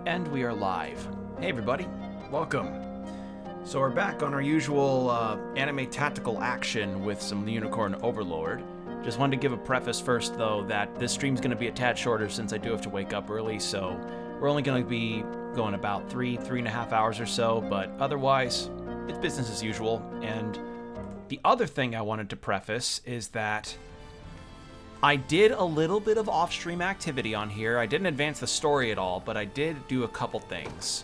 And we are live. Hey everybody, welcome. So we're back on our usual anime tactical action with some Unicorn Overlord. Just wanted to give a preface first though that this stream's going to be a tad shorter since I do have to wake up early, so we're only going to be going about 3.5 hours or so, but otherwise it's business as usual. And the other thing I wanted to preface is that I did a little bit of off-stream activity on here. I didn't advance the story at all, but I did do a couple things.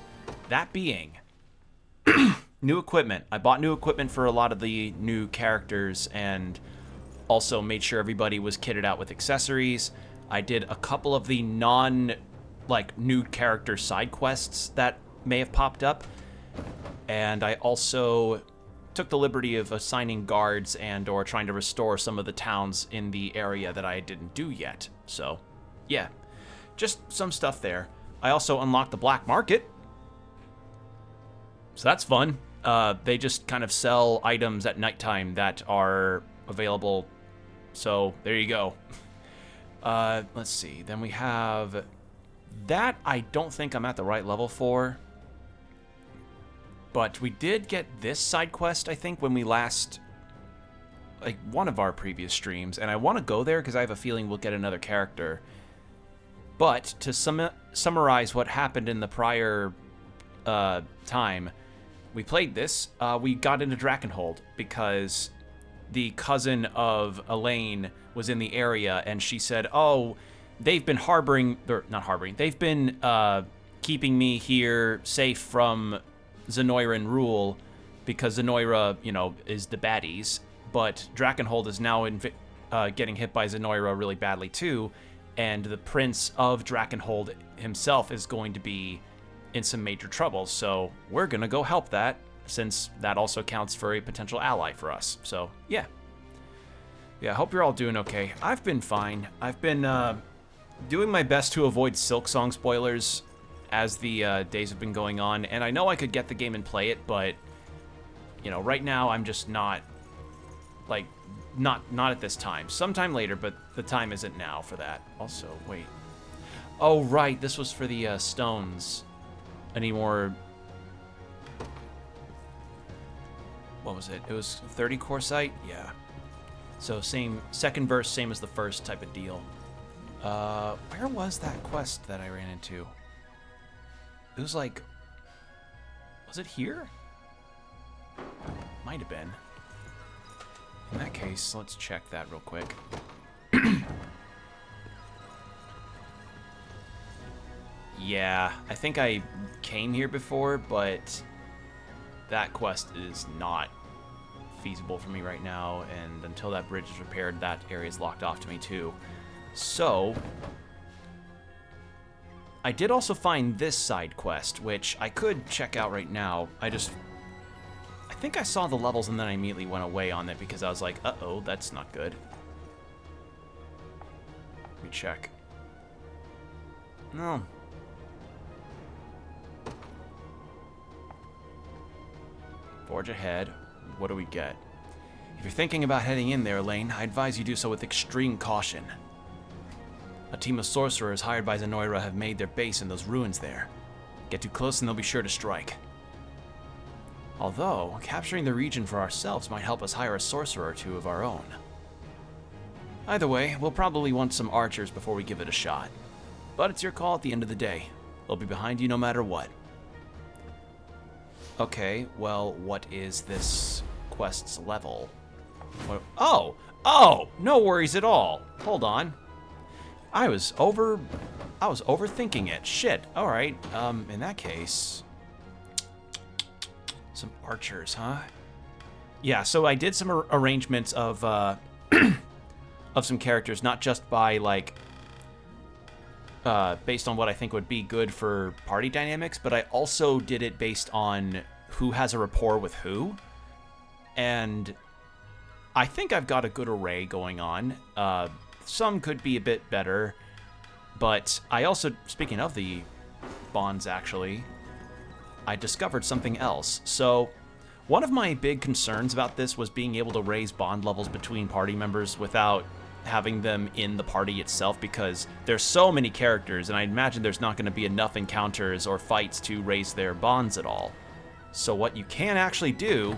That being, new equipment. I bought new equipment for a lot of the new characters and also made sure everybody was kitted out with accessories. I did a couple of the new character side quests that may have popped up. And I also took the liberty of assigning guards and or trying to restore some of the towns in the area that I didn't do yet. So, yeah, just some stuff there. I also unlocked the black market. So that's fun. They just kind of sell items at nighttime that are available. So there you go. Let's see. Then we have that I don't think I'm at the right level for. But we did get this side quest, I think, when we last, one of our previous streams. And I want to go there because I have a feeling we'll get another character. But to summarize what happened in the prior time we played this, we got into Drakenhold because the cousin of Elaine was in the area and she said, oh, they've been they've been keeping me here safe from Zenoiran rule because Zenoira, is the baddies, but Drakenhold is now getting hit by Zenoira really badly too, and the prince of Drakenhold himself is going to be in some major trouble, so we're gonna go help that, since that also counts for a potential ally for us. So, yeah. Yeah, I hope you're all doing okay. I've been fine. I've been doing my best to avoid Silksong spoilers as the days have been going on, and I know I could get the game and play it, but, right now I'm just not at this time. Sometime later, but the time isn't now for that. Also, wait. Oh, right, this was for the stones. Any more... What was it? It was 30 core site? Yeah. So second verse, same as the first type of deal. Where was that quest that I ran into? It was was it here? Might have been. In that case, let's check that real quick. Yeah, I think I came here before, but that quest is not feasible for me right now, and until that bridge is repaired, that area is locked off to me too. So I did also find this side quest, which I could check out right now. I think I saw the levels and then I immediately went away on it because I was like, uh-oh, that's not good. Let me check. No. Forge ahead. What do we get? If you're thinking about heading in there, Elaine, I advise you do so with extreme caution. A team of sorcerers hired by Zenoira have made their base in those ruins there. Get too close and they'll be sure to strike. Although, capturing the region for ourselves might help us hire a sorcerer or two of our own. Either way, we'll probably want some archers before we give it a shot. But it's your call at the end of the day. They'll be behind you no matter what. Okay, well, what is this quest's level? Oh, no worries at all. Hold on. I was overthinking it. Shit. All right. In that case, some archers, huh? Yeah. So I did some arrangements of of some characters, not just by based on what I think would be good for party dynamics, but I also did it based on who has a rapport with who, and I think I've got a good array going on. Some could be a bit better, but I also, speaking of the bonds actually, I discovered something else. So one of my big concerns about this was being able to raise bond levels between party members without having them in the party itself because there's so many characters, and I imagine there's not going to be enough encounters or fights to raise their bonds at all. So what you can actually do...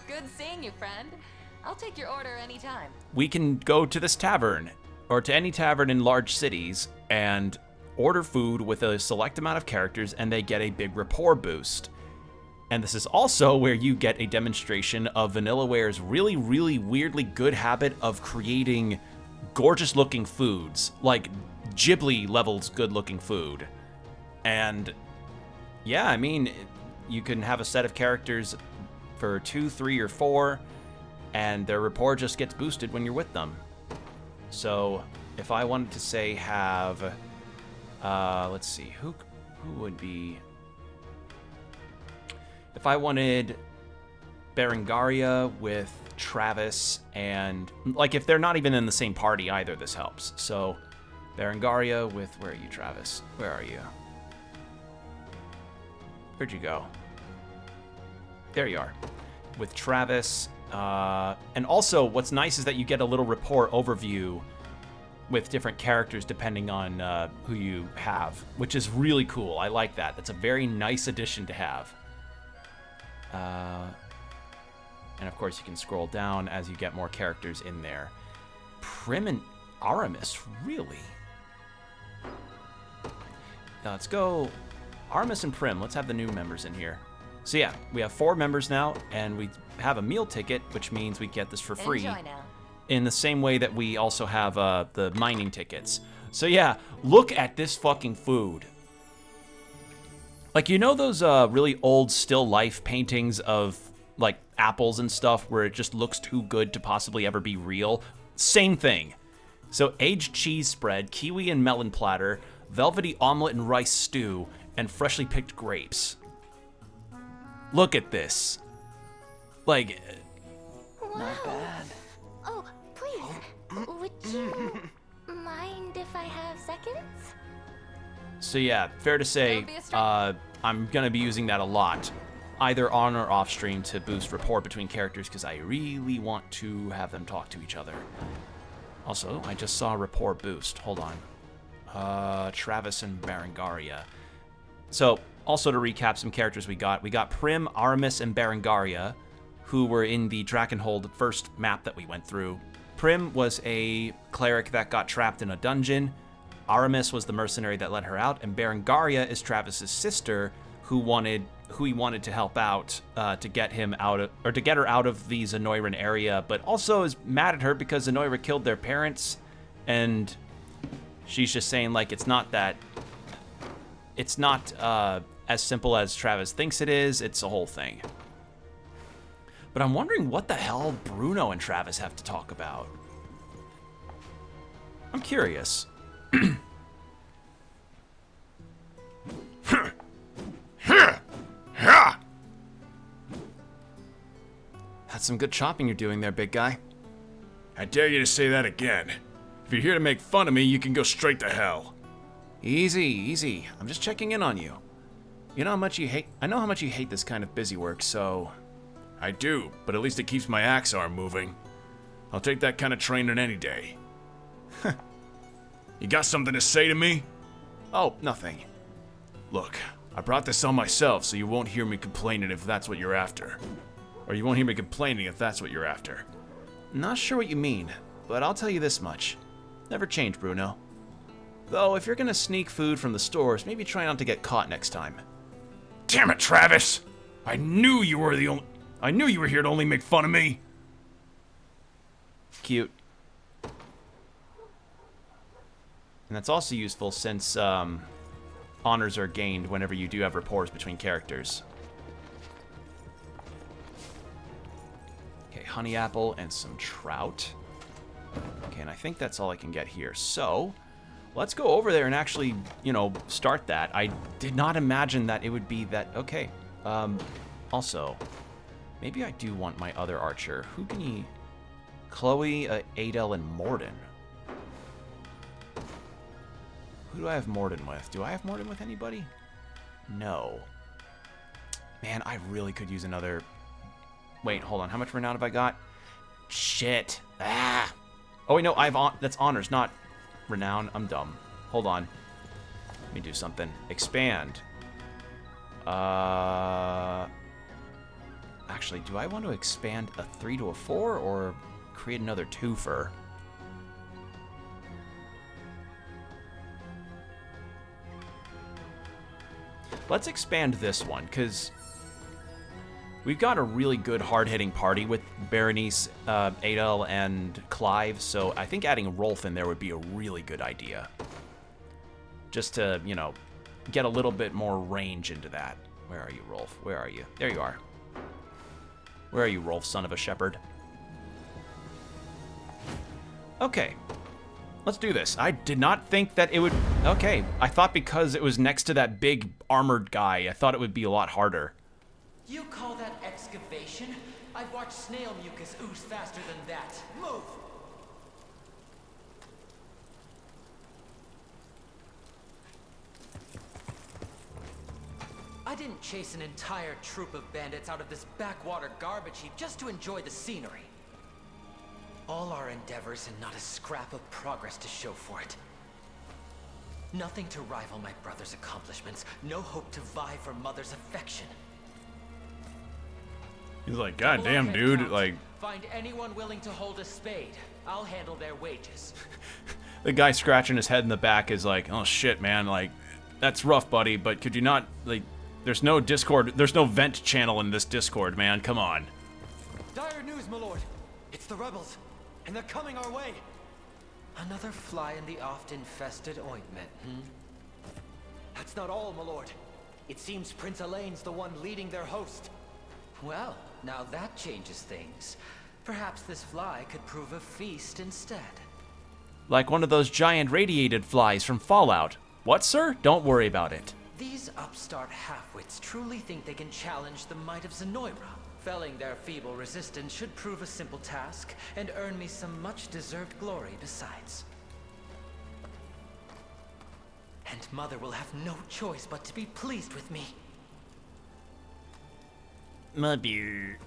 Good seeing you, friend. I'll take your order anytime. We can go to this tavern, or to any tavern in large cities, and order food with a select amount of characters, and they get a big rapport boost. And this is also where you get a demonstration of Vanillaware's really, really weirdly good habit of creating gorgeous-looking foods, like Ghibli levels good-looking food. And yeah, I mean, you can have a set of characters for 2, 3, or 4, and their rapport just gets boosted when you're with them. So if I wanted to say have, let's see, who would be... If I wanted Berengaria with Travis and, like, if they're not even in the same party either, this helps. So Berengaria with, where are you, Travis? Where are you? Where'd you go? There you are. With Travis. And also what's nice is that you get a little rapport overview with different characters depending on who you have, which is really cool. I like that. That's a very nice addition to have. And of course you can scroll down as you get more characters in there. Prim and Aramis, really? Now let's go Aramis and Prim. Let's have the new members in here. So yeah, we have 4 members now, and we have a meal ticket, which means we get this for free. Enjoy now. In the same way that we also have the mining tickets. So yeah, look at this fucking food. Like, you know those really old still life paintings of, like, apples and stuff where it just looks too good to possibly ever be real? Same thing. So aged cheese spread, kiwi and melon platter, velvety omelet and rice stew, and freshly picked grapes. Look at this. Like, Wow. not bad. Oh, please. Would you mind if I have seconds? So yeah, fair to say, Don't be a stranger. I'm gonna be using that a lot, either on or off stream, to boost rapport between characters because I really want to have them talk to each other. Also, I just saw a rapport boost. Hold on. Travis and Berengaria. So, also to recap some characters we got Prim, Aramis, and Berengaria, who were in the Drakenhold first map that we went through. Prim was a cleric that got trapped in a dungeon. Aramis was the mercenary that let her out, and Berengaria is Travis's sister, who he wanted to help out to get him out of, or to get her out of the Zenoiran area, but also is mad at her because Zenoira killed their parents, and she's just saying, like, it's not as simple as Travis thinks it is. It's a whole thing. But I'm wondering what the hell Bruno and Travis have to talk about. I'm curious. That's some good chopping you're doing there, big guy. I dare you to say that again. If you're here to make fun of me, you can go straight to hell. Easy, easy. I'm just checking in on you. You know how much you hate. I know how much you hate this kind of busy work, so. I do, but at least it keeps my axe arm moving. I'll take that kind of training any day. You got something to say to me? Oh, nothing. Look, I brought this on myself, so you won't hear me complaining if that's what you're after. Or you won't hear me complaining if that's what you're after. Not sure what you mean, but I'll tell you this much. Never change, Bruno. Though, if you're gonna sneak food from the stores, maybe try not to get caught next time. Damn it, Travis! I knew you were here to only make fun of me! Cute. And that's also useful since honors are gained whenever you do have rapports between characters. Okay, honey apple and some trout. Okay, and I think that's all I can get here. So, let's go over there and actually, you know, start that. I did not imagine that it would be that. Okay. Also, maybe I do want my other archer. Who can he? Chloe, Adele, and Morden. Who do I have Morden with? Do I have Morden with anybody? No. Man, I really could use another... Wait, hold on. How much renown have I got? Shit. Ah! Oh, wait, no, that's honors, not renown. I'm dumb. Hold on. Let me do something. Expand. Actually, do I want to expand a 3 to a 4 or create another twofer? Let's expand this one, because we've got a really good hard-hitting party with Berenice, Adel, and Clive, so I think adding Rolf in there would be a really good idea. Just to, you know, get a little bit more range into that. Where are you, Rolf? Where are you? There you are. Where are you, Rolf, son of a shepherd? Okay. Let's do this. I did not think that it would... Okay. I thought because it was next to that big armored guy, I thought it would be a lot harder. You call that excavation? I've watched snail mucus ooze faster than that. Move! I didn't chase an entire troop of bandits out of this backwater garbage heap just to enjoy the scenery. All our endeavors and not a scrap of progress to show for it. Nothing to rival my brother's accomplishments. No hope to vie for Mother's affection. He's like, God damn, dude, like... Find anyone willing to hold a spade. I'll handle their wages. The guy scratching his head in the back is like, oh shit, man, like, that's rough, buddy, but could you not, like, there's no Discord, there's no vent channel in this Discord, man, come on. Dire news, my lord. It's the rebels, and they're coming our way. Another fly in the oft-infested ointment, That's not all, my lord. It seems Prince Elaine's the one leading their host. Well, now that changes things. Perhaps this fly could prove a feast instead. Like one of those giant radiated flies from Fallout. What, sir? Don't worry about it. These upstart halfwits truly think they can challenge the might of Zenoira. Felling their feeble resistance should prove a simple task, and earn me some much-deserved glory besides. And Mother will have no choice but to be pleased with me. Mother.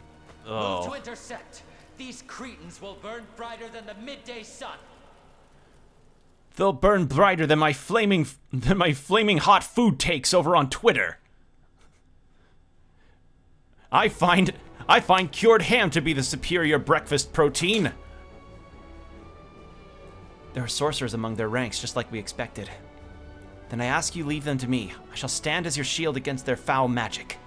Move to intercept. These cretins will burn brighter than the midday sun. They'll burn brighter than my flaming hot food takes over on Twitter. I find cured ham to be the superior breakfast protein. There are sorcerers among their ranks, just like we expected. Then I ask you leave them to me. I shall stand as your shield against their foul magic.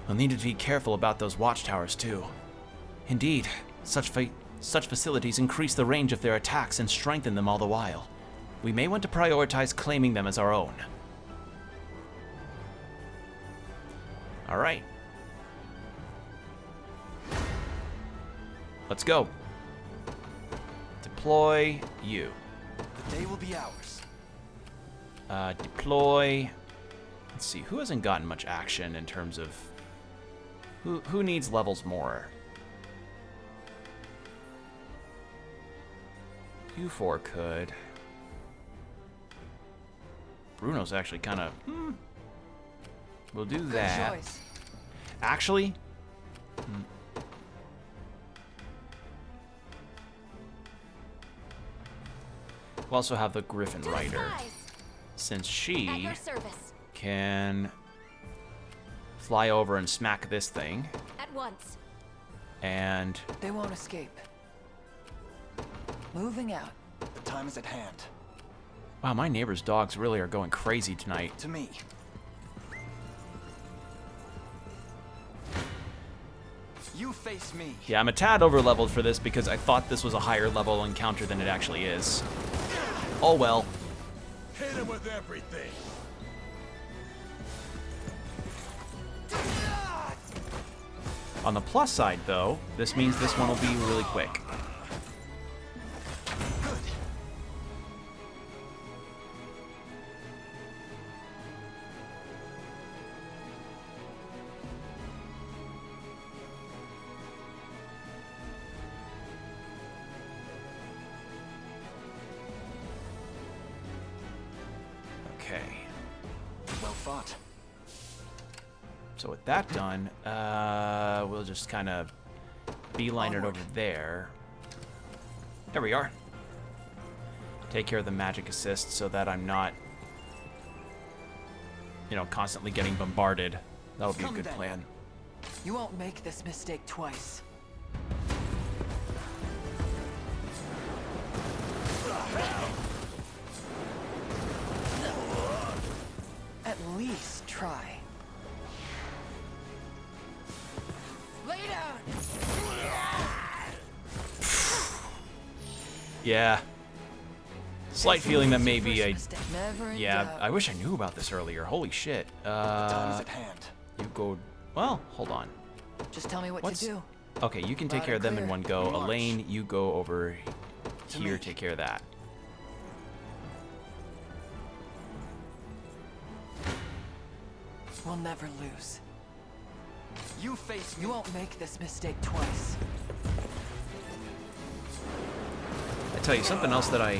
We'll need to be careful about those watchtowers, too. Indeed, such facilities increase the range of their attacks and strengthen them all the while. We may want to prioritize claiming them as our own. All right. Let's go. Deploy you. The day will be ours. Deploy. Let's see, who hasn't gotten much action in terms of... Who needs levels more? You four could. Bruno's actually kind of... We'll do that. Good choice. Actually... We'll also have the Griffin To the Rider, skies. since At she your service. can fly over and smack this thing, At once. and They won't escape. Moving out. The time is at hand. wow, my neighbor's dogs really are going crazy tonight. To me. You face me. Yeah, I'm a tad over-leveled for this because I thought this was a higher level encounter than it actually is. Oh well. Hit him with everything. On the plus side, though, this means this one will be really quick. Good. Okay. Well fought. So with that done, we'll just kind of beeline it over there. There we are. Take care of the magic assist so that I'm not, you know, constantly getting bombarded. That would be a good plan. You won't make this mistake twice. At least try. Lay down. Yeah. Slight feeling that maybe I... Never in Yeah, doubt. I wish I knew about this earlier. Holy shit. Time is at hand. You go... Well, hold on. Just tell me what What's- to do. Okay, you can take Loud care of and them in clear. one go. March. Elaine, you go over To here, me. take care of that. We'll never lose. You face me. You won't make this mistake twice. I tell you, something else that I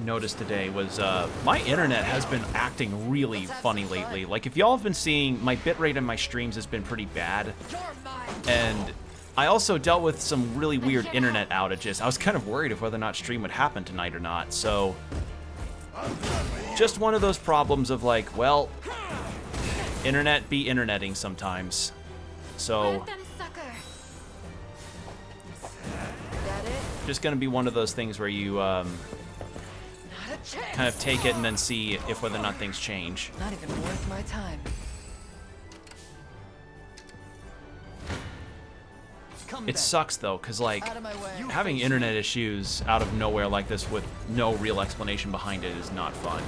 noticed today was my internet has been acting really Let's have funny some fun. lately. Like, if y'all have been seeing, my bitrate in my streams has been pretty bad. You're mine. And I also dealt with some really weird internet outages. I was kind of worried of whether or not stream would happen tonight or not. So, just one of those problems of like, well, internet be interneting sometimes. So, Let them sucker. That it? just gonna be one of those things where you Not a chance. kind of take it and then see if whether or not things change. Not even worth my time. Come It back. sucks though, cause like Out of my way. having internet issues out of nowhere like this with no real explanation behind it is not fun.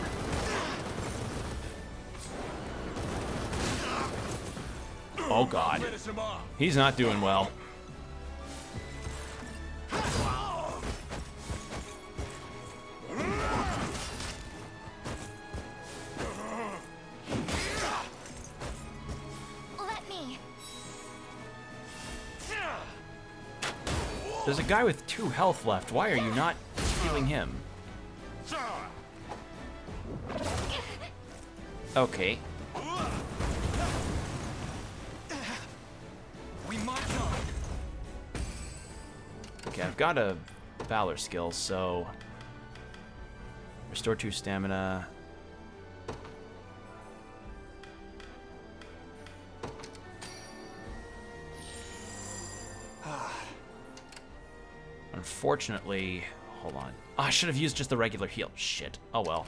Oh god. He's not doing well. Let me. There's a guy with 2 health left. Why are you not healing him? Okay. We march on. Okay, I've got a Valor skill, so... Restore 2 stamina. Unfortunately... Hold on. Oh, I should have used just the regular heal. Shit. Oh well.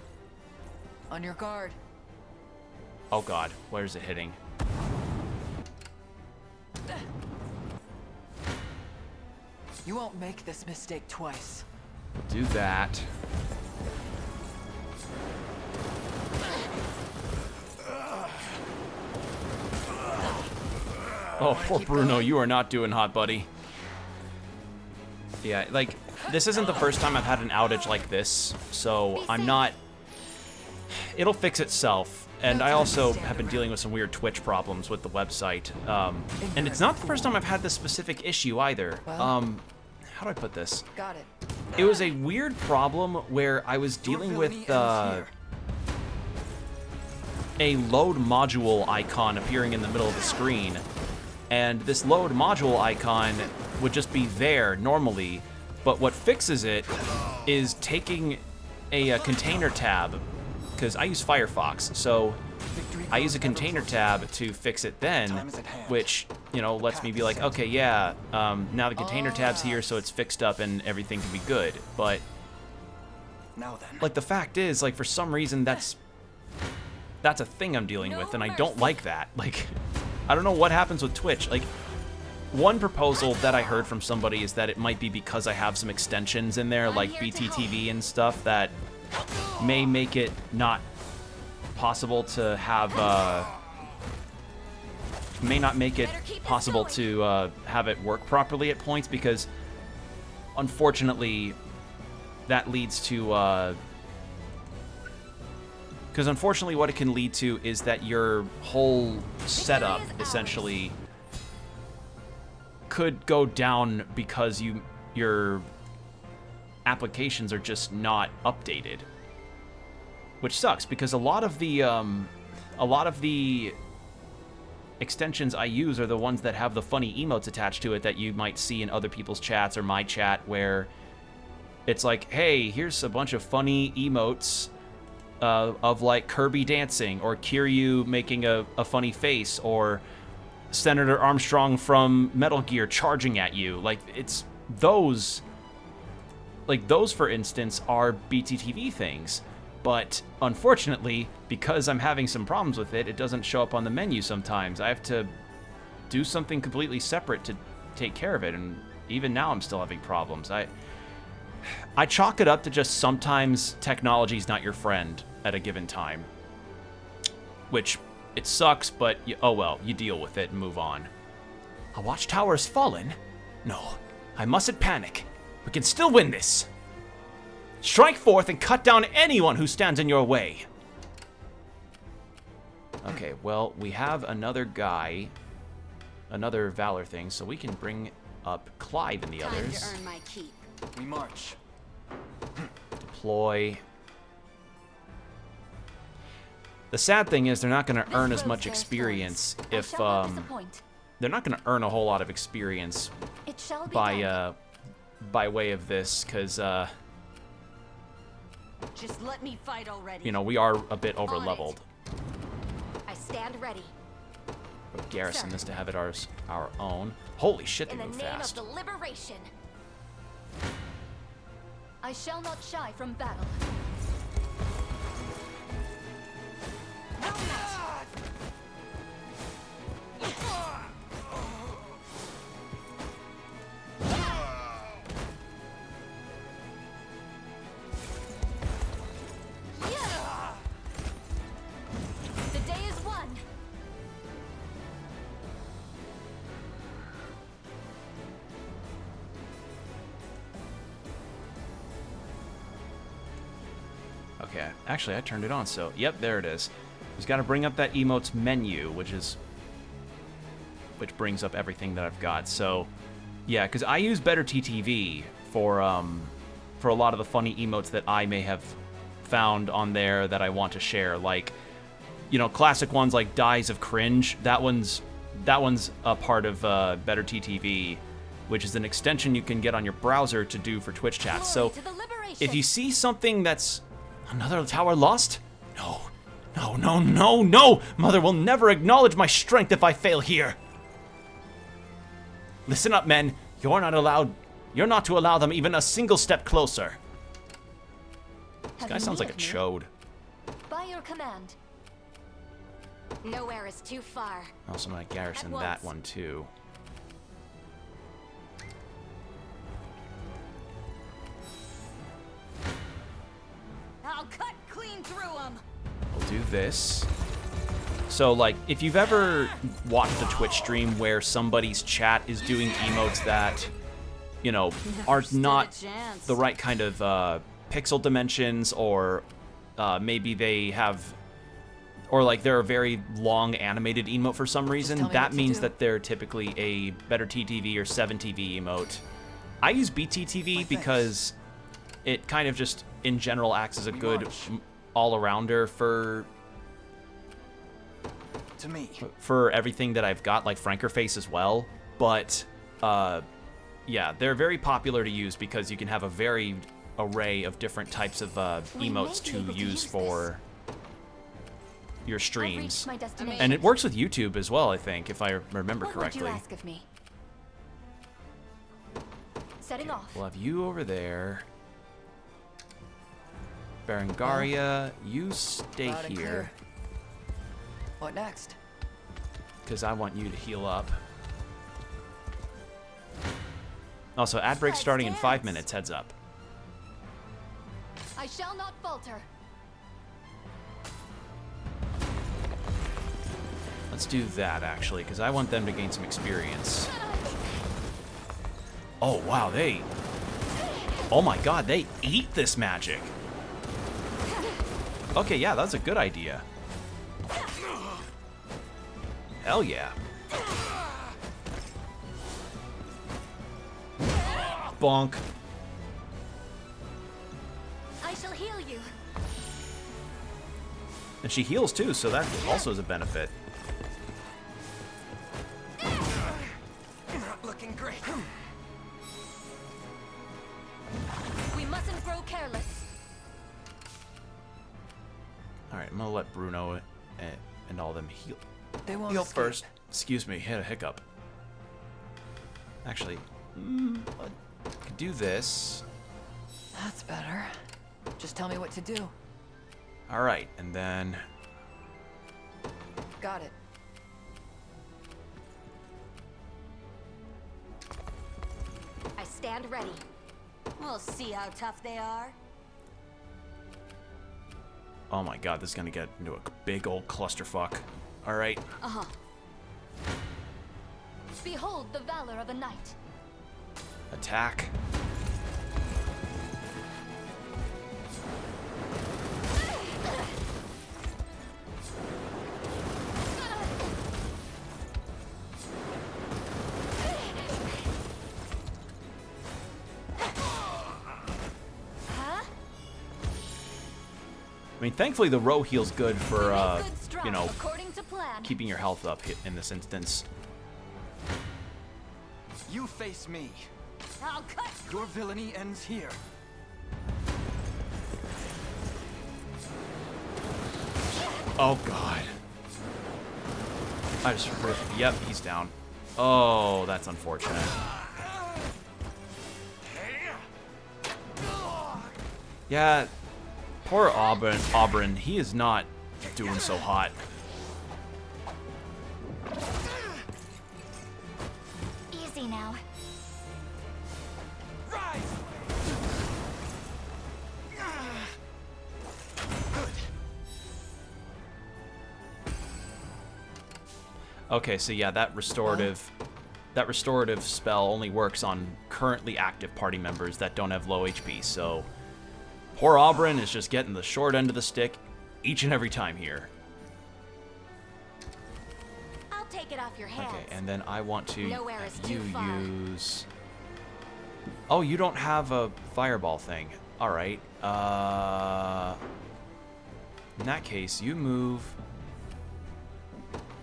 On your guard. Oh god. Where's it hitting? You won't make this mistake twice. Do that. Oh, poor Bruno, you are not doing hot, buddy. Yeah, like, this isn't the first time I've had an outage like this, so I'm not... It'll fix itself, and I also have been dealing with some weird Twitch problems with the website. And it's not the first time I've had this specific issue either. How do I put this? Got it. It was a weird problem where I was dealing with a load module icon appearing in the middle of the screen, and this load module icon would just be there normally, but what fixes it is taking a container tab, because I use Firefox, so I use a container tab to fix it then, which, you know, lets me be like, okay, yeah, now the container tab's here, so it's fixed up and everything can be good. But, Now then. like, the fact is, like, for some reason, that's a thing I'm dealing with, and I don't like that. Like, I don't know what happens with Twitch. Like, one proposal that I heard from somebody is that it might be because I have some extensions in there, like BTTV and stuff, that may make it not possible to have, may not make it possible to have it work properly at points, because unfortunately that leads to, because unfortunately what it can lead to is that your whole setup essentially could go down because your applications are just not updated, which sucks because a lot of the extensions I use are the ones that have the funny emotes attached to it that you might see in other people's chats or my chat, where it's like, hey, here's a bunch of funny emotes of like Kirby dancing, or Kiryu making a funny face, or Senator Armstrong from Metal Gear charging at you. Like, it's those, like those, for instance, are BTTV things. But unfortunately, because I'm having some problems with it, it doesn't show up on the menu sometimes. I have to do something completely separate to take care of it, and even now I'm still having problems. I chalk it up to just sometimes technology's not your friend at a given time. Which, it sucks, but oh well, you deal with it and move on. A watchtower has fallen? No, I mustn't panic. We can still win this. Strike forth and cut down anyone who stands in your way. Okay, well, we have another guy, another Valor thing, so we can bring up Clive and the others. Time to earn my keep. We march. Deploy. The sad thing is they're not going to earn as much experience if they're not going to earn a whole lot of experience by way of this, because Just let me fight already. you know, we are a bit over leveled. I stand ready. But garrison this to have it our own. Holy shit, they In the move name fast. of the liberation. I shall not shy from battle. The day is won. Okay, actually I turned it on, so yep, there it is. Just got to bring up that emotes menu, which brings up everything that I've got. So yeah, because I use Better TTV for a lot of the funny emotes that I may have found on there that I want to share, like, you know, classic ones like Dies of Cringe. That one's a part of Better TTV, which is an extension you can get on your browser to do for Twitch chats. So To the liberation. if you see something that's another tower lost, no, no, no, no, no! Mother will never acknowledge my strength if I fail here. Listen up, men. You're not to allow them even a single step closer. This guy sounds like a chode. By your command. Nowhere is too far. Also, I'm gonna garrison At that once. one too. I'll cut clean through them. We'll do this. So, like, if you've ever watched a Twitch stream where somebody's chat is doing emotes that, you know, are not the right kind of pixel dimensions, or maybe they have, or like they're a very long animated emote for some reason, tell me that what to means do. that they're typically a Better TTV or 7TV emote. I use BTTV Like because it kind of just, in general, acts as a We good march. all-arounder To me. for everything that I've got, like Frankerface as well. But yeah, they're very popular to use because you can have a varied array of different types of We may emotes be to able to use use for your I've streams. reached my destination. And it works with YouTube as well, I think, if I remember What would correctly. you ask of me? Setting off. We'll have you over there. Berengaria, you stay Loud and here, clear. What next? because I want you to heal up. Also, ad break Let's starting in 5 dance. minutes, heads up. I shall not falter. Let's do that, actually, because I want them to gain some experience. Oh, wow, oh my god, they eat this magic. Okay, yeah, that's a good idea. Hell yeah. Bonk. I shall heal you. And she heals too, so that also is a benefit. careless. All right, I'm gonna let Bruno and all them heal. They won't Heal escape. first. Excuse me, hit a hiccup. Actually, I could do this. That's better. Just tell me what to do. All right, and then Got it. I stand ready. We'll see how tough they are. oh my god, this is gonna get into a big old clusterfuck. All right, Uh-huh. Behold the valor of a knight. attack. Huh? I mean, thankfully the row heal's good for Good stride, you know, according to plan. keeping your health up in this instance. You face me. I'll cut. Your villainy ends here. Oh god. I just yep, he's down. Oh, that's unfortunate. Yeah, poor Auburn, he is not doing so hot. Easy now. Rise! Good. Okay, so yeah, that restorative spell only works on currently active party members that don't have low HP. So poor Auburn is just getting the short end of the stick each and every time here. I'll take it off your hands. Okay, and then I want to Nowhere have is too you far. use. Oh, you don't have a fireball thing. All right. In that case, you move.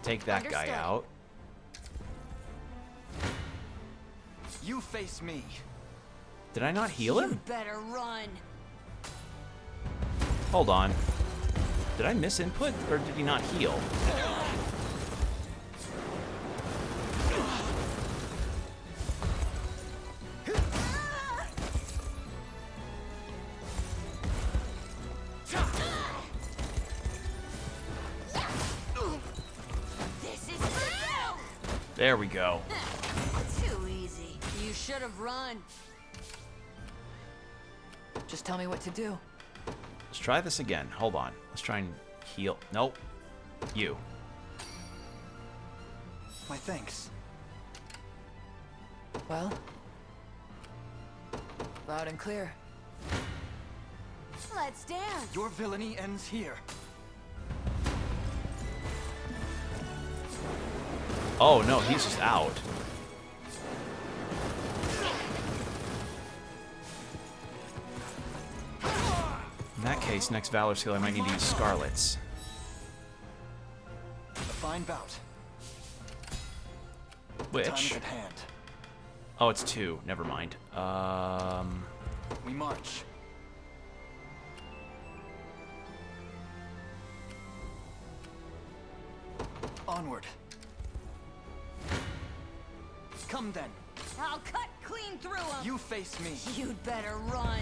Take that guy Understood. out. You face me. Did I not heal him? You better run. Hold on. Did I miss input, or did he not heal? This is for you. There we go. Too easy. You should have run. Just tell me what to do. Let's try this again. Hold on. Let's try and heal. Nope. You. My thanks. Well? Loud and clear. Let's dance. Your villainy ends here. Oh no, he's just out. In that case, next Valor skill, I might need to use Scarlet's. A fine bout. Time Which? is at hand. Oh, it's 2. Never mind. We march. Onward. Come then. I'll cut clean through them. You face me. You'd better run.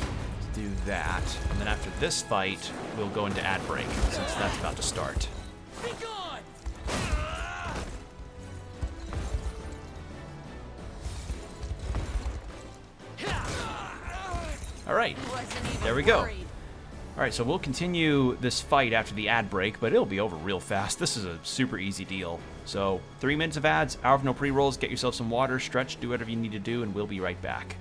do that. And then after this fight, we'll go into ad break, since that's about to start. Be gone! Alright, Wasn't even there we go. worried. Alright, so we'll continue this fight after the ad break, but it'll be over real fast. This is a super easy deal. So, 3 minutes of ads, hour of no pre-rolls, get yourself some water, stretch, do whatever you need to do, and we'll be right back.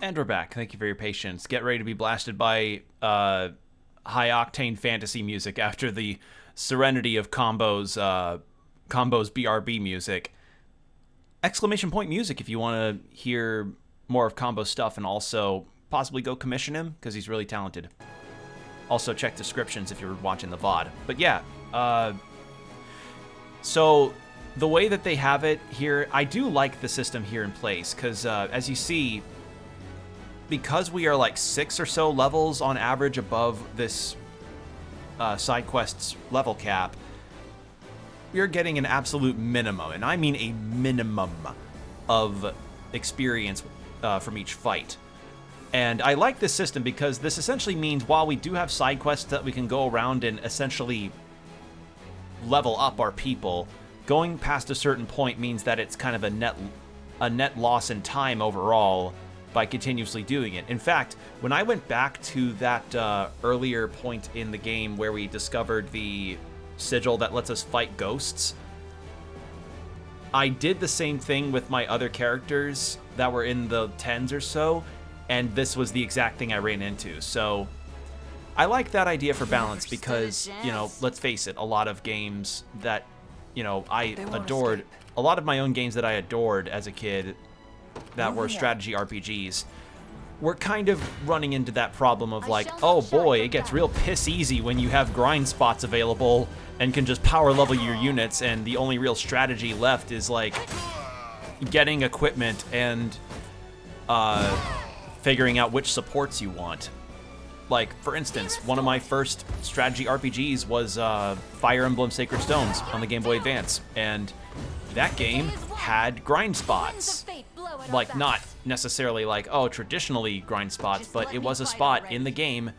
And we're back. Thank you for your patience. Get ready to be blasted by high-octane fantasy music after the serenity of Combo's BRB music. Exclamation point music if you want to hear more of Combo's stuff and also possibly go commission him because he's really talented. Also check descriptions if you're watching the VOD. But yeah, so the way that they have it here, I do like the system here in place because as you see, because we are like 6 or so levels on average above this side quest's level cap, we're getting an absolute minimum, and I mean a minimum of experience from each fight. And I like this system because this essentially means while we do have side quests that we can go around and essentially level up our people, going past a certain point means that it's kind of a net loss in time overall by continuously doing it. In fact, when I went back to that earlier point in the game where we discovered the sigil that lets us fight ghosts, I did the same thing with my other characters that were in the 10s or so, and this was the exact thing I ran into. So I like that idea for balance because, you know, let's face it, a lot of games that, you know, I adored, a lot of my own games that I adored as a kid that were strategy RPGs, we're kind of running into that problem of like, oh boy, it gets real piss easy when you have grind spots available and can just power level your units, and the only real strategy left is like getting equipment and figuring out which supports you want. Like, for instance, one of my first strategy RPGs was Fire Emblem Sacred Stones on the Game Boy Advance, and that game had grind spots. Like, not necessarily like, oh, traditionally grind spots, but it was a spot in the game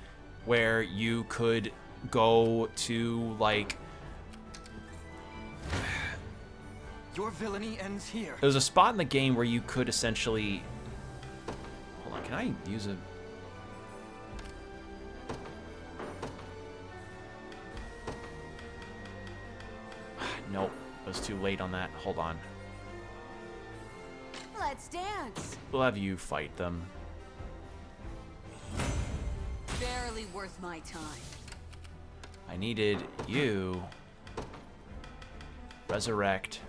where you could go to, like... Your villainy ends here. There was a spot in the game where you could essentially... Hold on, can I use a... Nope, I was too late on that. Hold on. Let's dance. We'll have you fight them. Barely worth my time. I needed you resurrect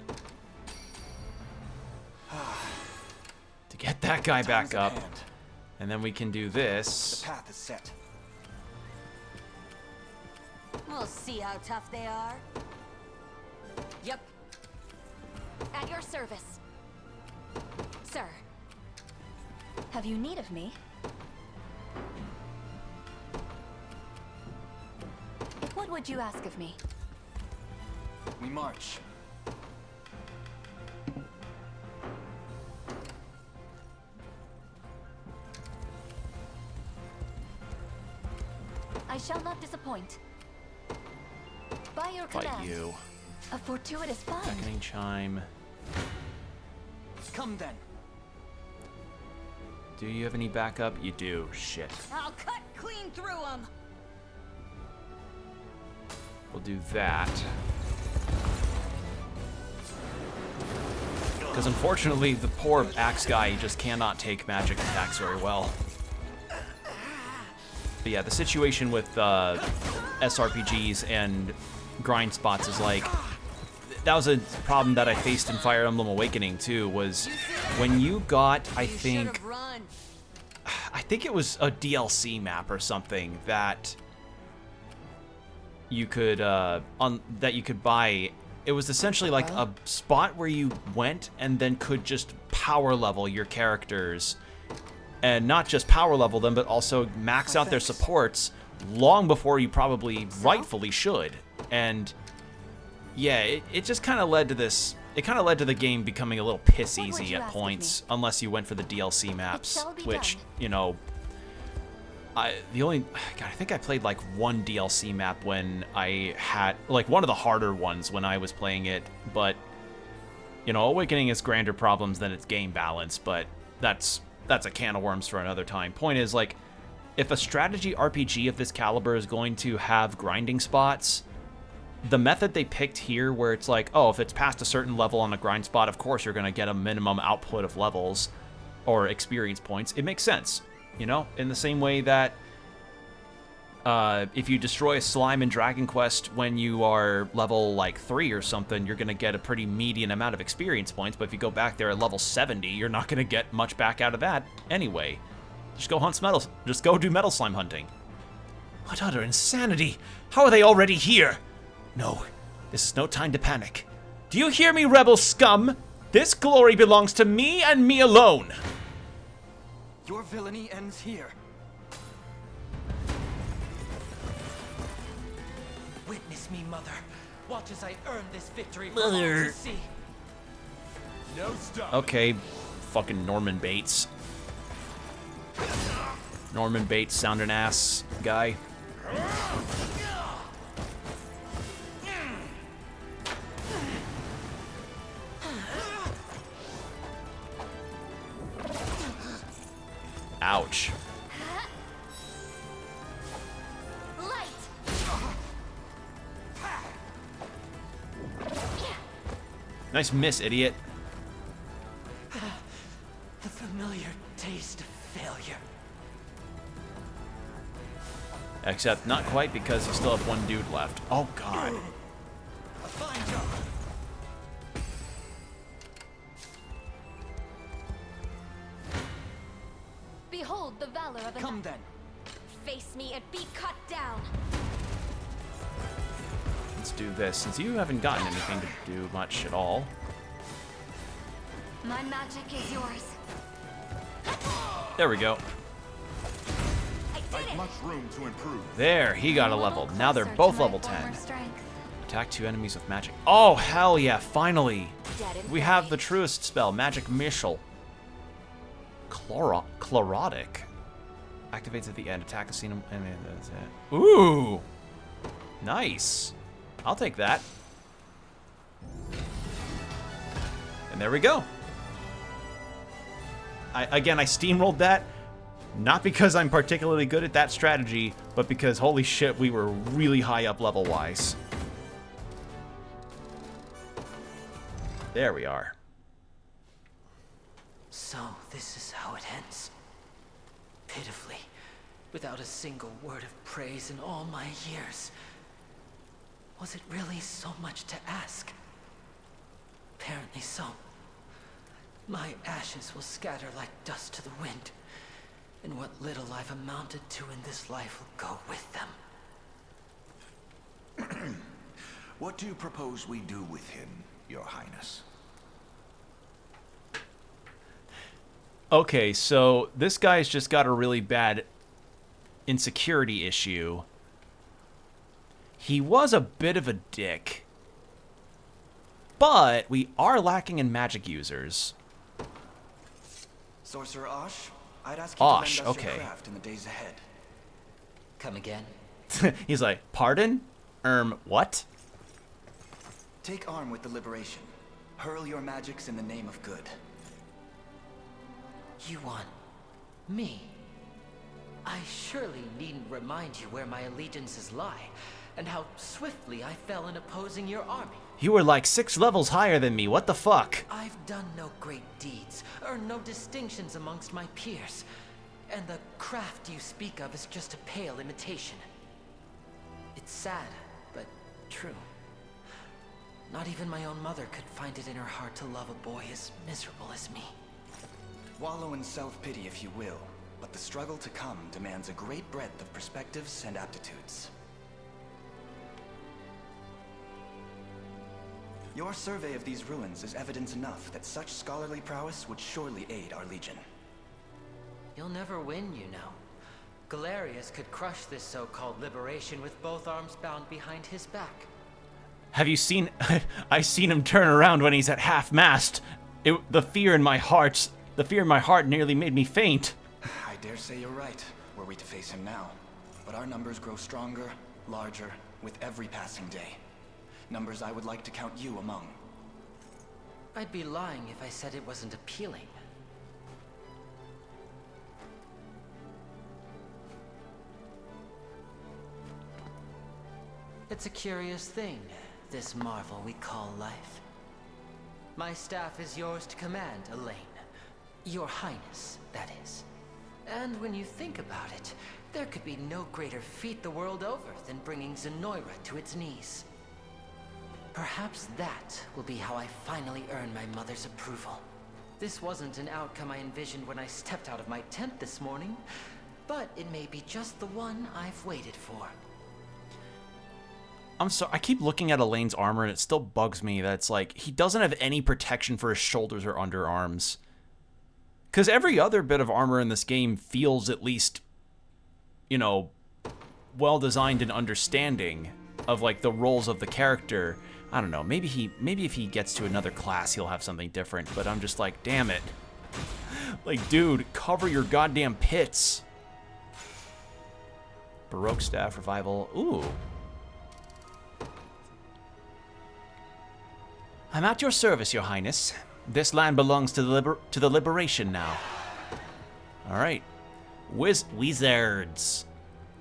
to get that guy back up, and then we can do this. The path is set. We'll see how tough they are. Yep. At your service. Sir. Have you need of me? What would you ask of me? We march. I shall not disappoint. By your Fight command. you. A fortuitous find. Beckoning chime. Come then. Do you have any backup? You do. Shit. I'll cut clean through them. We'll do that. Because unfortunately, the poor axe guy just cannot take magic attacks very well. But yeah, the situation with SRPGs and grind spots is like... That was a problem that I faced in Fire Emblem Awakening too, was when you got, I think it was a DLC map or something that you could that you could buy. It was essentially like a spot where you went and then could just power level your characters, and not just power level them, but also max out their supports long before you probably rightfully should. And yeah, it just kind of led to this. It kind of led to the game becoming a little piss easy at points, unless you went for the DLC maps, which, you know, I think I played like one DLC map when I had, like, one of the harder ones when I was playing it, but, you know, Awakening has grander problems than its game balance, but that's a can of worms for another time. Point is, like, if a strategy RPG of this caliber is going to have grinding spots, the method they picked here, where it's like, oh, if it's past a certain level on a grind spot, of course you're going to get a minimum output of levels. or experience points, it makes sense. You know, in the same way that if you destroy a slime in Dragon Quest when you are level like 3 or something, you're gonna get a pretty median amount of experience points. But if you go back there at level 70, you're not gonna get much back out of that anyway. Just go hunt metal. Just go do metal slime hunting. What utter insanity! How are they already here? No, this is no time to panic. Do you hear me, rebel scum? This glory belongs to me and me alone. Your villainy ends here. Witness me, Mother. Watch as I earn this victory for all to see. No stop. Okay, fucking Norman Bates. Norman Bates, sounding ass guy. Ouch. Light. Nice miss, idiot. The familiar taste of failure. Except not quite, because you still have one dude left. Oh, God. A fine job. Behold the valor of Come then. Face me and be cut down. Let's do this, since you haven't gotten anything to do much at all. My magic is yours. There we go. I did it. Much room to improve. There, he got a level. Now they're Closer both to my level former 10. strength. Attack 2 enemies with magic. Oh, hell yeah, finally. Dead and We have buried. the truest spell, Magic Missile. Chlorotic. Activates at the end. Attack a scene. And that's it. Ooh! Nice. I'll take that. And there we go. I steamrolled that. Not because I'm particularly good at that strategy, but because, holy shit, we were really high up level-wise. There we are. So, this is how it ends. Pitifully, without a single word of praise in all my years. Was it really so much to ask? Apparently so. My ashes will scatter like dust to the wind, and what little I've amounted to in this life will go with them. What do you propose we do with him, Your Highness? Okay, so this guy's just got a really bad insecurity issue. He was a bit of a dick. But we are lacking in magic users. Sorcerer Osh, I'd ask you Osh, to lend us okay. your craft in the days ahead. Come again? He's like, pardon? What? Take arm with the liberation. Hurl your magics in the name of good. You want me? I surely needn't remind you where my allegiances lie, and how swiftly I fell in opposing your army. You were like 6 levels higher than me, what the fuck? I've done no great deeds, earned no distinctions amongst my peers, and the craft you speak of is just a pale imitation. It's sad, but true. Not even my own mother could find it in her heart to love a boy as miserable as me. Wallow in self-pity if you will, but the struggle to come demands a great breadth of perspectives and aptitudes. Your survey of these ruins is evidence enough that such scholarly prowess would surely aid our legion. You'll never win, you know. Galerius could crush this so-called liberation with both arms bound behind his back. Have you seen... I seen him turn around when he's at half-mast. The fear in my heart nearly made me faint. I dare say you're right, were we to face him now. But our numbers grow stronger, larger, with every passing day. Numbers I would like to count you among. I'd be lying if I said it wasn't appealing. It's a curious thing, this marvel we call life. My staff is yours to command, Elaine. Your Highness, that is. And when you think about it, there could be no greater feat the world over than bringing Zenoira to its knees. Perhaps that will be how I finally earn my mother's approval. This wasn't an outcome I envisioned when I stepped out of my tent this morning, but it may be just the one I've waited for. I'm sorry, I keep looking at Elaine's armor and it still bugs me that it's like, he doesn't have any protection for his shoulders or underarms. Because every other bit of armor in this game feels at least, you know, well-designed and understanding of, like, the roles of the character. I don't know, maybe if he gets to another class, he'll have something different, but I'm just like, damn it. Like, dude, cover your goddamn pits. Baroque staff revival. Ooh. I'm at your service, Your Highness. This land belongs to the Liberation now. All right. Wizards.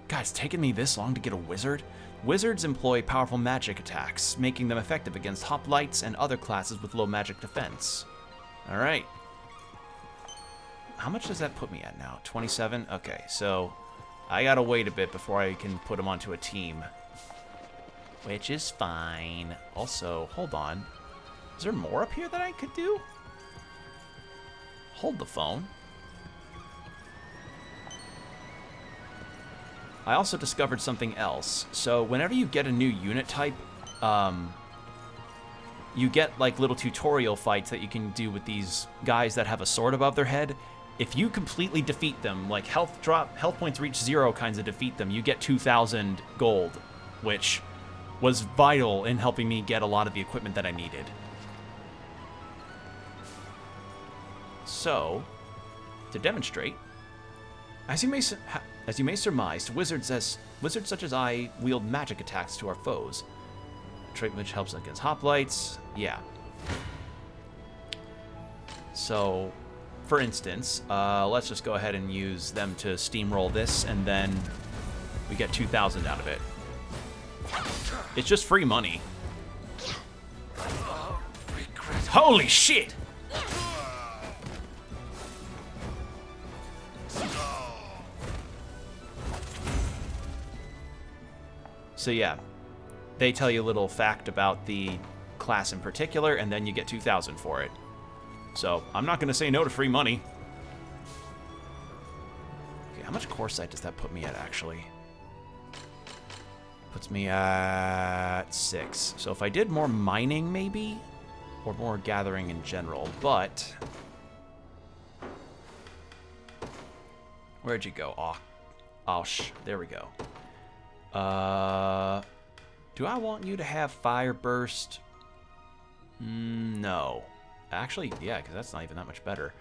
God, it's taken me this long to get a wizard. Wizards employ powerful magic attacks, making them effective against hoplites and other classes with low magic defense. All right. How much does that put me at now? 27? Okay, so I gotta wait a bit before I can put them onto a team. Which is fine. Also, hold on. Is there more up here that I could do? Hold the phone. I also discovered something else. So whenever you get a new unit type, you get like little tutorial fights that you can do with these guys that have a sword above their head. If you completely defeat them, like health points reach 0 kinds of defeat them, you get 2,000 gold, which was vital in helping me get a lot of the equipment that I needed. So, to demonstrate, as you may surmise, wizards such as I wield magic attacks to our foes. A trait which helps against hoplites. Yeah. So, for instance, let's just go ahead and use them to steamroll this, and then we get 2,000 out of it. It's just free money. Holy shit! So yeah, they tell you a little fact about the class in particular, and then you get 2,000 for it. So I'm not going to say no to free money. Okay, how much core sight does that put me at, actually? Puts me at 6. So if I did more mining, maybe? Or more gathering in general, but... Where'd you go? There we go. Do I want you to have fire burst? No. Actually, yeah, because that's not even that much better.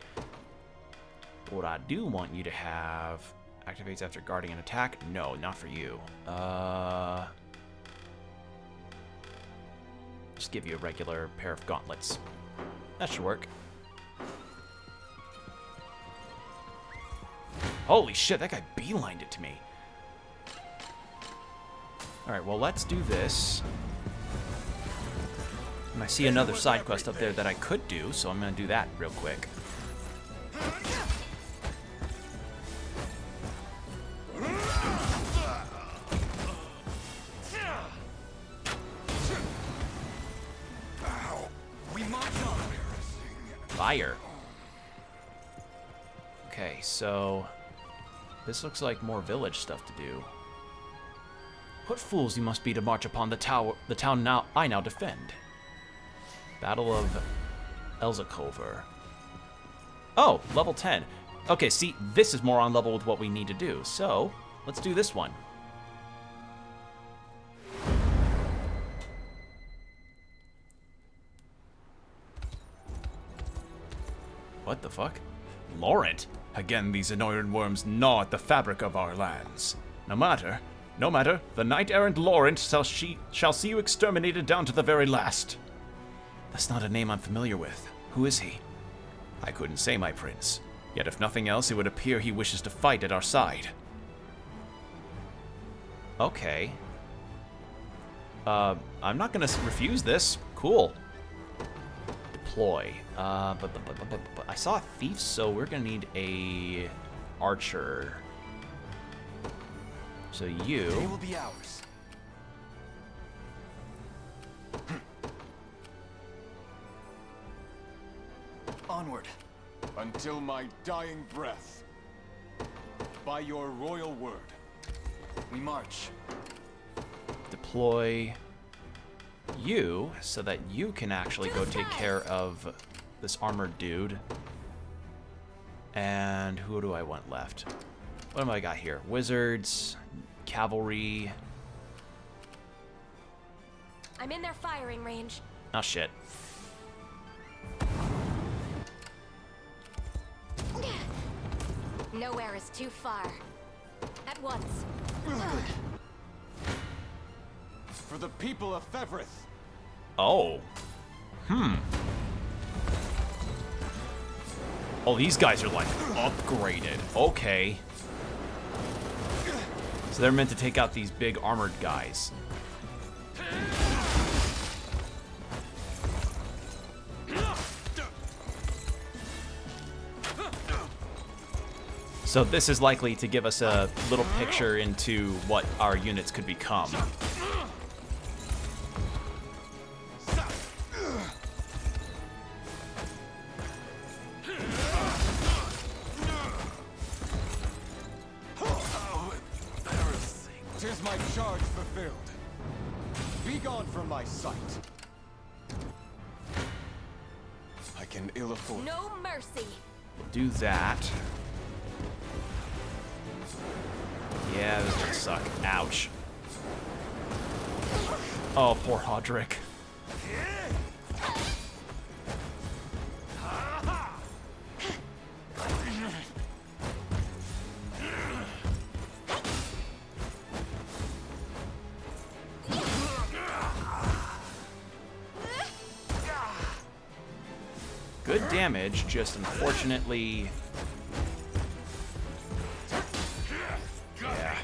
But what I do want you to have activates after guarding an attack. No, not for you. Just give you a regular pair of gauntlets. That should work. Holy shit, that guy beelined it to me. Alright, well, let's do this. And I see another side quest up there that I could do, so I'm going to do that real quick. Fire. Okay, so this looks like more village stuff to do. What fools you must be to march upon the town I now defend. Battle of Elzacover. Oh, level 10. Okay, see, this is more on level with what we need to do. So, let's do this one. What the fuck? Laurent? Again, these annoying worms gnaw at the fabric of our lands. No matter, the knight-errant Laurent shall see you exterminated down to the very last. That's not a name I'm familiar with. Who is he? I couldn't say, my prince. Yet if nothing else, it would appear he wishes to fight at our side. Okay. I'm not gonna refuse this. Cool. deploy. But I saw a thief, so we're gonna need a archer. So They you. will be ours. Onward. Until my dying breath. By your royal word. We march. Deploy you so that you can actually go take care of this armored dude. And who do I want left? What do I got here? Wizards, cavalry. I'm in their firing range. Oh shit. Nowhere is too far. At once. For the people of Fevrith. Oh. Oh, these guys are like upgraded. Okay. So they're meant to take out these big armored guys. So this is likely to give us a little picture into what our units could become. Tis my charge fulfilled. Be gone from my sight. I can ill afford. No mercy. We'll do that. Yeah, this is gonna suck. Ouch. Oh, poor Hodrick. Good damage, just unfortunately. Yeah.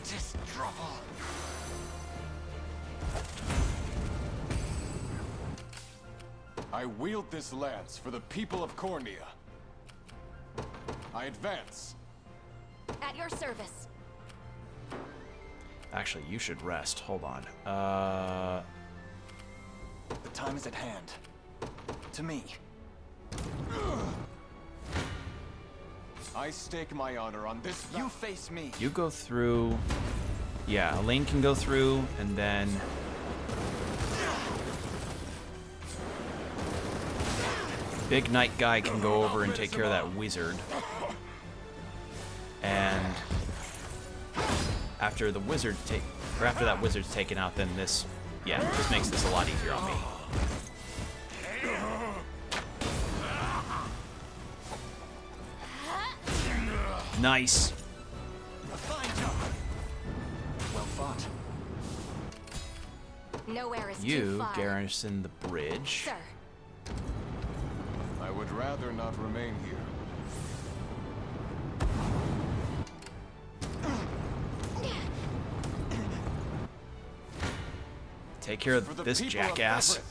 Just trouble. I wield this lance for the people of Cornea. I advance. At your service. Actually, you should rest. Hold on. The time is at hand. To me. I stake my honor on this. You face me. You go through. Yeah, Elaine can go through, and then. Big Knight guy can go over and take care of that wizard. And after the wizard after that wizard's taken out, then this, yeah, this makes this a lot easier on me. Nice. A fine job. Well fought. Nowhere is too You far. garrison the bridge. Sir. I would rather not remain here. Take care For the of this people of jackass. Fevrith.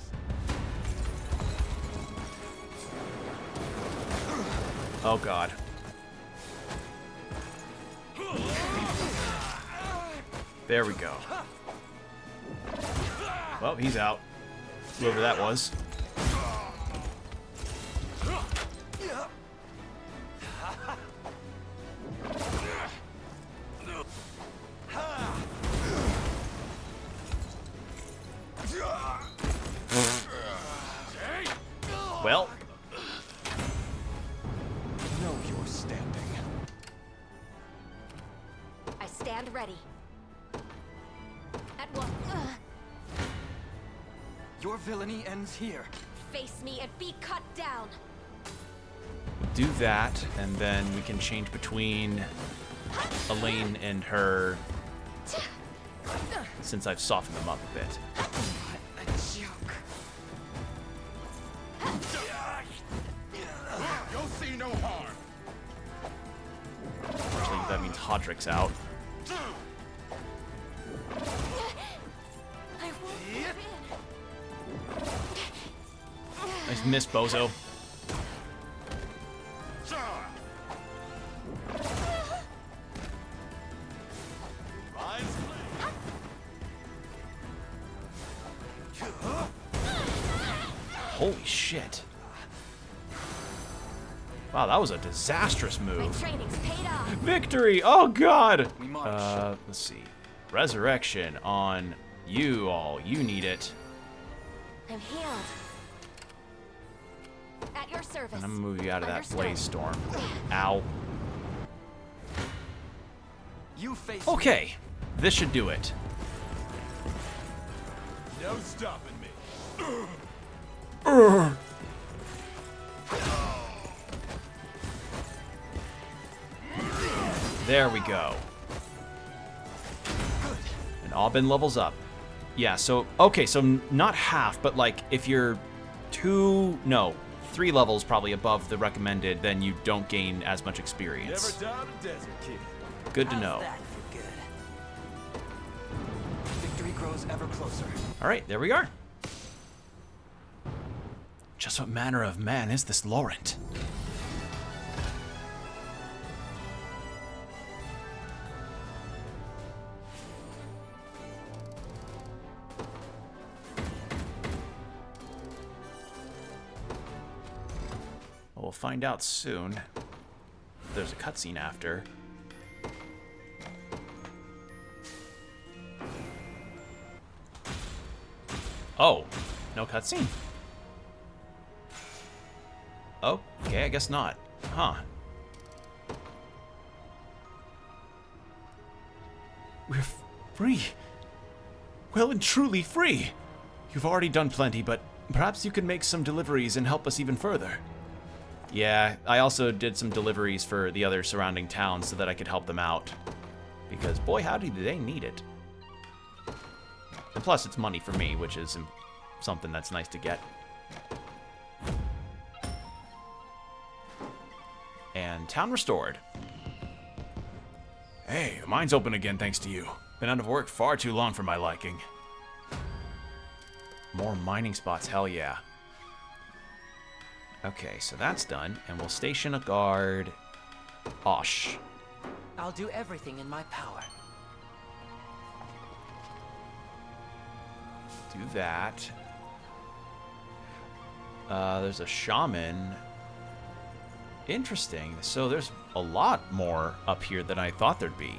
Oh god. There we go. Well, he's out. Whoever that was. Well, Know you're standing. I stand ready. At once. Your villainy ends here. Face me and be cut down. do that, and then we can change between Elaine and her, since I've softened them up a bit. What a joke. You'll see no harm. Actually, that means Hodrick's out. I won't give in. Just miss, bozo. Holy shit. Wow, that was a disastrous My move. training's paid off. Victory! Oh god! We march. Let's see. Resurrection on you all. You need it. I'm healed. At your service. And I'm gonna move you out of that Understood. blaze storm. Ow. You face Okay. This should do it. No stopping me. There we go. And Aubin levels up. Yeah, so, okay, so not half, but like if you're 3 levels probably above the recommended, then you don't gain as much experience. Never doubt a desert kid. Good to know. That for good. victory grows ever closer. All right, there we are. Just what manner of man is this Laurent? We'll find out soon. There's a cutscene after. Oh, no cutscene. Okay, I guess not. Huh. We're free. Well and truly free. You've already done plenty, but perhaps you can make some deliveries and help us even further. Yeah, I also did some deliveries for the other surrounding towns so that I could help them out. Because boy, howdy, do they need it. And plus, it's money for me, which is something that's nice to get. And town restored. Hey, the mine's open again thanks to you. Been out of work far too long for my liking. More mining spots, hell yeah. Okay, so that's done, and we'll station a guard. Osh. I'll do everything in my power. Do that. There's a shaman. Interesting. So there's a lot more up here than I thought there'd be.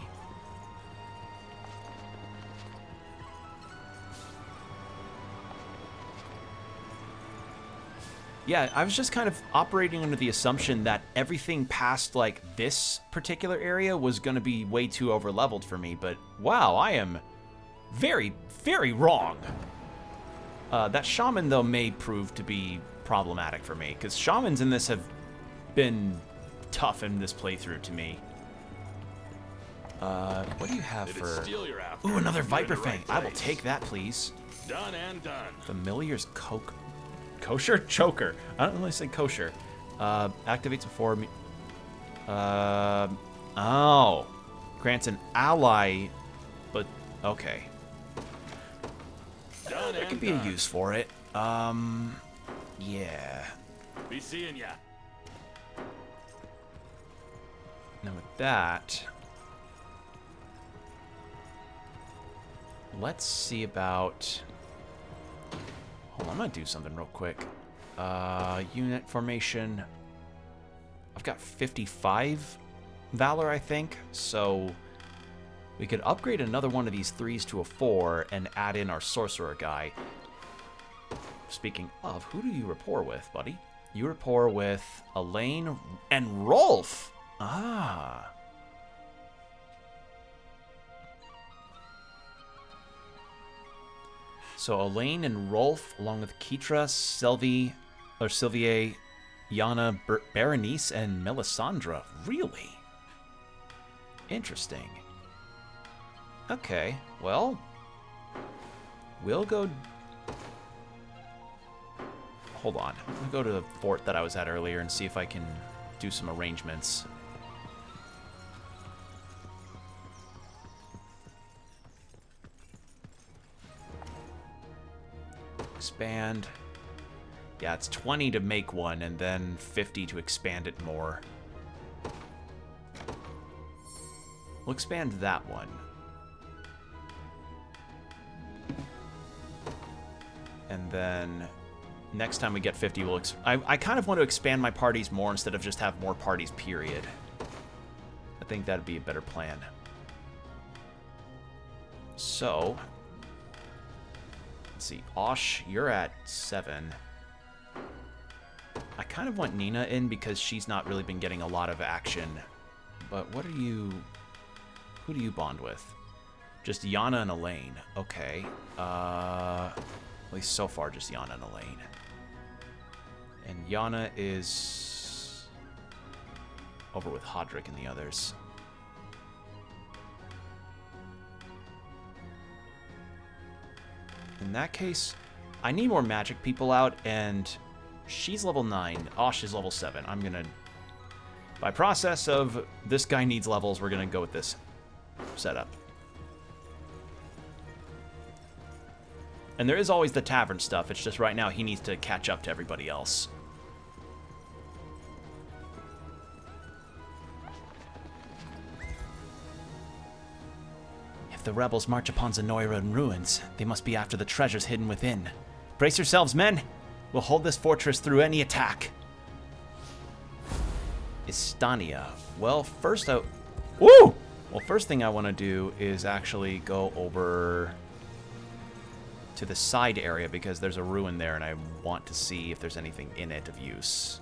Yeah, I was just kind of operating under the assumption that everything past, like, this particular area was going to be way too overleveled for me, but wow, I am very, very wrong. That shaman, though, may prove to be problematic for me, because shamans in this have been tough in this playthrough to me. What do you have Did it for... steal your after? Ooh, another You're in Viper the Fang. right I will place. take that, please. Done and done. Familiar's kosher? Choker. I don't really say kosher. Activates before me. Oh. Grants an ally, but okay. Done There and could be a done. use for it. Yeah. Be seeing ya. Now with that, let's see about... Hold on, I'm gonna do something real quick. Unit formation. I've got 55 Valor, I think, so we could upgrade another one of these 3s to a 4 and add in our Sorcerer guy. Speaking of, who do you rapport with, buddy? You rapport with Elaine and Rolf. Ah. So Elaine and Rolf, along with Keitra, Sylvie, Yana, Berenice, and Melisandre. Really? Interesting. Okay, well, we'll go... Hold on. I'm gonna go to the fort that I was at earlier and see if I can do some arrangements. Expand. Yeah, it's 20 to make one, and then 50 to expand it more. We'll expand that one. And then next time we get 50, we'll... I kind of want to expand my parties more instead of just have more parties, period. I think that'd be a better plan. So... let's see. Osh, you're at 7. I kind of want Nina in because she's not really been getting a lot of action. But what are you... who do you bond with? Just Yana and Elaine. Okay. At least so far, just Yana and Elaine. And Yana is... over with Hodrick and the others. In that case, I need more magic people out, and she's level 9. Osh is level 7. I'm gonna... by process of this guy needs levels, we're gonna go with this setup. And there is always the tavern stuff. It's just right now he needs to catch up to everybody else. If the rebels march upon Zenoira ruins, they must be after the treasures hidden within. Brace yourselves, men. We'll hold this fortress through any attack. Istania. Well, first I... woo! Well, first thing I want to do is actually go over to the side area because there's a ruin there and I want to see if there's anything in it of use.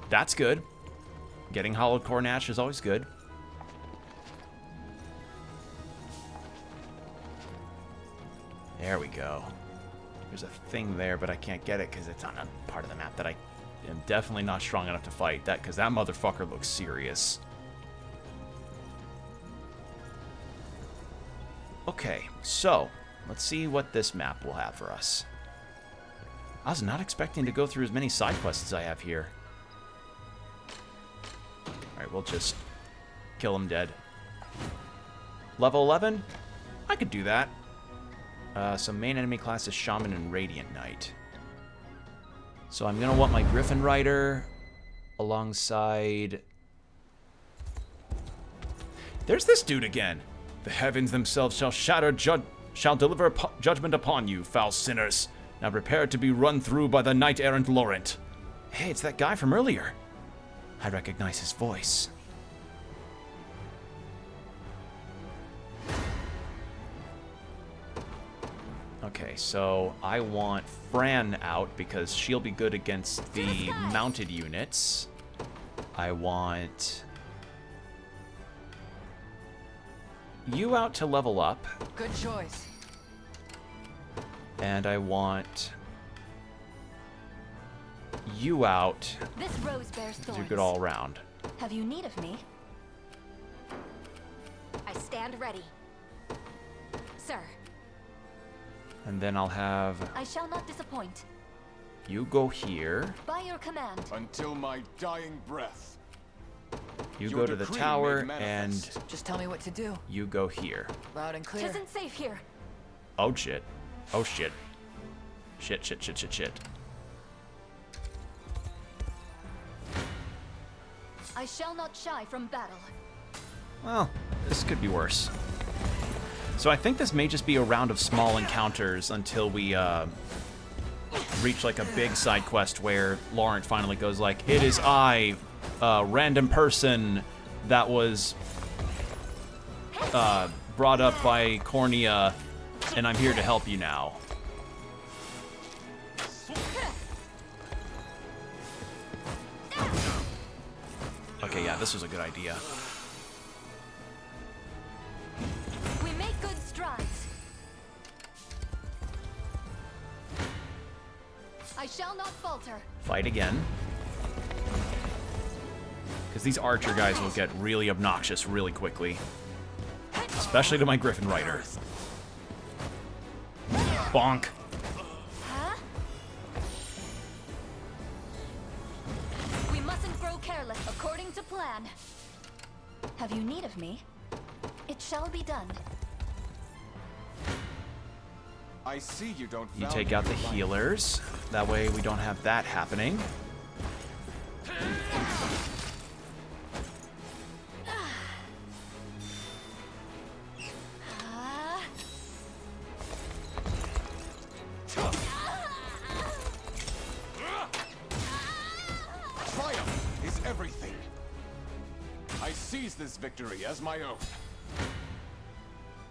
That's good. Getting hollowed corn ash is always good. There we go. There's a thing there, but I can't get it because it's on a part of the map that I am definitely not strong enough to fight. That because that motherfucker looks serious. Okay, so let's see what this map will have for us. I was not expecting to go through as many side quests as I have here. Alright, we'll just kill him dead. Level 11? I could do that. So main enemy class is Shaman and Radiant Knight. So I'm going to want my Griffin Rider alongside... there's this dude again. The heavens themselves shall shatter, shall deliver judgment upon you, foul sinners. Now prepare to be run through by the knight-errant Laurent. Hey, it's that guy from earlier. I recognize his voice. Okay, so I want Fran out because she'll be good against the mounted units. I want you out to level up. Good choice. And I want you out. This rose bears thorns. You're good all around. Have you need of me? I stand ready. Sir. And then I'll have I shall not disappoint. you go here. By your command. Until my dying breath. You Your go to the decree tower, made and manifest. Just tell me what to do. you go here. Loud and clear. Tisn't safe here. Oh shit. Oh shit. Shit, shit, shit, shit, shit. I shall not shy from battle. Well, this could be worse. So I think this may just be a round of small encounters until we reach like a big side quest where Laurent finally goes like, it is I, a random person that was brought up by Cornea, and I'm here to help you now. Okay, yeah, this was a good idea. We make good strides. I shall not falter. Fight again. Because these archer guys will get really obnoxious really quickly. Especially to my Griffin Rider. Bonk. Huh? We mustn't grow careless. According to plan. Have you need of me? It shall be done. I see you don't You value take out the your life. healers. That way we don't have that happening. Triumph is everything. I seize this victory as my own.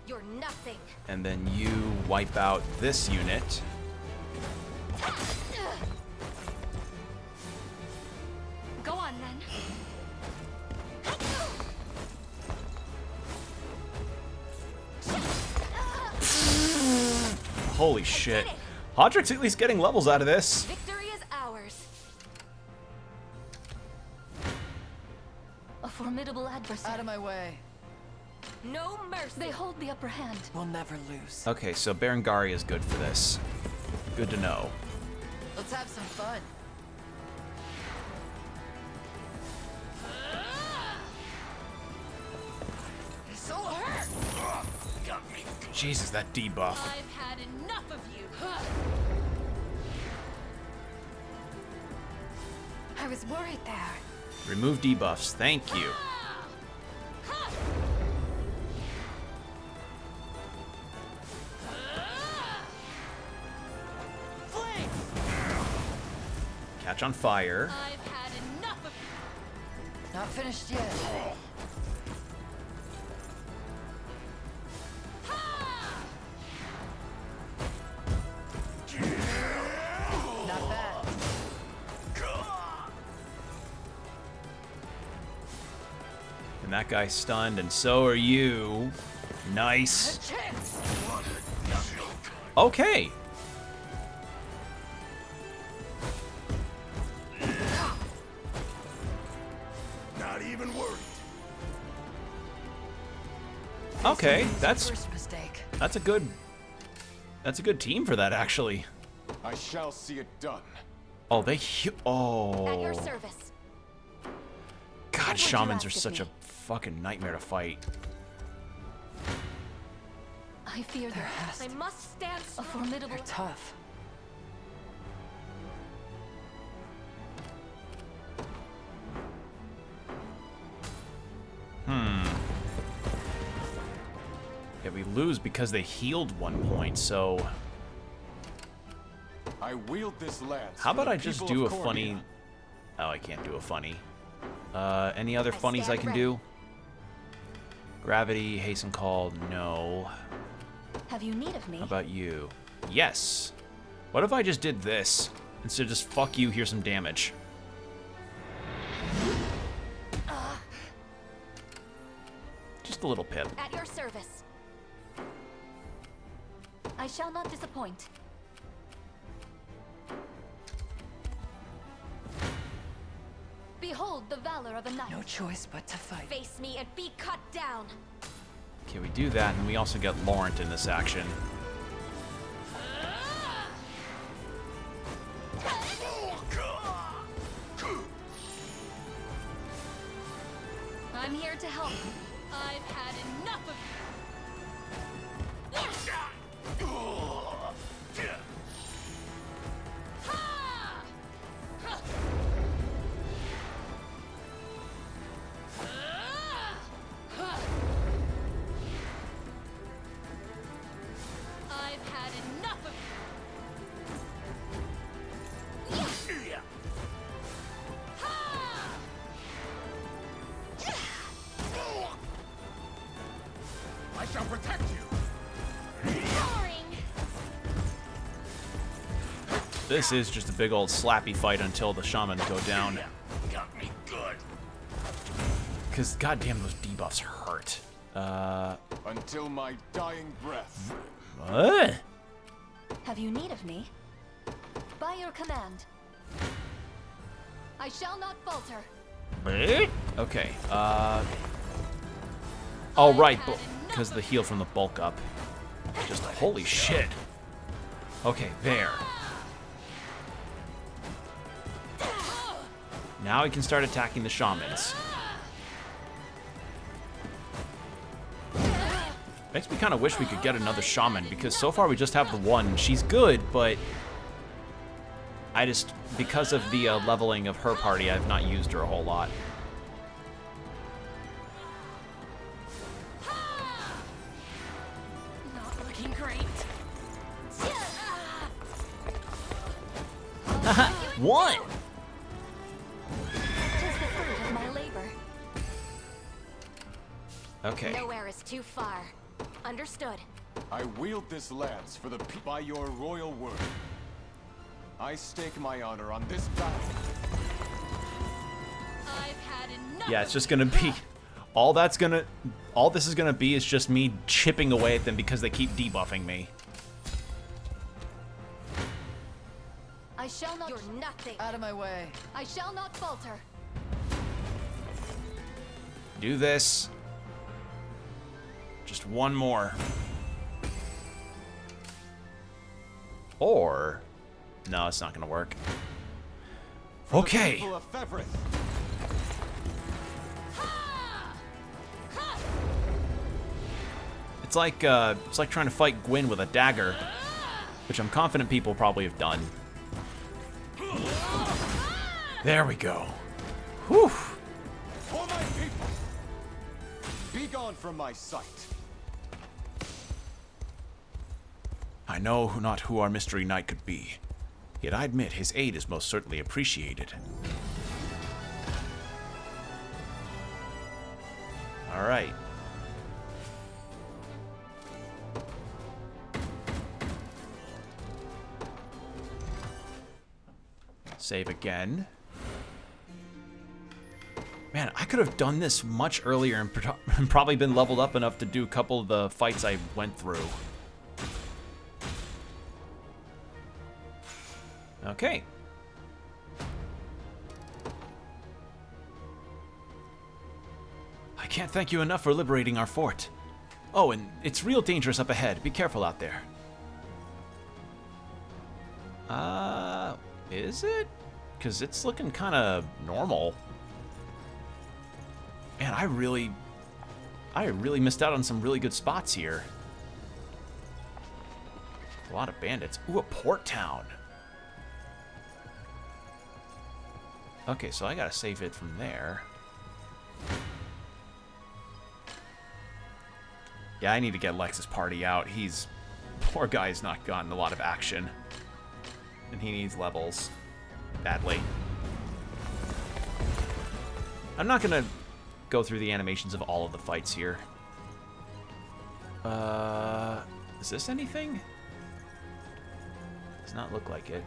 You're nothing. And then you wipe out this unit. Go on then. Holy shit. Hodrick's at least getting levels out of this. Victory is ours. A formidable adversary. Out of my way. No mercy. They hold the upper hand. We'll never lose. Okay, so Berengari is good for this. Good to know. Let's have some fun. So hurt. Jesus, that debuff. I've had enough of you. I was worried there. Remove debuffs. Thank you. Catch on fire. I've had enough of you. Not finished yet. Not bad. And that guy's stunned, and so are you. Nice. Okay. Not even worried. Okay, that's First mistake. a good team for that actually. I shall see it done. Oh, they At your oh. service. God, What would you shamans are ask of such a me? fucking nightmare to fight. I fear There that has I to. must stand a strong. formidable. They're tough. Yeah, we lose because they healed 1 point, so I wield this lance. how for about the I just people do a of Cornea. funny... Oh, I can't do a funny. Any other I funnies I stand can ready. do? Gravity, hasten call, no. Have you need of me? How about you? Yes. What if I just did this? Instead of just fuck you, here's some damage. Just a little pip. At your service. I shall not disappoint. Behold the valor of a knight. No choice but to fight. Face me and be cut down. Okay, we do that, and we also get Laurent in this action. I'm here to help. I've had enough of I've had enough of I shall protect you. boring. This is just a big old slappy fight until the shamans go down. Got me good. Because, goddamn, those debuffs hurt. Until my dying breath. What? Have you need of me? By your command. I shall not falter. Okay, oh, right, because the heal from the bulk up. Just holy shit. Okay, there. Now we can start attacking the shamans. Makes me kind of wish we could get another shaman, because so far we just have the one. She's good, but I just, because of the leveling of her party, I've not used her a whole lot. Not looking great. One! Tis the fruit of my labor. Okay. Nowhere is too far. Understood. I wield this lance for the by your royal word. I stake my honor on this battle. I've had enough. Yeah, it's just gonna be... All this is gonna be is just me chipping away at them because they keep debuffing me. I shall not. You're nothing. Out of my way. I shall not falter. Do this. Just one more. Or... No, it's not gonna work. Okay. People of Fevrith. It's like trying to fight Gwyn with a dagger, which I'm confident people probably have done. There we go. Whew. For my people. Be gone from my sight. I know not who our mystery knight could be, yet I admit his aid is most certainly appreciated. All right. Save again. Man, I could have done this much earlier and probably been leveled up enough to do a couple of the fights I went through. Okay. I can't thank you enough for liberating our fort. Oh, and it's real dangerous up ahead. Be careful out there. Is it? Because it's looking kind of normal. Man, I really missed out on some really good spots here. A lot of bandits. Ooh, a port town. Okay, so I gotta save it from there. Yeah, I need to get Lex's party out. Poor guy's not gotten a lot of action. And he needs levels. Badly. I'm not gonna go through the animations of all of the fights here. Is this anything? Does not look like it.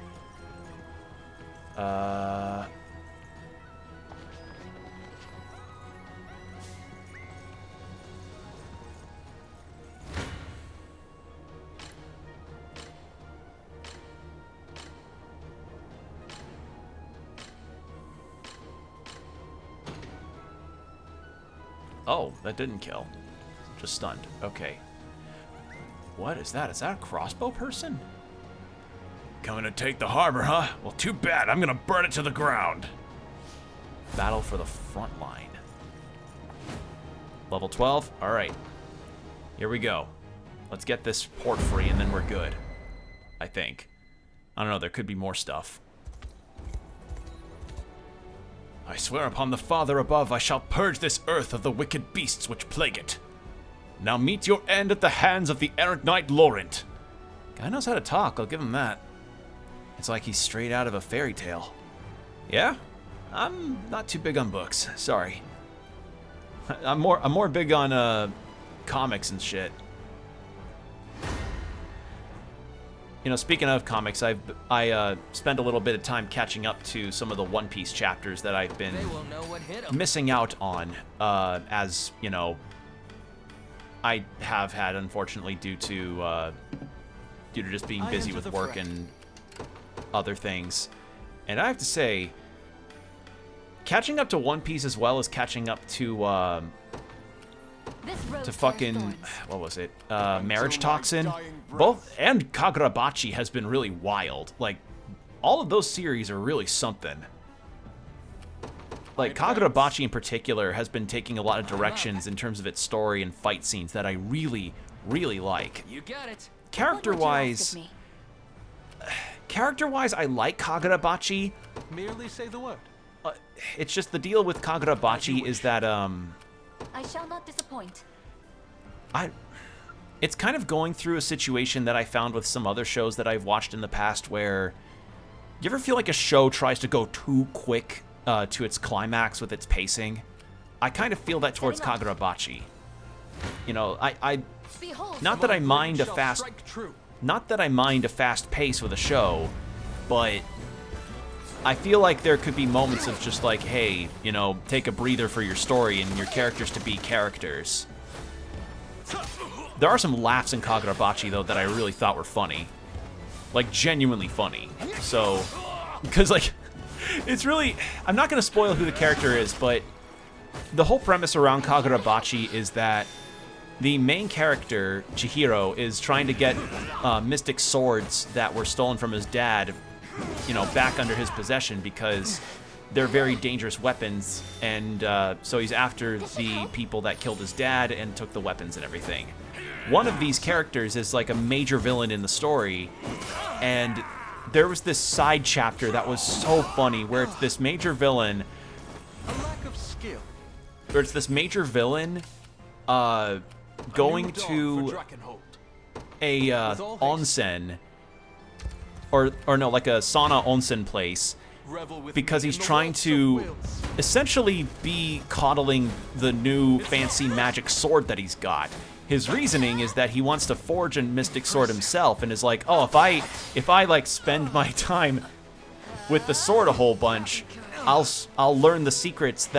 Oh, that didn't kill. Just stunned. Okay. What is that? Is that a crossbow person? Coming to take the harbor, huh? Well, too bad. I'm gonna burn it to the ground. Battle for the front line. Level 12? Alright. Here we go. Let's get this port free and then we're good. I think. I don't know, there could be more stuff. I swear upon the Father above, I shall purge this earth of the wicked beasts which plague it. Now meet your end at the hands of the errant knight Laurent. Guy knows how to talk, I'll give him that. It's like he's straight out of a fairy tale. Yeah? I'm not too big on books, sorry. I'm more big on comics and shit. You know, speaking of comics, I spent a little bit of time catching up to some of the One Piece chapters that I've been missing out on, as, you know, I have had, unfortunately, due to just being busy with work and other things. And I have to say, catching up to One Piece as well as catching up to fucking, what was it, Marriage Toxin, both, and Kagurabachi has been really wild. Like, all of those series are really something. Like, Kagurabachi in particular has been taking a lot of directions in terms of its story and fight scenes that I really, really like. You got it. Character-wise, I like Kagurabachi. Merely say the word. It's just the deal with Kagurabachi is that I shall not disappoint. it's kind of going through a situation that I found with some other shows that I've watched in the past where you ever feel like a show tries to go too quick to its climax with its pacing? I kind of feel that towards Kagurabachi. You know, not that I mind a fast pace with a show, but I feel like there could be moments of just like, hey, you know, take a breather for your story and your characters to be characters. There are some laughs in Kagurabachi, though, that I really thought were funny. Like, genuinely funny. So, because, like, it's really... I'm not going to spoil who the character is, but the whole premise around Kagurabachi is that the main character, Chihiro, is trying to get mystic swords that were stolen from his dad, you know, back under his possession because they're very dangerous weapons, and so he's after the people that killed his dad and took the weapons and everything. One of these characters is like a major villain in the story, and there was this side chapter that was so funny where it's this major villain going to a onsen, or no, like a sauna onsen place, because he's trying to essentially be coddling the new fancy magic sword that he's got. His reasoning is that he wants to forge a mystic sword himself, and is like, oh, if I like spend my time with the sword a whole bunch, I'll learn the secrets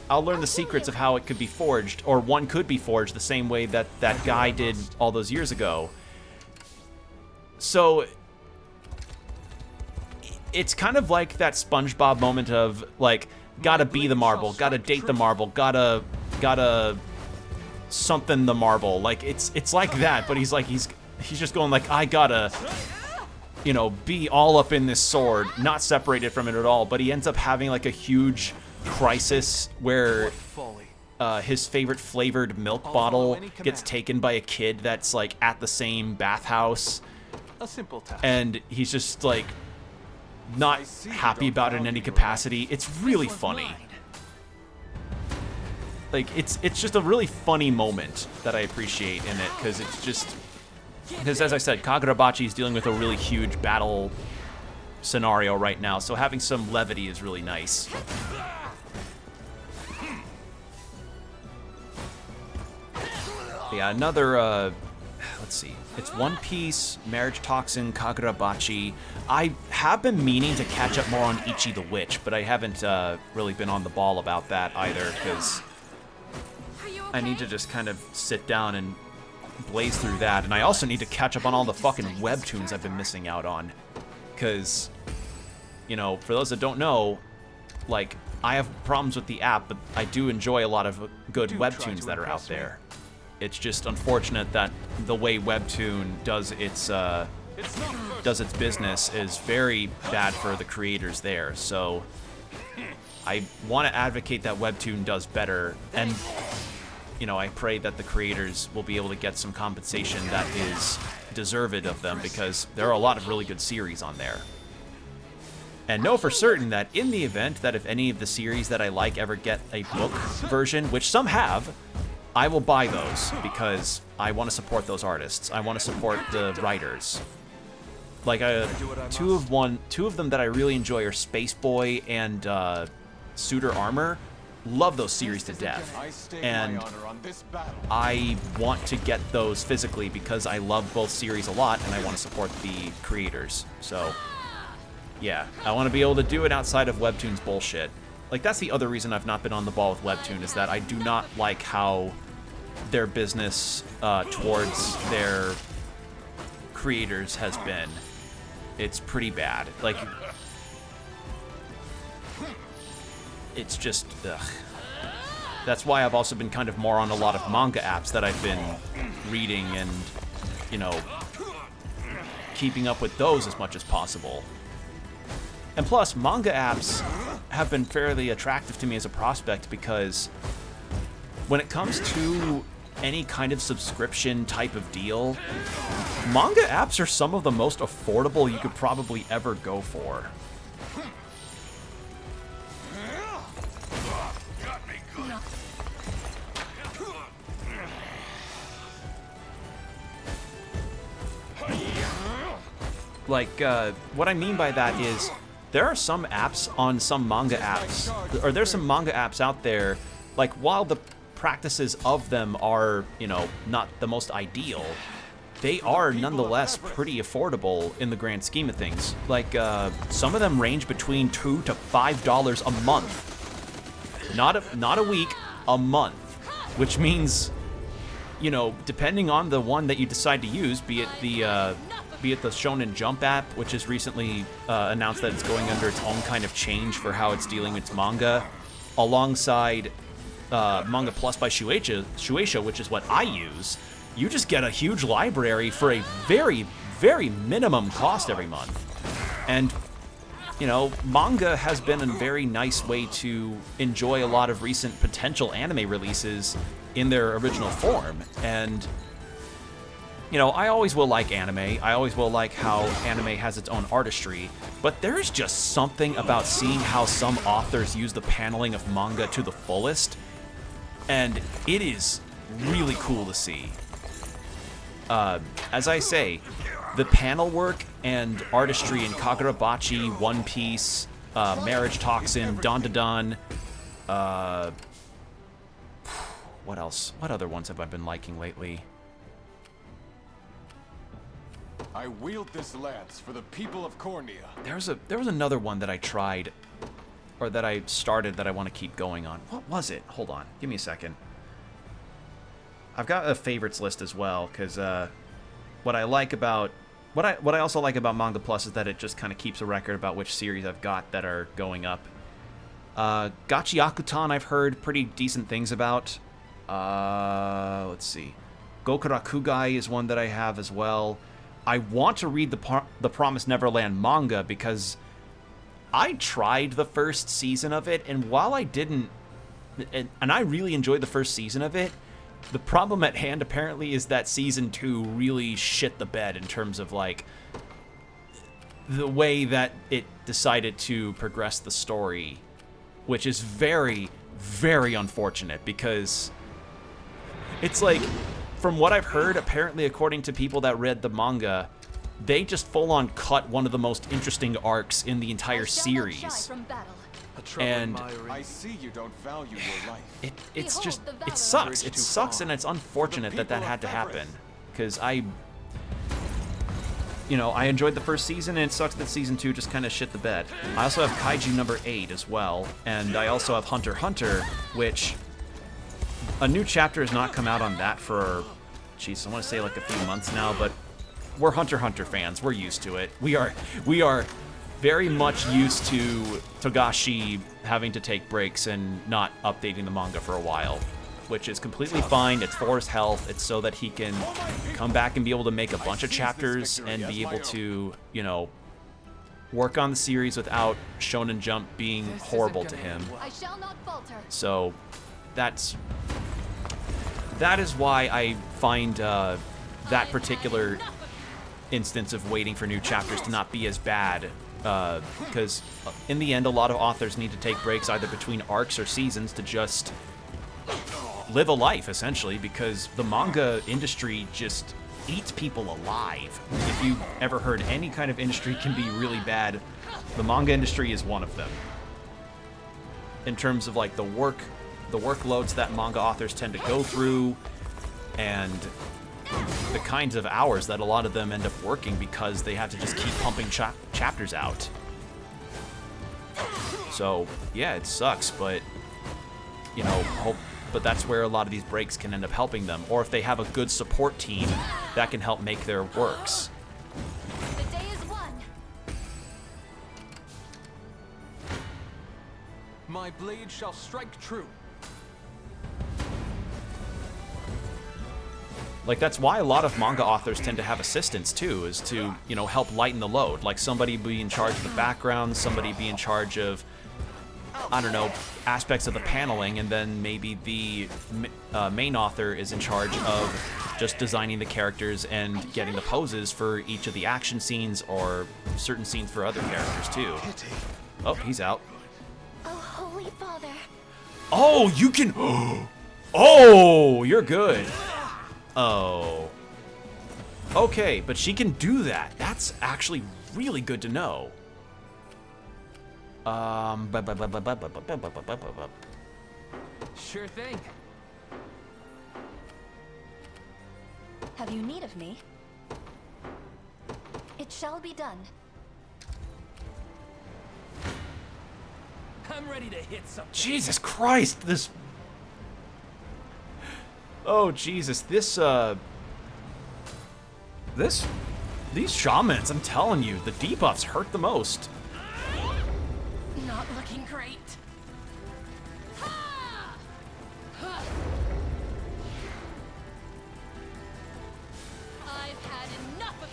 I'll learn the secrets of how it could be forged, or one could be forged the same way that that guy did all those years ago. So it's kind of like that SpongeBob moment of like, gotta be the marble, gotta date the marble, gotta something the marble. Like it's like that, but he's just going like, I gotta, you know, be all up in this sword, not separated from it at all. But he ends up having like a huge crisis where his favorite flavored milk bottle gets taken by a kid that's like at the same bathhouse, and he's just like not happy about it in any capacity. It's really funny. Like it's just a really funny moment that I appreciate in it, because as I said, Kagurabachi is dealing with a really huge battle scenario right now, so having some levity is really nice. Yeah, another, let's see. It's One Piece, Marriage Toxin, Kagurabachi. I have been meaning to catch up more on Ichi the Witch, but I haven't really been on the ball about that either, because I need to just kind of sit down and blaze through that. And I also need to catch up on all the fucking webtoons I've been missing out on. Because, you know, for those that don't know, like, I have problems with the app, but I do enjoy a lot of good webtoons that are out there. It's just unfortunate that the way Webtoon does its business is very bad for the creators there. So I want to advocate that Webtoon does better, and you know, I pray that the creators will be able to get some compensation that is deserved of them, because there are a lot of really good series on there. And know for certain that in the event that if any of the series that I like ever get a book version, which some have, I will buy those, because I want to support those artists. I want to support the writers. Like, two of them that I really enjoy are Space Boy and Suitor Armor. Love those series to death. And I want to get those physically because I love both series a lot, and I want to support the creators. So, yeah, I want to be able to do it outside of Webtoon's bullshit. Like, that's the other reason I've not been on the ball with Webtoon, is that I do not like how their business towards their creators has been. It's pretty bad. Like, it's just, ugh. That's why I've also been kind of more on a lot of manga apps that I've been reading and, you know, keeping up with those as much as possible. And plus, manga apps have been fairly attractive to me as a prospect, because when it comes to any kind of subscription type of deal, manga apps are some of the most affordable you could probably ever go for. Like, what I mean by that is, there are some apps on some manga apps, or there's some manga apps out there, like, while the practices of them are, you know, not the most ideal, they are nonetheless pretty affordable in the grand scheme of things. Like, some of them range between $2 to $5 a month. Not a week, a month. Which means, you know, depending on the one that you decide to use, be it the Shonen Jump app, which has recently announced that it's going under its own kind of change for how it's dealing with its manga, alongside Manga Plus by Shueisha, which is what I use, you just get a huge library for a very, very minimum cost every month. And, you know, manga has been a very nice way to enjoy a lot of recent potential anime releases in their original form. And, you know, I always will like anime. I always will like how anime has its own artistry. But there is just something about seeing how some authors use the paneling of manga to the fullest. And it is really cool to see. As I say, the panel work and artistry in Kagurabachi, One Piece, Marriage Toxin, Dandadan, what else? What other ones have I been liking lately? I wield this lance for the people of Cornea. There was another one that I tried, or that I started, that I want to keep going on. What was it? Hold on, give me a second. I've got a favorites list as well, because what I also like about Manga Plus is that it just kind of keeps a record about which series I've got that are going up. Gachiakutan I've heard pretty decent things about. Let's see. Gokurakugai is one that I have as well. I want to read the Promised Neverland manga because I tried the first season of it, and while I didn't... And I really enjoyed the first season of it, the problem at hand apparently is that Season 2 really shit the bed in terms of, like, the way that it decided to progress the story, which is very, very unfortunate because it's like... From what I've heard, apparently, according to people that read the manga, they just full-on cut one of the most interesting arcs in the entire series. And I see you don't value your life. it sucks. It sucks, and it's unfortunate that that had to happen. Because I enjoyed the first season, and it sucks that Season 2 just kind of shit the bed. I also have Kaiju number 8 as well, and I also have Hunter x Hunter, which... A new chapter has not come out on that for, geez, I want to say like a few months now, but we're Hunter x Hunter fans. We're used to it. We are very much used to Togashi having to take breaks and not updating the manga for a while, which is completely fine. It's for his health. It's so that he can come back and be able to make a bunch of chapters and be able to, you know, work on the series without Shonen Jump being horrible to him. So that is why I find that particular instance of waiting for new chapters to not be as bad, because in the end, a lot of authors need to take breaks either between arcs or seasons to just live a life, essentially, because the manga industry just eats people alive. If you've ever heard any kind of industry can be really bad, the manga industry is one of them. In terms of, like, the workloads that manga authors tend to go through, and the kinds of hours that a lot of them end up working because they have to just keep pumping chapters out. So, yeah, it sucks, but, you know, but that's where a lot of these breaks can end up helping them. Or if they have a good support team that can help make their works. The day is won. My blade shall strike true. Like, that's why a lot of manga authors tend to have assistants, too, is to, you know, help lighten the load. Like, somebody be in charge of the background, somebody be in charge of, I don't know, aspects of the paneling, and then maybe the main author is in charge of just designing the characters and getting the poses for each of the action scenes or certain scenes for other characters too. Oh, he's out. Oh, Holy Father. Oh, you can... Oh, you're good. Oh. Okay, but she can do that. That's actually really good to know. Sure thing. Have you need of me? It shall be done. I'm ready to hit something. Jesus Christ, this... Oh, Jesus, this, These shamans, I'm telling you, the debuffs hurt the most. Not looking great. I've had enough of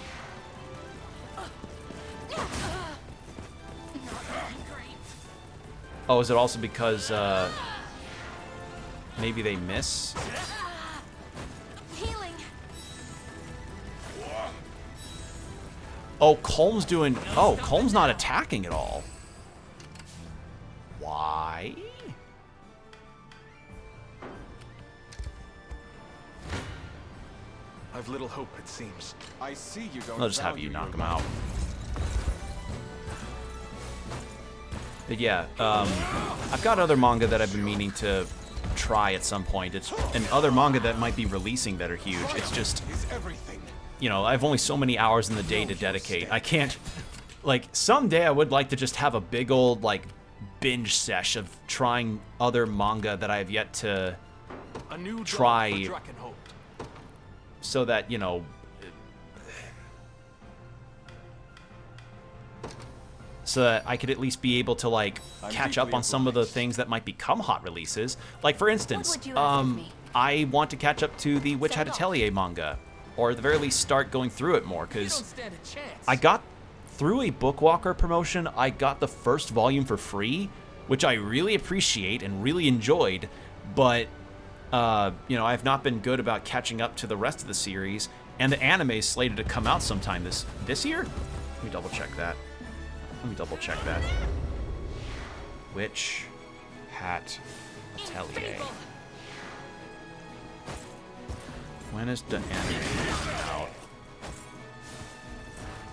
not looking great. Oh, is it also because, maybe they miss? Healing. Oh, Colm's doing... Oh, Colm's not attacking at all. Why? I've little hope, it seems. I see you don't. I'll just have you knock him out. But yeah, I've got other manga that I've been meaning to try at some point. It's and other manga that might be releasing that are huge. It's just, you know, I have only so many hours in the day to dedicate. I can't, like, someday I would like to just have a big old, like, binge sesh of trying other manga that I have yet to try, so that, you know, so that I could at least be able to, like, catch up on some of the things that might become hot releases. Like, for instance, I want to catch up to the Witch Hat Atelier manga, or at the very least start going through it more, because I got through a Bookwalker promotion. I got the first volume for free, which I really appreciate and really enjoyed, but you know, I've not been good about catching up to the rest of the series, and the anime is slated to come out sometime this year. Let me double check that. Witch Hat Atelier. When is the anime coming out?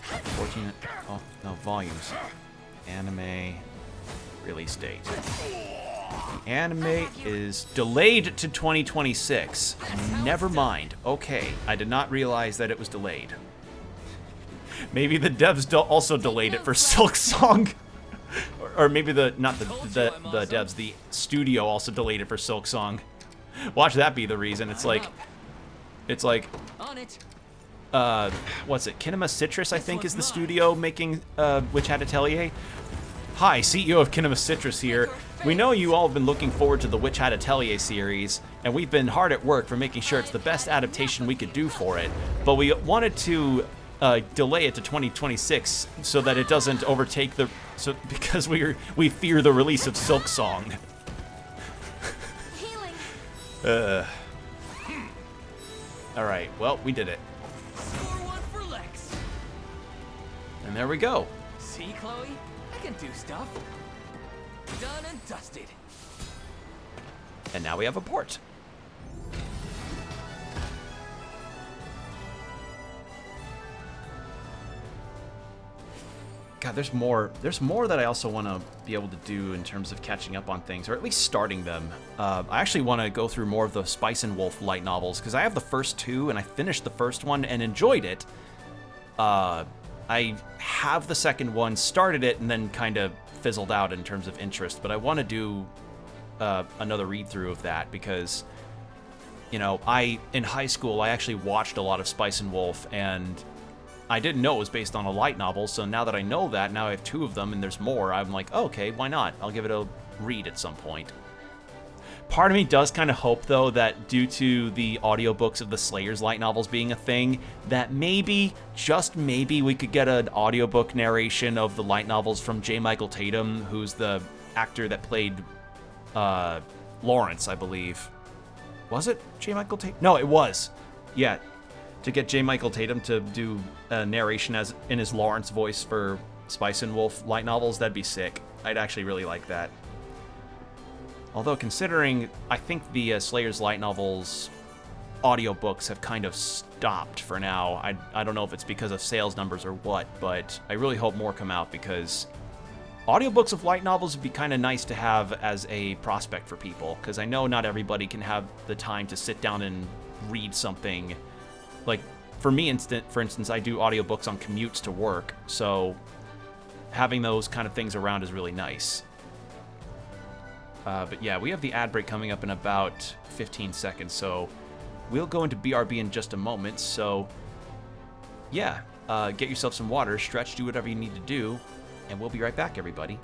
14. Oh no, volumes. Anime release date. The anime is delayed to 2026. Never mind. Okay, I did not realize that it was delayed. Maybe the devs also delayed it for Silk Song. Or maybe not the devs, the studio also delayed it for Silk Song. Watch that be the reason. It's like On it. what's it? Kinema Citrus, I think, is the studio making Witch Hat Atelier. Hi, CEO of Kinema Citrus here. We know you all have been looking forward to the Witch Hat Atelier series, and we've been hard at work for making sure it's the best adaptation we could do for it, but we wanted to delay it to 2026 so that it doesn't overtake because we fear the release of Silk Song. Alright, well, we did it. Score one for Lex. And there we go. See, Chloe? I can do stuff. Done and dusted. And now we have a port. God, there's more that I also want to be able to do in terms of catching up on things, or at least starting them. I actually want to go through more of the Spice and Wolf light novels, because I have the first two, and I finished the first one and enjoyed it. I have the second one, started it, and then kind of fizzled out in terms of interest, but I want to do another read-through of that, because, you know, in high school, I actually watched a lot of Spice and Wolf, and I didn't know it was based on a light novel, so now that I know that, now I have two of them and there's more, I'm like, oh, okay, why not? I'll give it a read at some point. Part of me does kind of hope, though, that due to the audiobooks of the Slayers light novels being a thing, that maybe, just maybe, we could get an audiobook narration of the light novels from J. Michael Tatum, who's the actor that played Lawrence, I believe. Was it J. Michael Tatum? No, it was. Yeah, to get J. Michael Tatum to do a narration as in his Lawrence voice for Spice and Wolf light novels, that'd be sick. I'd actually really like that. Although considering, I think the Slayer's light novels audiobooks have kind of stopped for now. I don't know if it's because of sales numbers or what, but I really hope more come out because audiobooks of light novels would be kind of nice to have as a prospect for people, because I know not everybody can have the time to sit down and read something. Like, for me, for instance, I do audiobooks on commutes to work, so having those kind of things around is really nice. But yeah, we have the ad break coming up in about 15 seconds, so we'll go into BRB in just a moment. So yeah, get yourself some water, stretch, do whatever you need to do, and we'll be right back, everybody.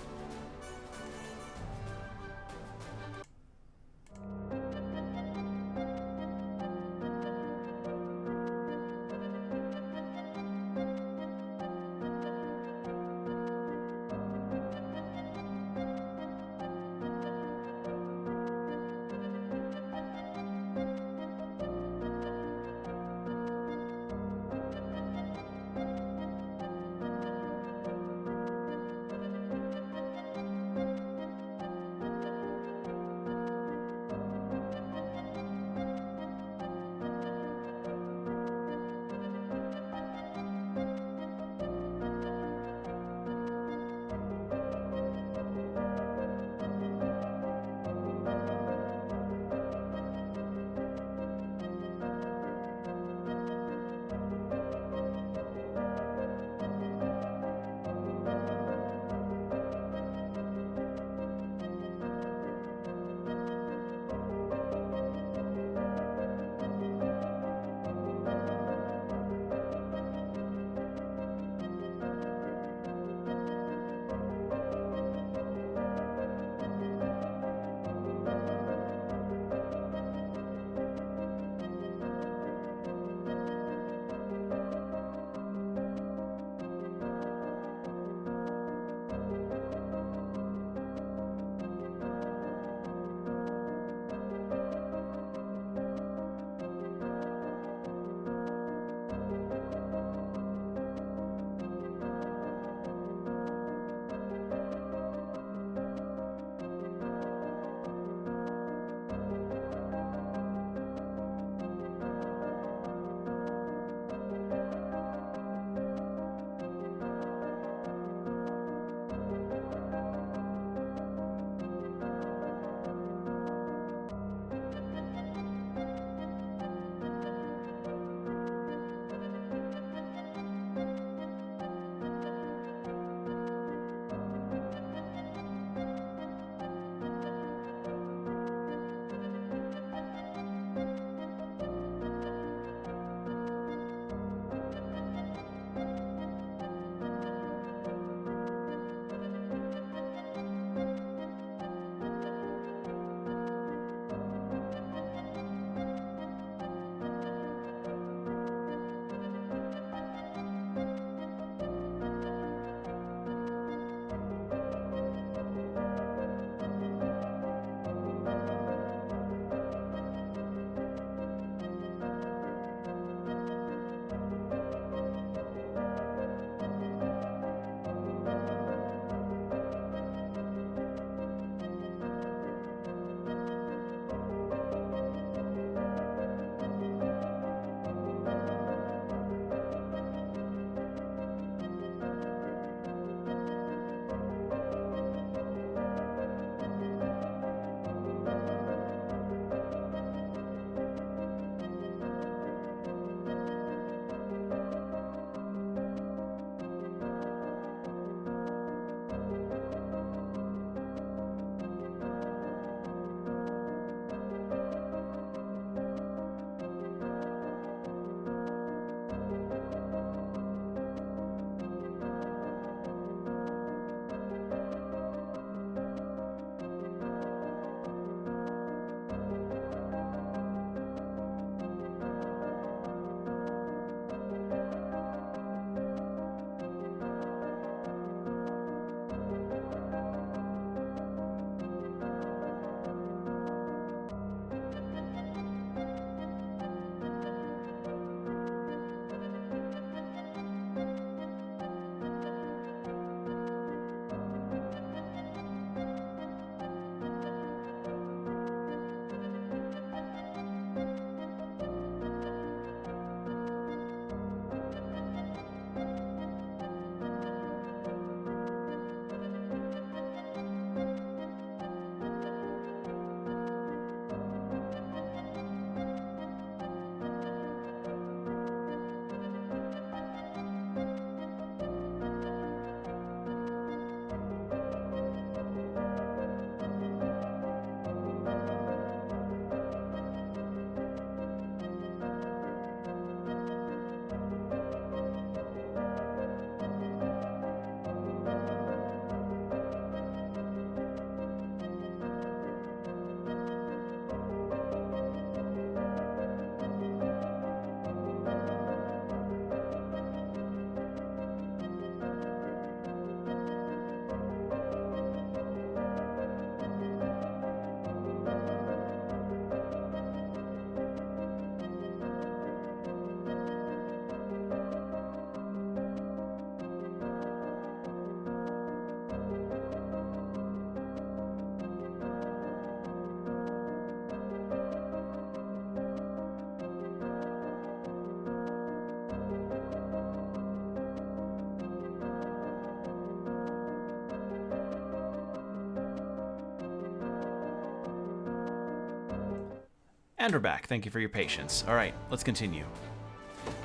And we're back. Thank you for your patience. All right, let's continue.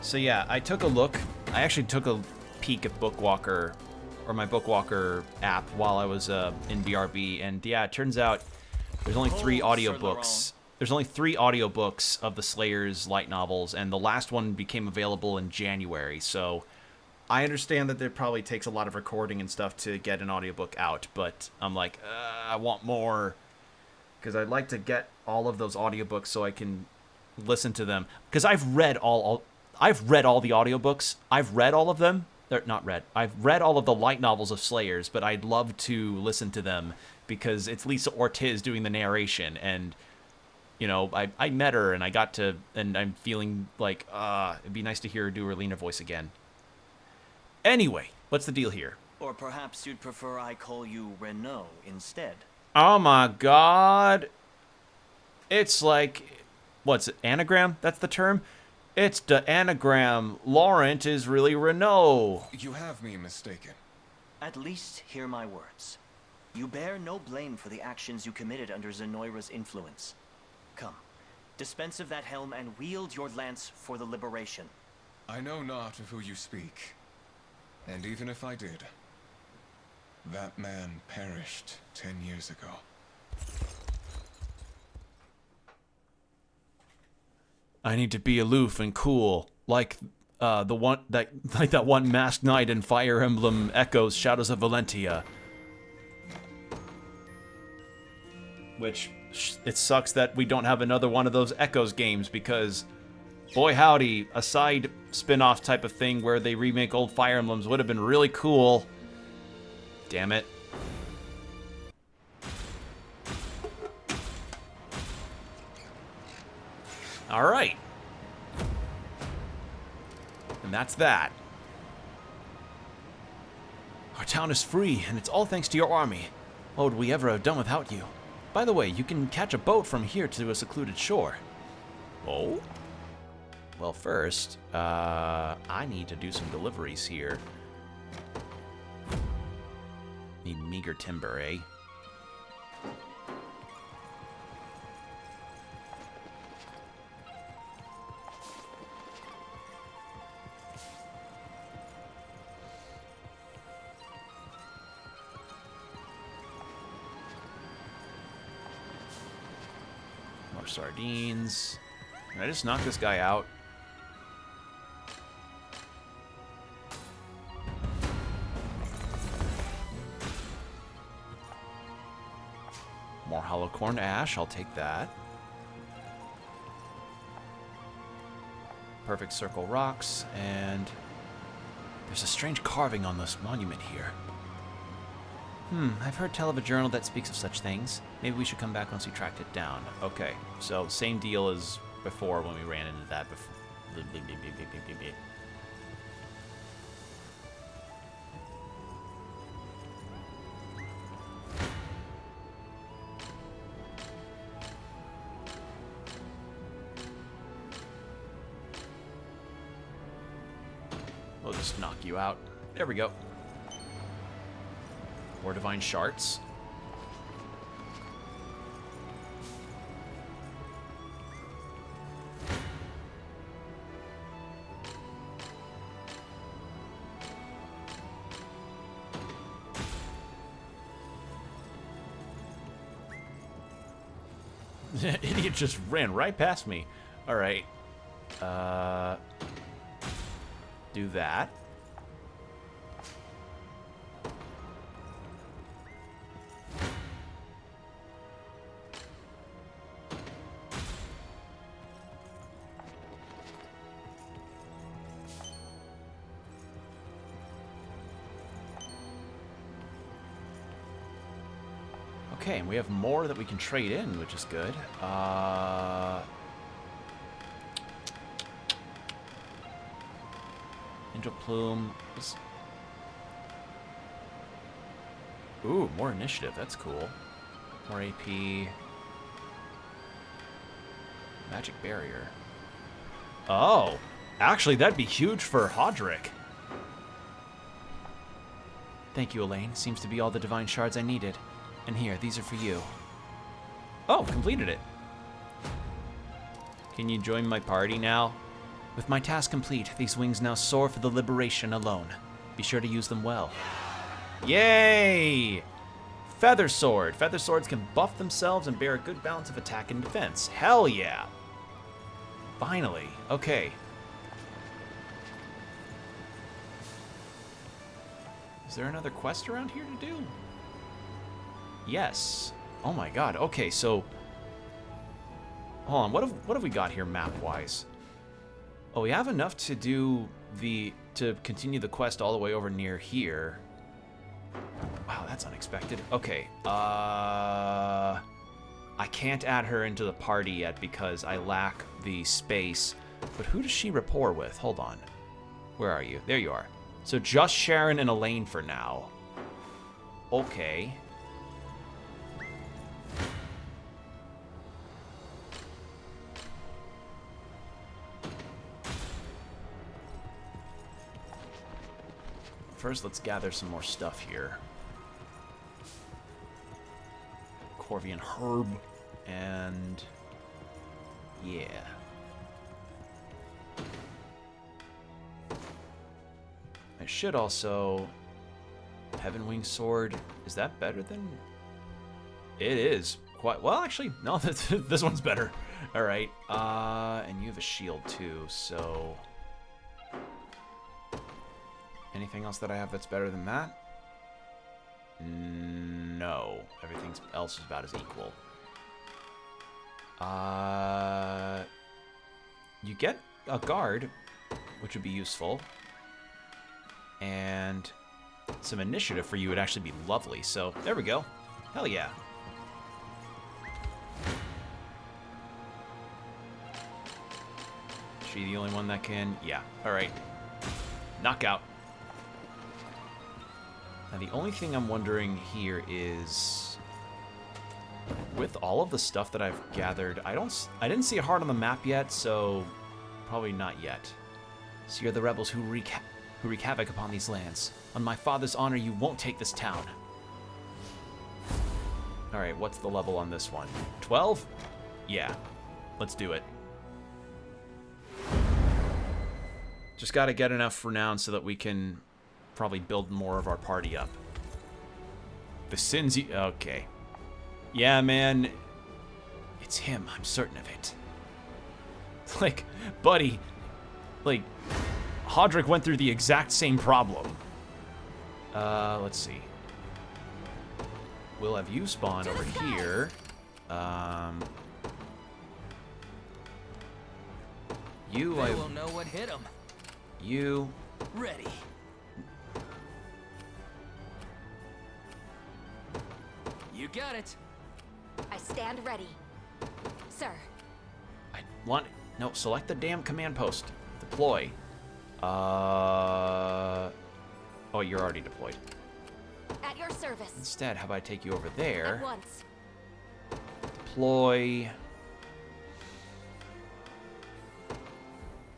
So yeah, I took a look. I actually took a peek at Bookwalker, or my Bookwalker app, while I was in BRB, and yeah, it turns out there's only 3 audiobooks. There's only 3 audiobooks of the Slayer's light novels, and the last one became available in January. So I understand that it probably takes a lot of recording and stuff to get an audiobook out, but I'm like, I want more, because I'd like to get all of those audiobooks so I can listen to them. Because I've read all the audiobooks. I've read all of them. They're not read. I've read all of the light novels of Slayers, but I'd love to listen to them because it's Lisa Ortiz doing the narration, and you know, I met her and and I'm feeling like it'd be nice to hear her do her leaner voice again. Anyway, what's the deal here? Or perhaps you'd prefer I call you Renault instead. Oh my god. It's like, what's it, anagram? That's the term? It's the anagram. Laurent is really Renault. You have me mistaken. At least hear my words. You bear no blame for the actions you committed under Zenoira's influence. Come, dispense of that helm and wield your lance for the liberation. I know not of who you speak. And even if I did, that man perished 10 years ago. I need to be aloof and cool, like that one masked knight in Fire Emblem Echoes: Shadows of Valentia. Which, it sucks that we don't have another one of those Echoes games, because boy howdy, a side spin-off type of thing where they remake old Fire Emblems would have been really cool. Damn it. Alright. And that's that. Our town is free, and it's all thanks to your army. What would we ever have done without you? By the way, you can catch a boat from here to a secluded shore. Oh? Well, first, I need to do some deliveries here. Need meager timber, eh? More sardines. Can I just knock this guy out? More hollow corn ash, I'll take that. Perfect circle rocks, and there's a strange carving on this monument here. I've heard tell of a journal that speaks of such things. Maybe we should come back once we tracked it down. Okay, so same deal as before when we ran into that before. We'll just knock you out. There we go. More divine shards. Idiot just ran right past me. All right. Do that. Okay, and we have more that we can trade in, which is good. Angel Plume. Ooh, more initiative. That's cool. More AP. Magic Barrier. Oh, actually, that'd be huge for Hodrick. Thank you, Elaine. Seems to be all the divine shards I needed. And here, these are for you. Oh, completed it. Can you join my party now? With my task complete, these wings now soar for the liberation alone. Be sure to use them well. Yay! Feather Sword. Feather Swords can buff themselves and bear a good balance of attack and defense. Hell yeah! Finally. Okay. Is there another quest around here to do? Yes. Oh my god. Okay, so... Hold on. What have we got here map-wise? Oh, we have enough to do to continue the quest all the way over near here. Wow, that's unexpected. Okay, I can't add her into the party yet because I lack the space. But who does she rapport with? Hold on. Where are you? There you are. So just Sharon and Elaine for now. Okay. First, let's gather some more stuff here. Corvian herb, and yeah. I should also... Heavenwing Sword, is that better than... It is. Quite well, actually, no, this one's better. Alright, and you have a shield too, so... Anything else that I have that's better than that? No. Everything else is about as equal. You get a guard, which would be useful. And some initiative for you would actually be lovely. So, there we go. Hell yeah. Is she the only one that can? Yeah. Alright. Knockout. Now, the only thing I'm wondering here is, with all of the stuff that I've gathered, I didn't see a heart on the map yet, so probably not yet. So you're the rebels who wreak havoc upon these lands. On my father's honor, you won't take this town. All right, what's the level on this one? 12? Yeah, let's do it. Just got to get enough renown so that we can probably build more of our party up. The sins you... Okay. Yeah, man. It's him. I'm certain of it. Like, buddy. Like, Hodrick went through the exact same problem. Let's see. We'll have you spawn over here. You, I will know what hit him. You. Ready. You got it. I stand ready. Sir. I want... No, select the damn command post. Deploy. Oh, you're already deployed. At your service. Instead, how about I take you over there? At once. Deploy...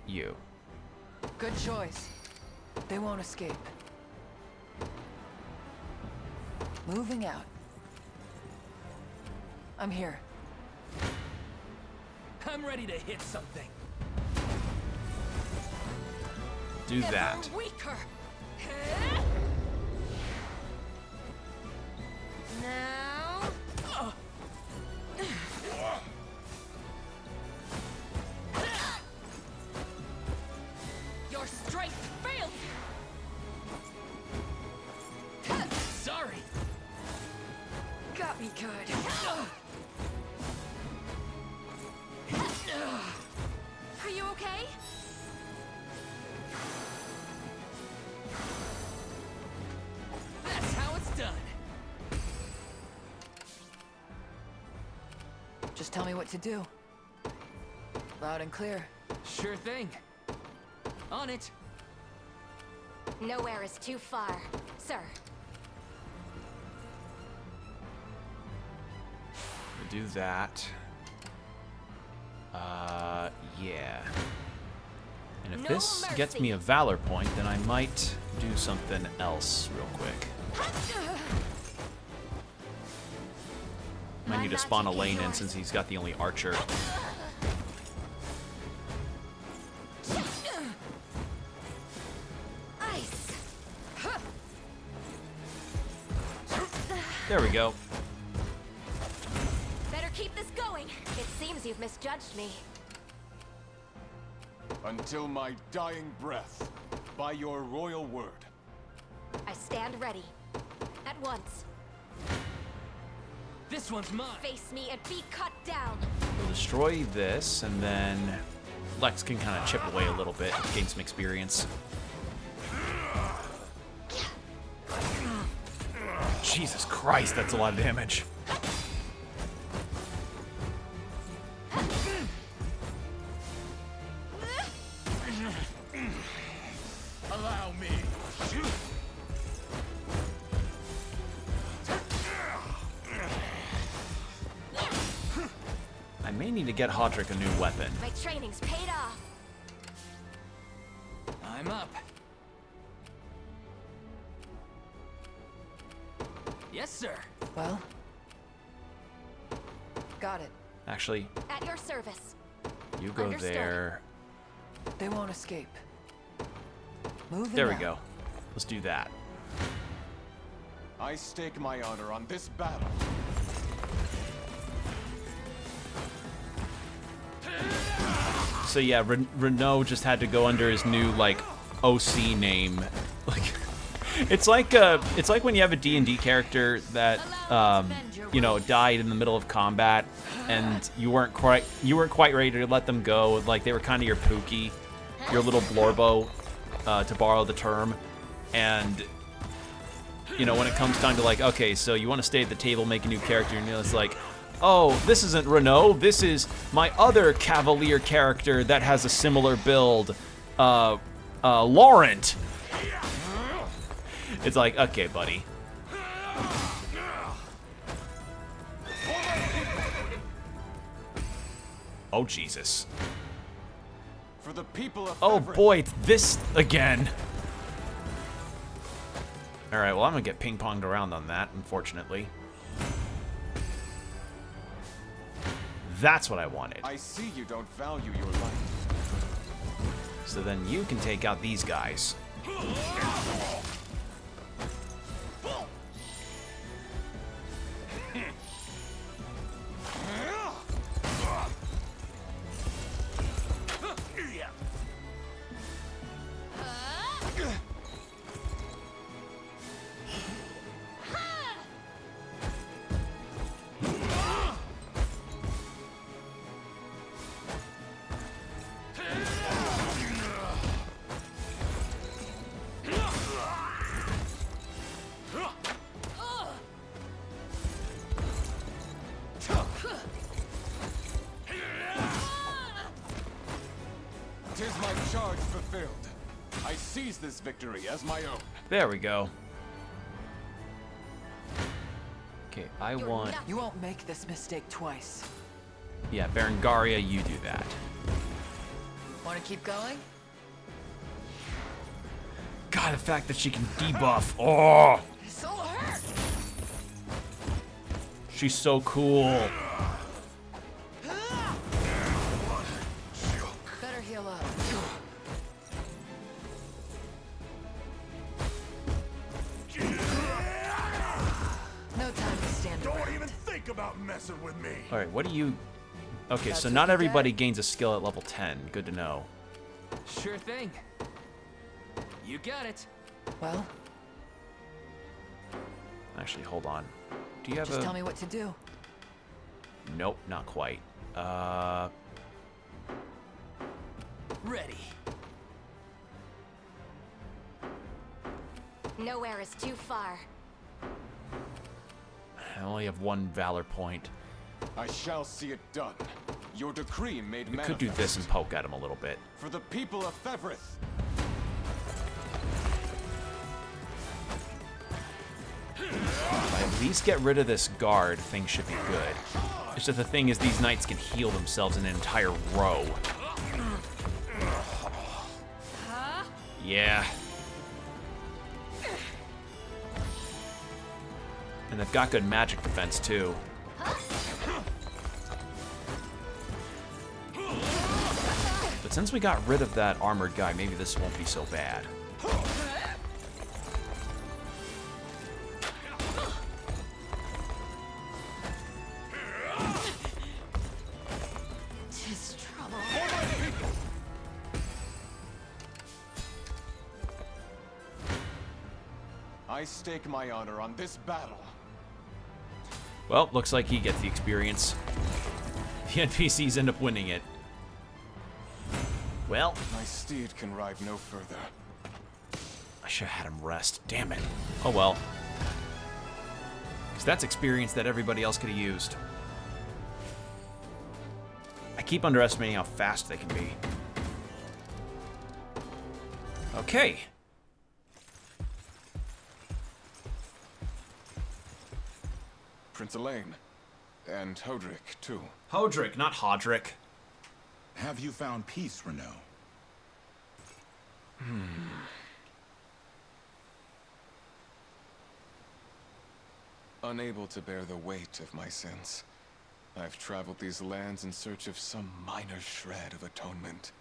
You. Good choice. They won't escape. Moving out. I'm here. I'm ready to hit something. Do that. Weaker. Now. Your strength failed. Sorry. Got me good. Are you okay? That's how it's done. Just tell me what to do. Loud and clear. Sure thing. On it. Nowhere is too far, sir. We'll do that. Yeah. And if this gets me a Valor point, then I might do something else real quick. Might need to spawn Elaine in since he's got the only archer. There we go. Better keep this going. It seems you've misjudged me. Until my dying breath, by your royal word. I stand ready. At once. This one's mine. Face me and be cut down. We'll destroy this, and then Lex can kind of chip away a little bit, gain some experience. Jesus Christ, that's a lot of damage. Allow me. I may need to get Hodrick a new weapon. My training's paid off. I'm up. Yes, sir. Well, got it. Actually, At your service. you go Understood. there. They won't escape. Move There it we out. go. Let's do that. I stake my honor on this battle. So yeah, Renault just had to go under his new like OC name. Like, it's like when you have a D&D character that you know, died in the middle of combat, and you weren't quite ready to let them go. Like, they were kind of your Pookie, your little Blorbo, to borrow the term. And you know, when it comes time to like, okay, so you want to stay at the table, make a new character, and you know, it's like, oh, this isn't Renault, this is my other Cavalier character that has a similar build, Laurent. It's like, okay, buddy. Oh, Jesus. For the people of Oh, Everett. boy, it's this again. All right, well, I'm going to get ping-ponged around on that, unfortunately. That's what I wanted. I see you don't value your life. So then you can take out these guys. Tis my charge fulfilled. I seize this victory as my own. There we go. Okay, I want... You won't make this mistake twice. Yeah, Berengaria, you do that. Want to keep going? God, the fact that she can debuff. Oh! So hurt. She's so cool. Better heal up. No time to stand around. Don't even think about messing with me. All right, what do you... Okay, That's so what not you everybody get. gains a skill at level 10. Good to know. Sure thing. You got it. Well, Actually, hold on. Do you have just a... tell me what to do. Nope, not quite. Ready. Nowhere is too far. I only have one Valor point. I shall see it done. Your decree made We manifest. could do this and poke at him a little bit. For the people of Fevrith. If I at least get rid of this guard, things should be good. It's just the thing is these knights can heal themselves in an entire row. Yeah. And they've got good magic defense too. But since we got rid of that armored guy, maybe this won't be so bad. I stake my honor on this battle. Well, looks like he gets the experience. The NPCs end up winning it. Well, My steed can ride no further. I should have had him rest. Damn it. Oh well. Because that's experience that everybody else could have used. I keep underestimating how fast they can be. Okay. Prince Elaine. And Hodrick, too. Hodrick, not Hodrick. Have you found peace, Renault? Unable to bear the weight of my sins, I've traveled these lands in search of some minor shred of atonement.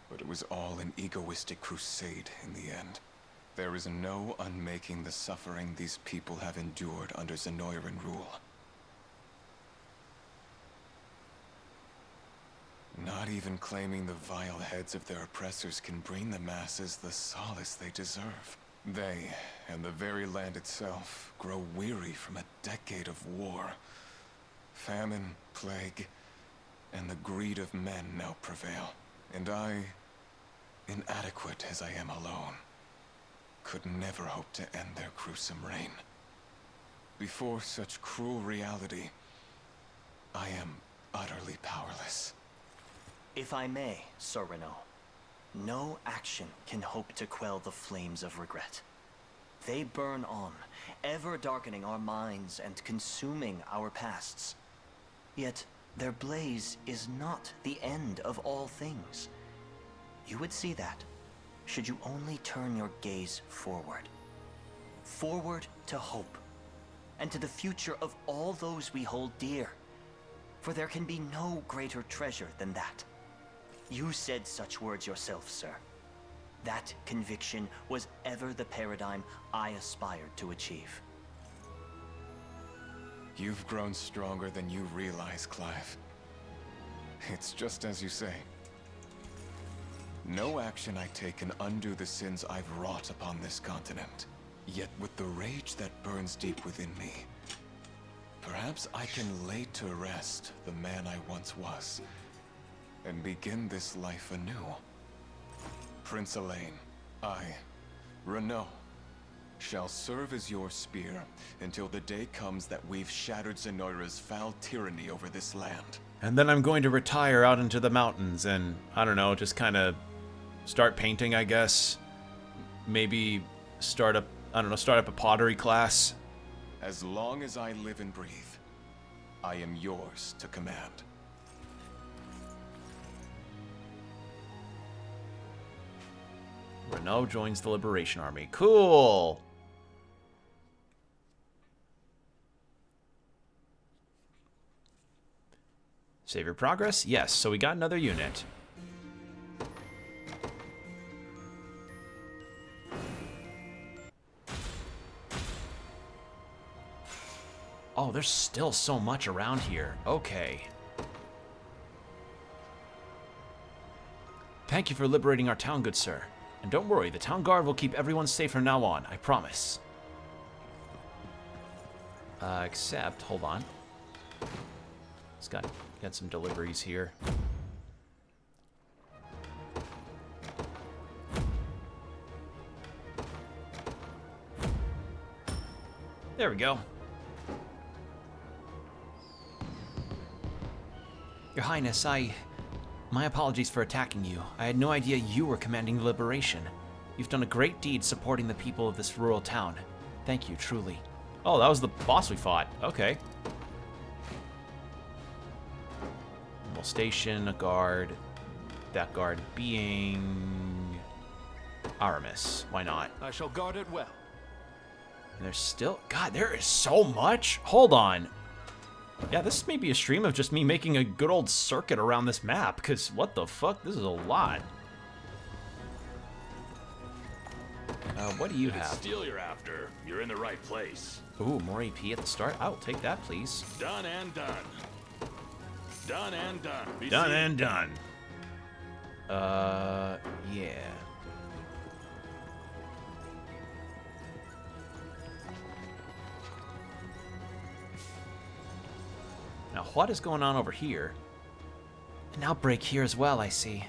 But it was all an egoistic crusade in the end. There is no unmaking the suffering these people have endured under Zenoiran rule. Not even claiming the vile heads of their oppressors can bring the masses the solace they deserve. They, and the very land itself, grow weary from a decade of war. Famine, plague, and the greed of men now prevail. And I, inadequate as I am alone, could never hope to end their gruesome reign. Before such cruel reality, I am utterly powerless. If I may, Sir Renault, no action can hope to quell the flames of regret. They burn on, ever darkening our minds and consuming our pasts. Yet their blaze is not the end of all things. You would see that, should you only turn your gaze forward. Forward to hope, and to the future of all those we hold dear. For there can be no greater treasure than that. You said such words yourself, sir. That conviction was ever the paradigm I aspired to achieve. You've grown stronger than you realize, Clive. It's just as you say. No action I take can undo the sins I've wrought upon this continent. Yet with the rage that burns deep within me, perhaps I can lay to rest the man I once was, and begin this life anew. Prince Elaine, I, Renault, shall serve as your spear until the day comes that we've shattered Zenoira's foul tyranny over this land. And then I'm going to retire out into the mountains and, I don't know, just kind of start painting, I guess. Maybe start up, I don't know, start up a pottery class. As long as I live and breathe, I am yours to command. Renault joins the Liberation Army. Cool! Save your progress? Yes, so we got another unit. Oh, there's still so much around here. Okay. Thank you for liberating our town, good sir. And don't worry, the town guard will keep everyone safe from now on, I promise. Except, hold on. It's got some deliveries here. There we go. Your Highness, my apologies for attacking you. I had no idea you were commanding the liberation. You've done a great deed supporting the people of this rural town. Thank you, truly. Oh, that was the boss we fought. Okay. Normal station, a guard. That guard being Aramis. Why not? I shall guard it well. And there's still... God, there is so much. Hold on. Yeah, this may be a stream of just me making a good old circuit around this map, because what the fuck? This is a lot. What do you have? Steel you're after. You're in the right place. Ooh, more AP at the start. I'll take that, please. Done and done. Done and done. Be Done seen. and done. Yeah. Now, what is going on over here? An outbreak here as well, I see.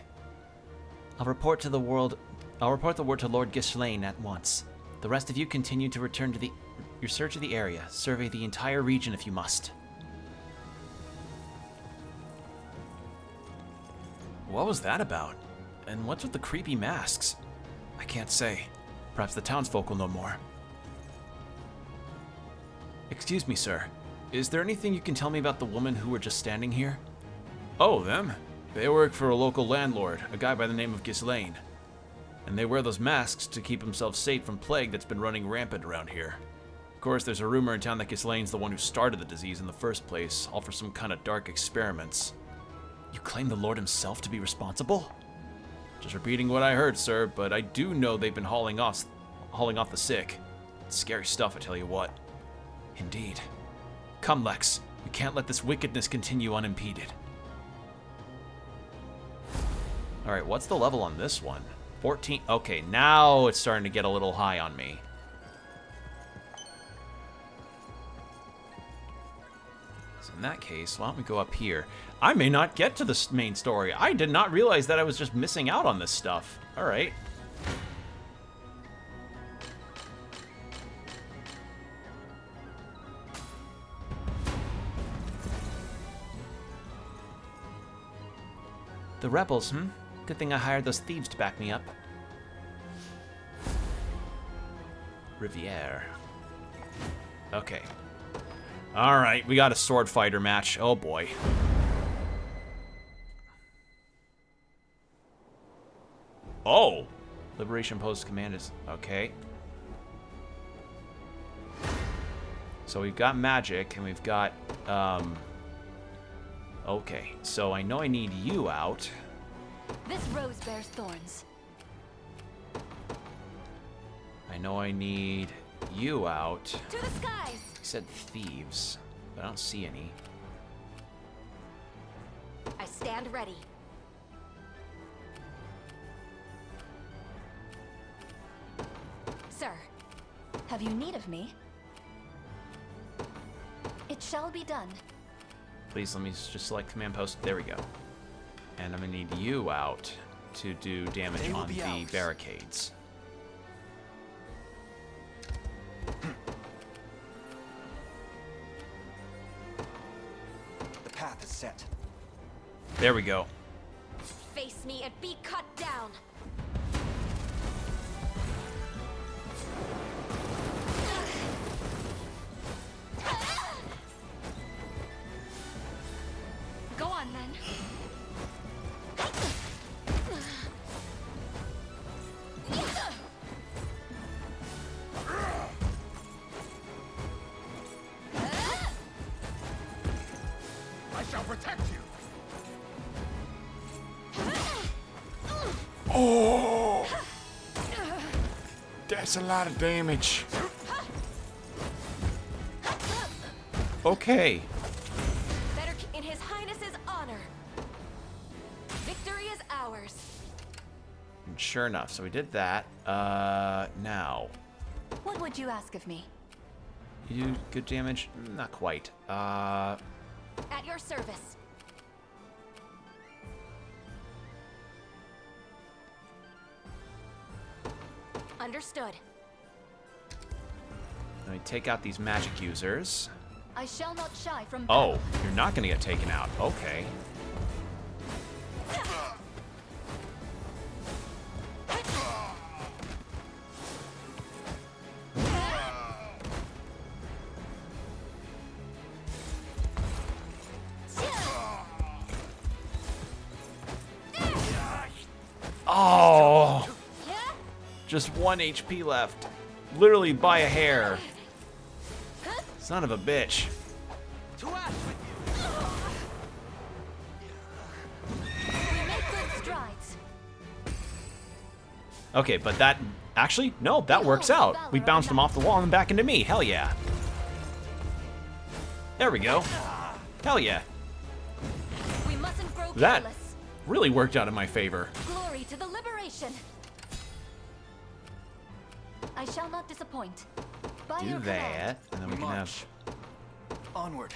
I'll report the word to Lord Ghislaine at once. The rest of you continue to return to your search of the area. Survey the entire region if you must. What was that about? And what's with the creepy masks? I can't say. Perhaps the townsfolk will know more. Excuse me, sir. Is there anything you can tell me about the woman who were just standing here? Oh, them? They work for a local landlord, a guy by the name of Ghislaine. And they wear those masks to keep themselves safe from plague that's been running rampant around here. Of course, there's a rumor in town that Ghislaine's the one who started the disease in the first place, all for some kind of dark experiments. You claim the Lord himself to be responsible? Just repeating what I heard, sir, but I do know they've been hauling off the sick. It's scary stuff, I tell you what. Indeed. Come, Lex. We can't let this wickedness continue unimpeded. Alright, what's the level on this one? 14. Okay, now it's starting to get a little high on me. So in that case, why don't we go up here? I may not get to the main story. I did not realize that I was just missing out on this stuff. Alright. The rebels, Good thing I hired those thieves to back me up. Riviere. Okay. Alright, we got a sword fighter match. Oh boy. Oh! Liberation Post command is... Okay. So we've got magic, and we've got... Okay, so I know I need you out. This rose bears thorns. I know I need you out. To the skies! I said thieves, but I don't see any. I stand ready. Sir, have you need of me? It shall be done. Please let me just select command post. There we go. And I'm gonna need you out to do damage on the barricades. The path is set. There we go. Face me and be cut down. Go on then. I shall protect you. Oh! That's a lot of damage. Okay. Better in His Highness's honor. Victory is ours. And sure enough, so we did that. Now. What would you ask of me? You do good damage? Not quite. At your service. Understood. Let me take out these magic users. I shall not shy from Oh, battle. you're not gonna get taken out. Okay. Oh! Just 1 HP left. Literally by a hair. Son of a bitch. To ash with We make good strides. Okay, but that... Actually, no, that works out. We bounced them off the wall and back into me. Hell yeah. There we go. Hell yeah. We mustn't grow That careless. really worked out in my favor. Glory to the liberation. I shall not disappoint. By Do your that, command. and then we can have... Onward.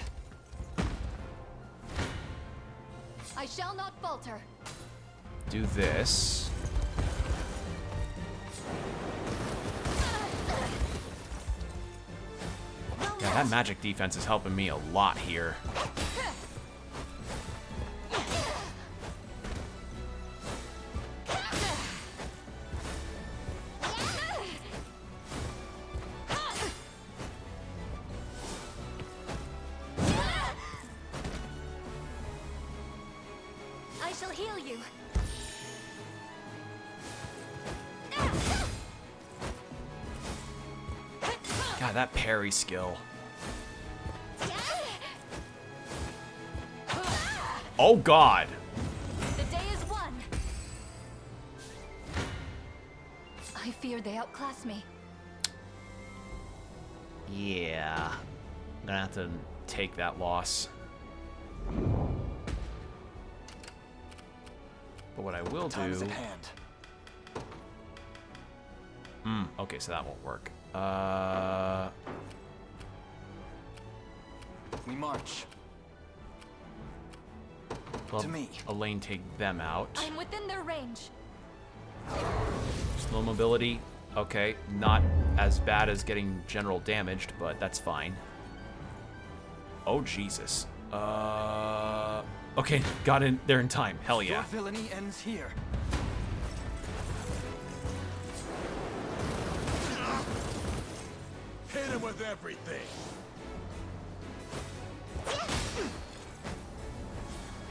I shall not falter. Do this. Yeah, that magic defense is helping me a lot here. I shall heal you. God, that parry skill. Oh, God. The day is won. I fear they outclass me. Yeah. I'm gonna have to take that loss. But what I will Time is do... at hand. Okay, so that won't work. We march. Well, To me. Elaine take them out. I'm within their range. Slow mobility. Okay, not as bad as getting general damaged, but that's fine. Oh, Jesus. Okay, got in there in time. Hell yeah. Your villainy ends here. Hit him with everything.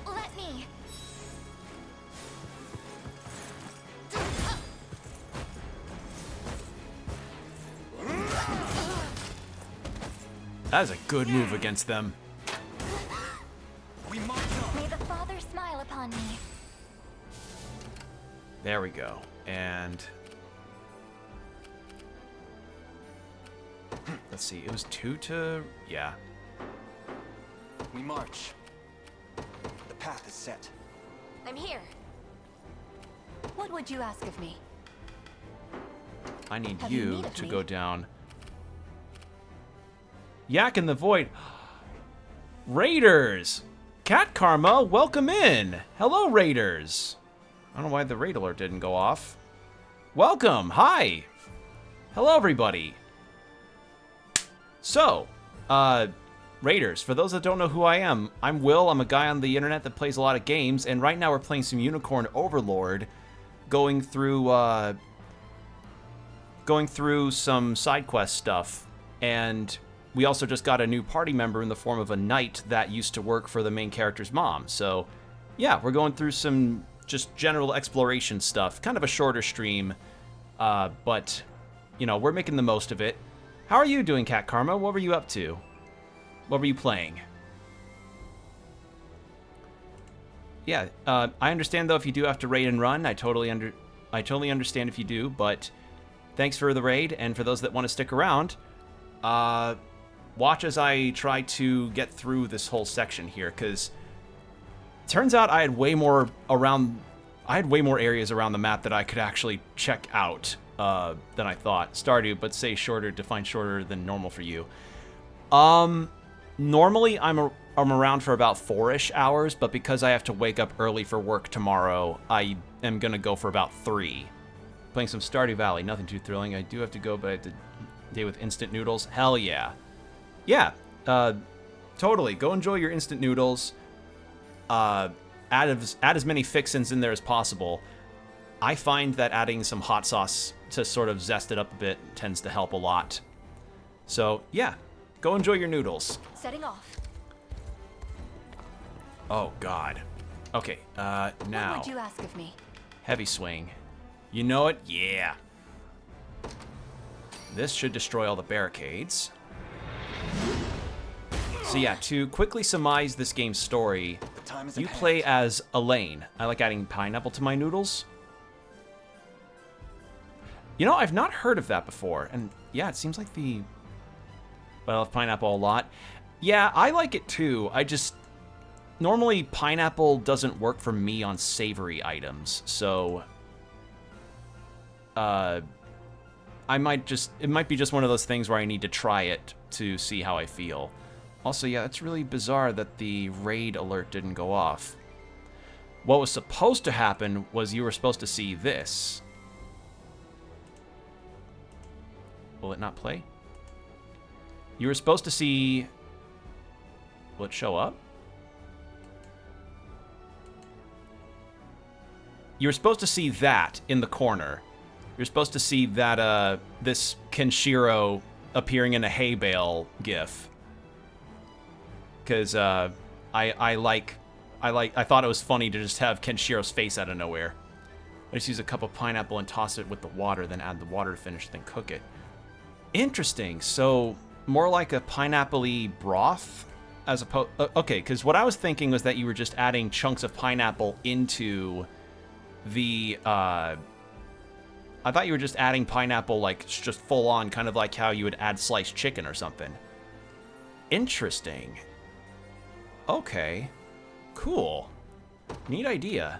Let me. That is a good move against them. We march on. May the Father smile upon me. There we go. And... let's see, it was 2 to... yeah. We march. The path is set. I'm here. What would you ask of me? I need Have you you need of to me? go down. Yak in the Void. Raiders! Cat Karma, welcome in! Hello, Raiders! I don't know why the raid alert didn't go off. Welcome! Hi! Hello, everybody! So, Raiders, for those that don't know who I am, I'm Will. I'm a guy on the internet that plays a lot of games, and right now we're playing some Unicorn Overlord, going through some side quest stuff, and we also just got a new party member in the form of a knight that used to work for the main character's mom. So, yeah, we're going through some just general exploration stuff. Kind of a shorter stream, but, you know, we're making the most of it. How are you doing, Cat Karma? What were you up to? What were you playing? Yeah, I understand, though, if you do have to raid and run. I totally understand if you do, but thanks for the raid, and for those that want to stick around, watch as I try to get through this whole section here, because turns out I had way more areas around the map that I could actually check out than I thought. Stardew, but say shorter, define shorter than normal for you. Normally I'm around for about 4-ish hours, but because I have to wake up early for work tomorrow, I am gonna go for about 3. Playing some Stardew Valley, nothing too thrilling. I do have to go, but I have to day with instant noodles. Hell yeah. Yeah, totally. Go enjoy your instant noodles. Add as many fixins in there as possible. I find that adding some hot sauce to sort of zest it up a bit tends to help a lot. So, yeah, go enjoy your noodles. Setting off. Oh, God. Okay, now. What would you ask of me? Heavy swing. You know it? Yeah. This should destroy all the barricades. So yeah, to quickly surmise this game's story, you play as Elaine. I like adding pineapple to my noodles. You know, I've not heard of that before, and yeah, it seems like I love pineapple a lot. Yeah, I like it too. Normally pineapple doesn't work for me on savory items, so it might be just one of those things where I need to try it to see how I feel. Also, yeah, it's really bizarre that the raid alert didn't go off. What was supposed to happen was you were supposed to see this. Will it not play? You were supposed to see... Will it show up? You were supposed to see that in the corner. You're supposed to see that, this Kenshiro appearing in a hay bale gif. Because, I thought it was funny to just have Kenshiro's face out of nowhere. I just use a cup of pineapple and toss it with the water, then add the water to finish, then cook it. Interesting. So, more like a pineapple-y broth? As opposed... okay, because what I was thinking was that you were just adding chunks of pineapple into the... I thought you were just adding pineapple, like, just full-on, kind of like how you would add sliced chicken or something. Interesting. Okay. Cool. Neat idea.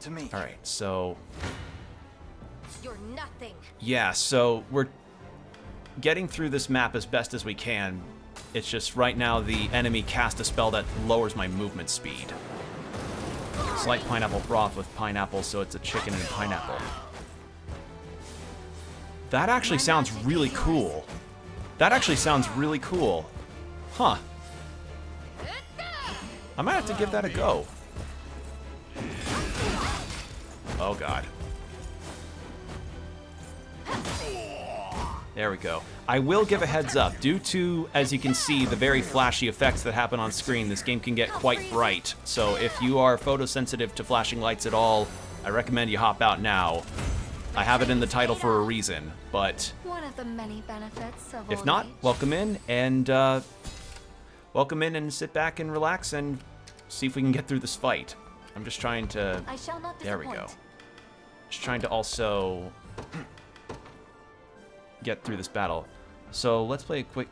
To me. All right, so... You're nothing. Yeah, so we're getting through this map as best as we can. It's just right now the enemy cast a spell that lowers my movement speed. It's like pineapple broth with pineapple, so it's a chicken and pineapple. That actually sounds really cool. That actually sounds really cool. Huh. I might have to give that a go. Oh, God. There we go. I will give a heads up. Due to, as you can see, the very flashy effects that happen on screen, this game can get quite bright. So if you are photosensitive to flashing lights at all, I recommend you hop out now. I have it in the title for a reason, but One of the many benefits of if old not, age. welcome in and sit back and relax and see if we can get through this fight. I'm just trying to... I shall not There we go. disappoint. Just trying to also get through this battle. So let's play a quick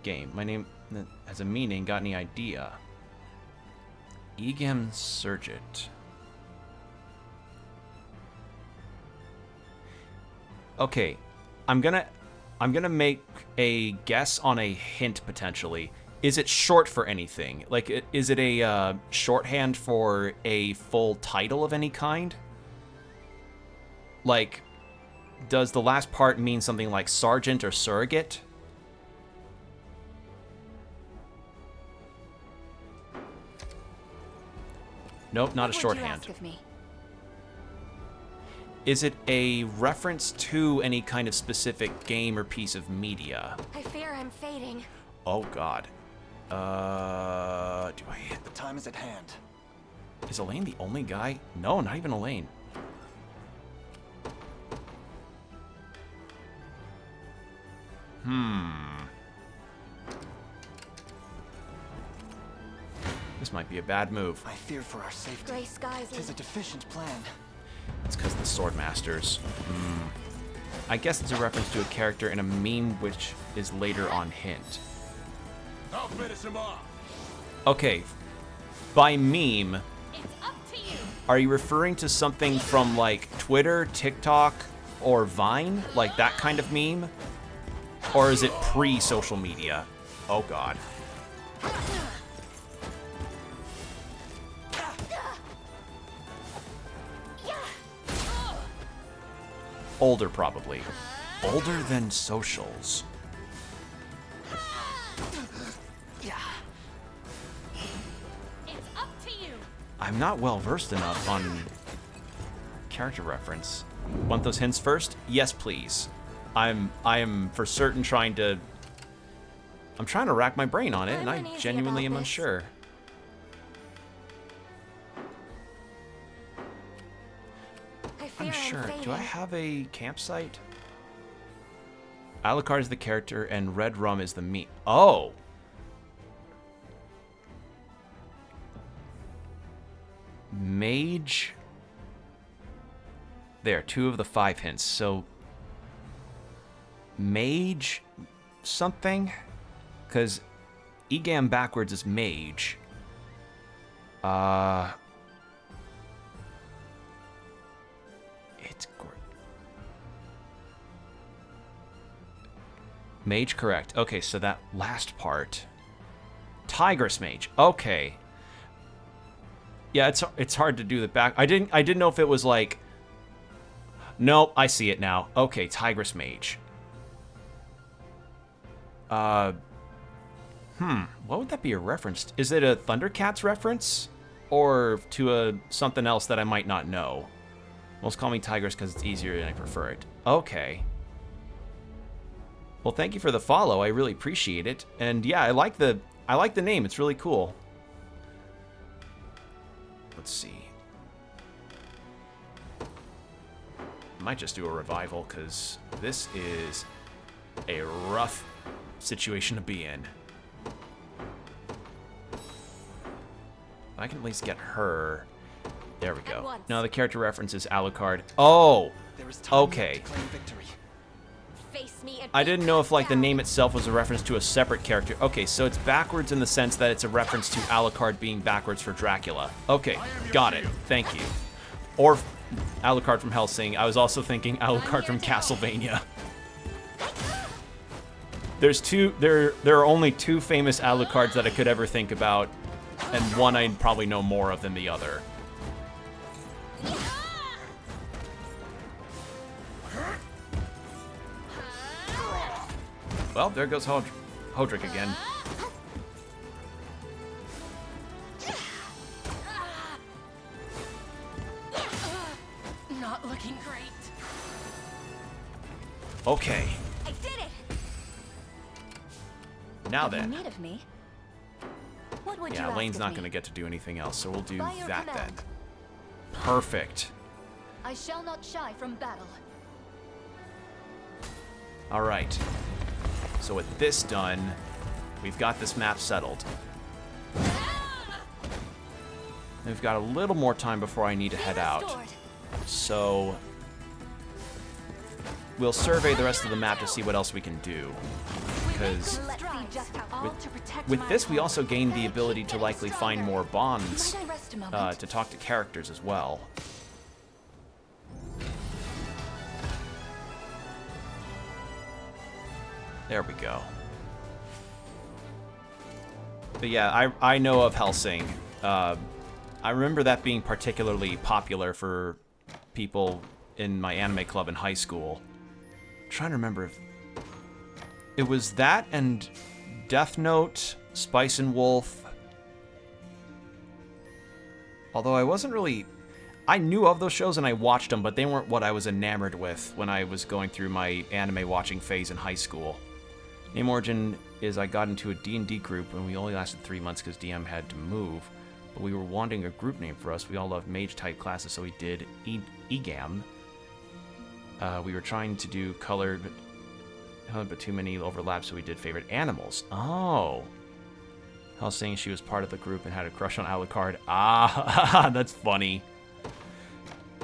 game. My name has a meaning. Got any idea? Egam Surgit. Okay, I'm gonna make a guess on a hint potentially. Is it short for anything? Like, is it a shorthand for a full title of any kind? Like, does the last part mean something like sergeant or surrogate? Nope, not a What would you shorthand. ask of me? Is it a reference to any kind of specific game or piece of media? I fear I'm fading. Oh, God. Do I... The time is at hand. Is Elaine the only guy? No, not even Elaine. This might be a bad move. I fear for our safety. Gray skies. Tis a deficient plan. It's because the Swordmasters. I guess it's a reference to a character in a meme which is later on hint. I'll finish him off. Okay, by meme, It's up to you. are you referring to something from like Twitter, TikTok, or Vine? Like that kind of meme? Or is it pre-social media? Oh, God. Older, probably. Older than socials. It's up to you. I'm not well versed enough on character reference. Want those hints first? Yes, please. I am for certain trying to... I'm trying to rack my brain on it, and I I'm uneasy genuinely am about this. unsure. I fear I'm sure. fading. Do I have a campsite? Alucard is the character, and Red Rum is the meat. Oh! Mage. There, 2 of the 5 hints. So, mage something? Because Egam backwards is mage. It's mage, correct. Okay, so that last part. Tigress mage. Okay. Yeah, it's hard to do the back. I didn't know if it was like. Nope, I see it now. Okay, Tigress Mage. What would that be a reference to? Is it a Thundercats reference? Or to something else that I might not know? Most call me Tigress because it's easier and I prefer it. Okay. Well, thank you for the follow. I really appreciate it. And yeah, I like the name. It's really cool. Let's see. Might just do a revival because this is a rough situation to be in. I can at least get her. There we go. Now the character reference is Alucard. Oh, okay. I didn't know if like the name itself was a reference to a separate character. Okay, so it's backwards in the sense that it's a reference to Alucard being backwards for Dracula. Okay, got it. Thank you. Or Alucard from Hellsing. I was also thinking Alucard from Castlevania. There are only two famous Alucards that I could ever think about, and one I probably know more of than the other. Well, there goes Hodrick again. Not looking great. Okay. I did it. Now Have you then. need of me? What would you Yeah, ask Lane's of not me? going to get to do anything else, so we'll do By your that then. command. Perfect. I shall not shy from battle. All right. So with this done, we've got this map settled. We've got a little more time before I need to head out. So we'll survey the rest of the map to see what else we can do. Because with this, we also gain the ability to likely find more bonds to talk to characters as well. There we go. But yeah, I know of Hellsing. I remember that being particularly popular for people in my anime club in high school. I'm trying to remember if it was that and Death Note, Spice and Wolf. Although I wasn't really... I knew of those shows and I watched them, but they weren't what I was enamored with when I was going through my anime watching phase in high school. Name origin is I got into a D&D group and we only lasted 3 months because DM had to move. But we were wanting a group name for us. We all loved mage-type classes, so we did EGAM. We were trying to do colored, but too many overlaps, so we did favorite animals. Oh. I was saying she was part of the group and had a crush on Alucard. Ah, that's funny.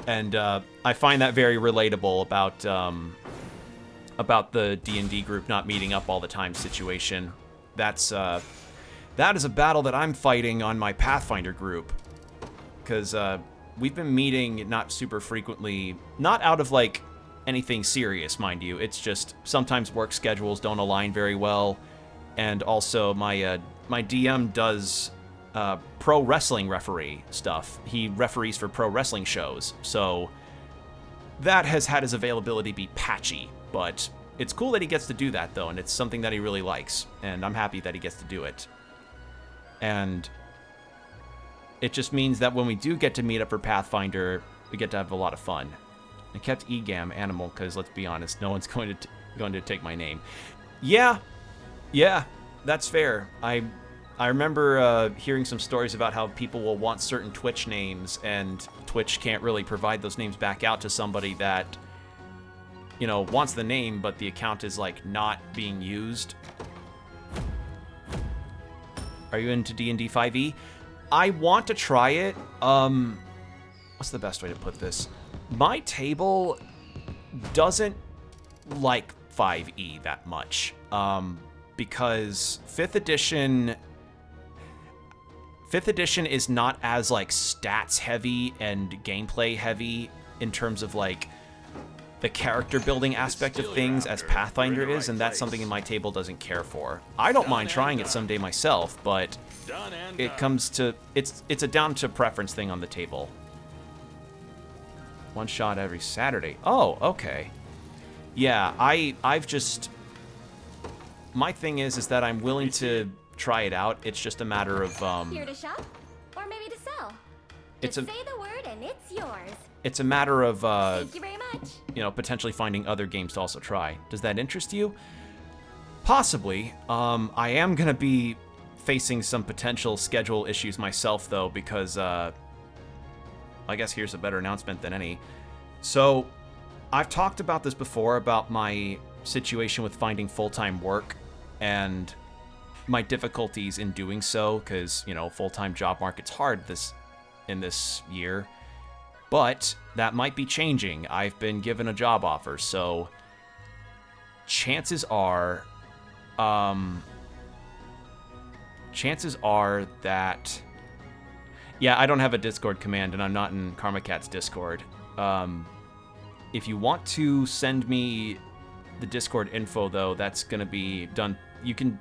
And I find that very relatable about the D&D group not meeting up all the time situation. That is a battle that I'm fighting on my Pathfinder group. Because we've been meeting not super frequently, not out of like anything serious, mind you. It's just sometimes work schedules don't align very well. And also my DM does pro wrestling referee stuff. He referees for pro wrestling shows. So that has had his availability be patchy. But it's cool that he gets to do that, though, and it's something that he really likes, and I'm happy that he gets to do it. And it just means that when we do get to meet up for Pathfinder, we get to have a lot of fun. I kept EGAM animal because, let's be honest, no one's going to take my name. Yeah, that's fair. I remember hearing some stories about how people will want certain Twitch names, and Twitch can't really provide those names back out to somebody that, you know, wants the name, but the account is, like, not being used. Are you into D&D 5e? I want to try it. What's the best way to put this? My table doesn't like 5e that much, because 5th edition is not as, like, stats heavy and gameplay heavy in terms of, like, the character building aspect of things as Pathfinder is, and that's something my table doesn't care for. I don't mind trying it someday myself, but it comes to it's a down to preference thing on the table. One shot every Saturday. Oh, okay. Yeah, I've just my thing is that I'm willing to try it out. It's just a matter of Here to shop, or maybe to sell. Just say the word and it's yours. It's a matter of Thank you very much. you know, potentially finding other games to also try. Does that interest you? Possibly. I am gonna be facing some potential schedule issues myself though, because I guess here's a better announcement than any. So I've talked about this before, about my situation with finding full-time work and my difficulties in doing so, because, you know, full-time job market's hard in this year. But that might be changing. I've been given a job offer, so chances are that, yeah, I don't have a Discord command, and I'm not in Karma Cat's Discord. If you want to send me the Discord info, though, that's gonna be done. You can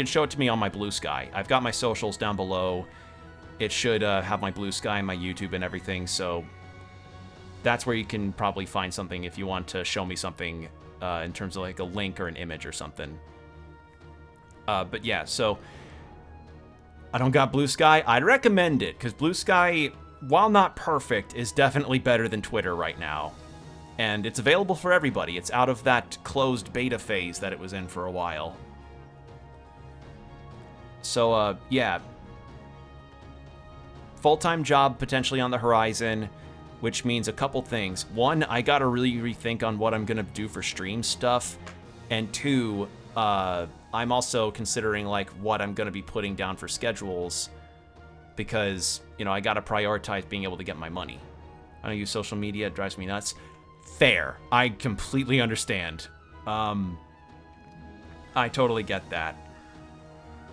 show it to me on my Blue Sky. I've got my socials down below. It should have my Blue Sky, my YouTube, and everything. So that's where you can probably find something if you want to show me something in terms of like a link or an image or something. But yeah, so I don't got Blue Sky. I'd recommend it, because Blue Sky, while not perfect, is definitely better than Twitter right now. And it's available for everybody. It's out of that closed beta phase that it was in for a while. So, yeah. Full-time job potentially on the horizon, which means a couple things. One, I gotta really rethink on what I'm gonna do for stream stuff. And two, I'm also considering like what I'm gonna be putting down for schedules, because, you know, I gotta prioritize being able to get my money. I don't use social media, it drives me nuts. Fair. I completely understand. I totally get that.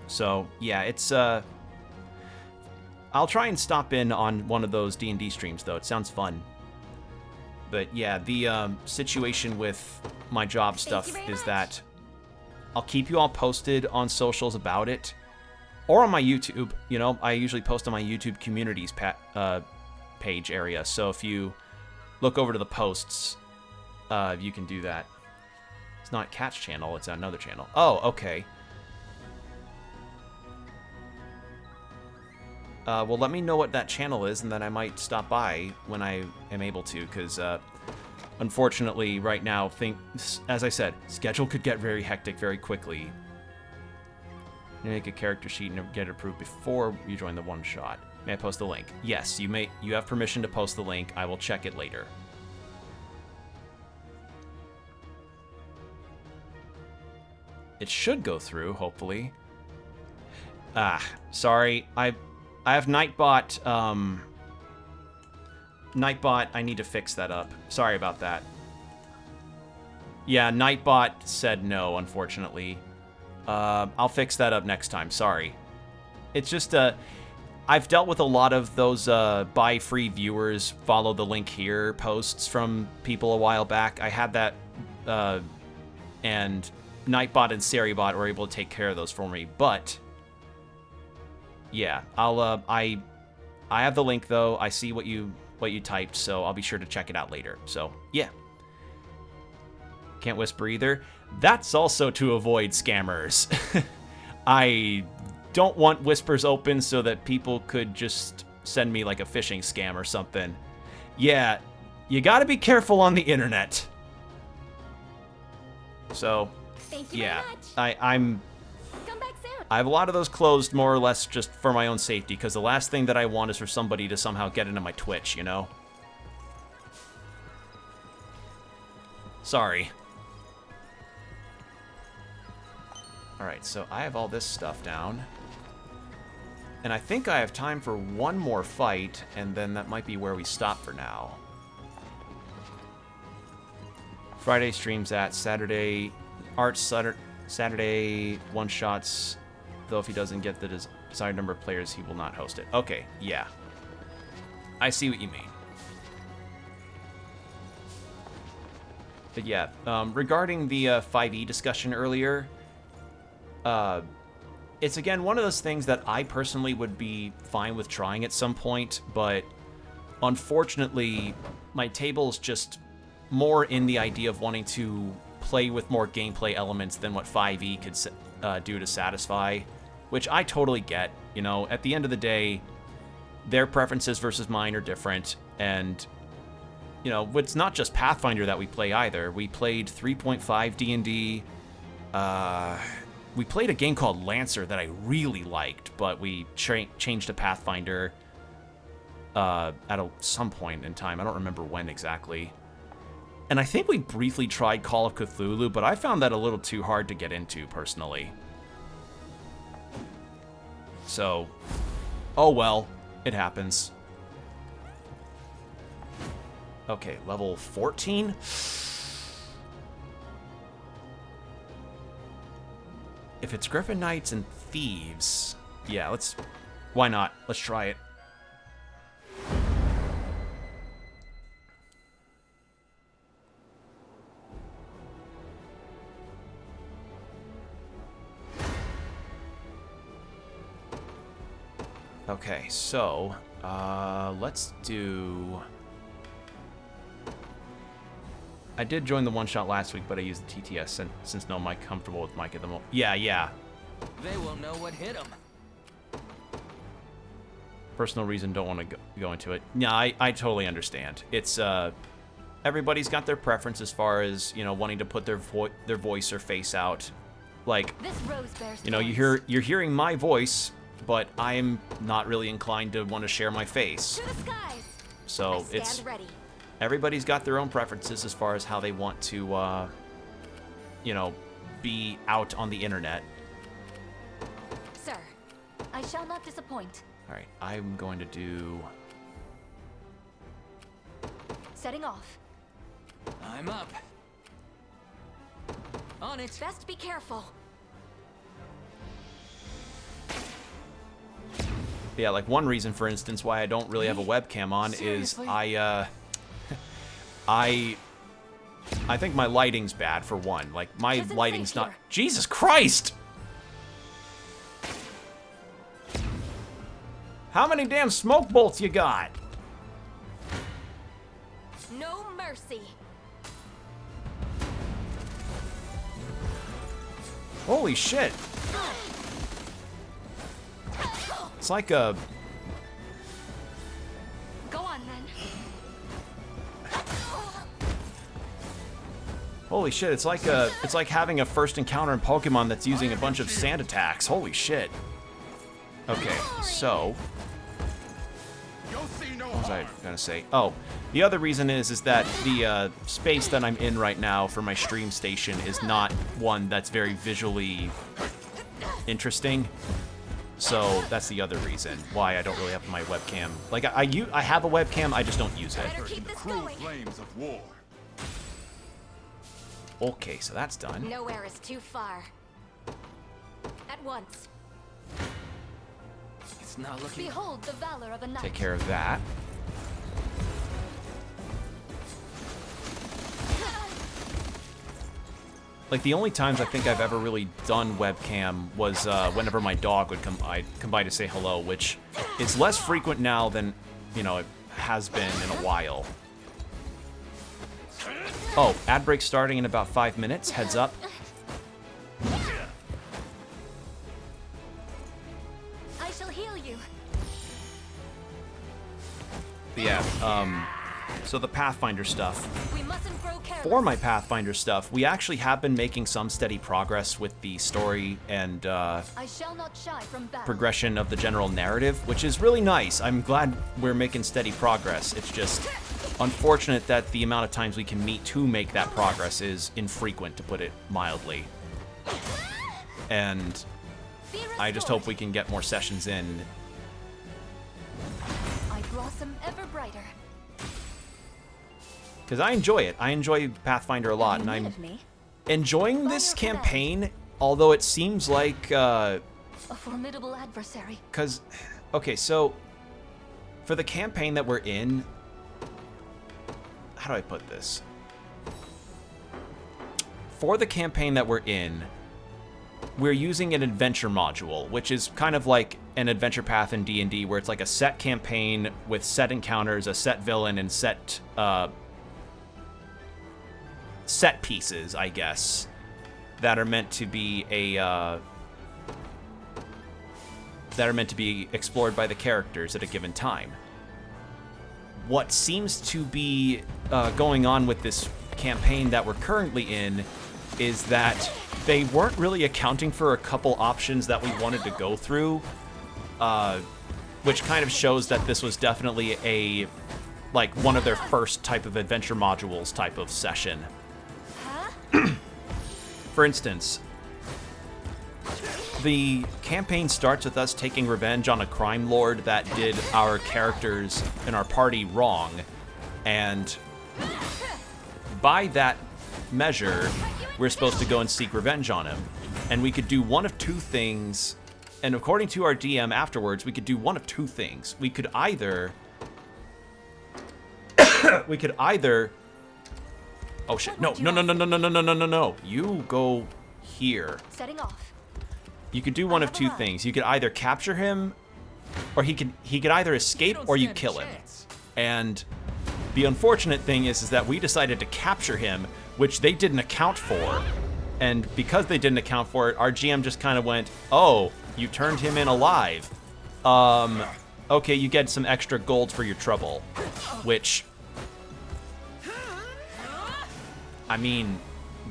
So, yeah, it's, I'll try and stop in on one of those D&D streams, though. It sounds fun. But, yeah, the situation with my job stuff is that I'll keep you all posted on socials about it, or on my YouTube. You know, I usually post on my YouTube communities page area, so if you look over to the posts, you can do that. It's not Cat's channel, it's another channel. Oh, okay. Well, let me know what that channel is, and then I might stop by when I am able to, because, unfortunately, right now, as I said, schedule could get very hectic very quickly. You make a character sheet and get it approved before you join the one-shot. May I post the link? Yes, you may. You have permission to post the link. I will check it later. It should go through, hopefully. Sorry. I have Nightbot. Nightbot, I need to fix that up. Sorry about that. Yeah, Nightbot said no, unfortunately. I'll fix that up next time. Sorry. It's just, I've dealt with a lot of those buy free viewers, follow the link here posts from people a while back. I had that, and Nightbot and Seribot were able to take care of those for me, but yeah, I have the link though. I see what you typed, so I'll be sure to check it out later. So yeah, can't whisper either. That's also to avoid scammers. I don't want whispers open so that people could just send me like a phishing scam or something. Yeah, you gotta be careful on the internet. So yeah, I'm I have a lot of those closed more or less just for my own safety, because the last thing that I want is for somebody to somehow get into my Twitch, you know? Sorry. Alright, so I have all this stuff down. And I think I have time for one more fight, and then that might be where we stop for now. Friday streams at Saturday. Art Saturday one-shots. Though if he doesn't get the desired number of players, he will not host it. Okay, yeah. I see what you mean. But yeah, regarding the 5e discussion earlier, it's again one of those things that I personally would be fine with trying at some point, but unfortunately, my table's just more in the idea of wanting to play with more gameplay elements than what 5e could do to satisfy, which I totally get. You know, at the end of the day, their preferences versus mine are different, and you know, it's not just Pathfinder that we play either. We played 3.5 D&D. We played a game called Lancer that I really liked, but we changed to Pathfinder at some point in time. I don't remember when exactly. And I think we briefly tried Call of Cthulhu, but I found that a little too hard to get into, personally. So, oh well, it happens. Okay, level 14? If it's Griffin Knights and Thieves, yeah, why not? Let's try it. Okay, so, let's do... I did join the one-shot last week, but I used the TTS since no Mike comfortable with Mike at the moment. Yeah. They will know what hit them. Personal reason, don't want to go into it. Yeah, I totally understand. It's, everybody's got their preference as far as, you know, wanting to put their voice or face out. Like, This rose bears you know, you're hearing my voice, but I'm not really inclined to want to share my face. To the skies. So it's ready. Everybody's got their own preferences as far as how they want to, you know, be out on the internet. Sir, I shall not disappoint. All right, I'm going to do... Setting off. I'm up. On it. Best be careful. Yeah, like one reason, for instance, why I don't really have a webcam on Seriously? is I think my lighting's bad, for one. Like, my Doesn't lighting's say not... here. Jesus Christ! How many damn smoke bolts you got? No mercy. Holy shit. It's like a... Go on then. Holy shit, it's like having a first encounter in Pokemon that's using a bunch of sand attacks. Holy shit. Okay, so... What was I gonna say? Oh, the other reason is that the space that I'm in right now for my stream station is not one that's very visually interesting. So that's the other reason why I don't really have my webcam. Like, I have a webcam, I just don't use it. Better keep this going. Flames of war. Okay, so that's done. Nowhere is too far. At once. It's not looking. Behold the valor of a knight. Take care of that. Like, the only times I think I've ever really done webcam was whenever my dog would come by to say hello, which is less frequent now than, you know, it has been in a while. Oh, ad break starting in about 5 minutes. Heads up. I shall heal you. But yeah, so the Pathfinder stuff. We mustn't grow careless. For my Pathfinder stuff, we actually have been making some steady progress with the story and I shall not shy from battle. progression of the general narrative, which is really nice. I'm glad we're making steady progress. It's just unfortunate that the amount of times we can meet to make that progress is infrequent, to put it mildly. And I just hope we can get more sessions in. I blossom ever brighter. Because I enjoy it. I enjoy Pathfinder a lot, and You need I'm of me? enjoying this campaign, although it seems like... A formidable adversary. Because, okay, so for the campaign that we're in, how do I put this? for the campaign that we're in, we're using an adventure module, which is kind of like an adventure path in D&D, where it's like a set campaign with set encounters, a set villain, and set pieces, I guess, that are meant to be explored by the characters at a given time. What seems to be going on with this campaign that we're currently in is that they weren't really accounting for a couple options that we wanted to go through, which kind of shows that this was definitely one of their first type of adventure modules type of session. For instance, the campaign starts with us taking revenge on a crime lord that did our characters and our party wrong, and by that measure, we're supposed to go and seek revenge on him. And we could do one of two things, and according to our DM afterwards, we could do one of two things. We could either... Oh shit, no. You go here. Setting off. You could do one of two things. You could either capture him, or he could either escape or you kill him. And the unfortunate thing is that we decided to capture him, which they didn't account for. And because they didn't account for it, our GM just kind of went, "Oh, you turned him in alive. Okay, you get some extra gold for your trouble." Which, I mean,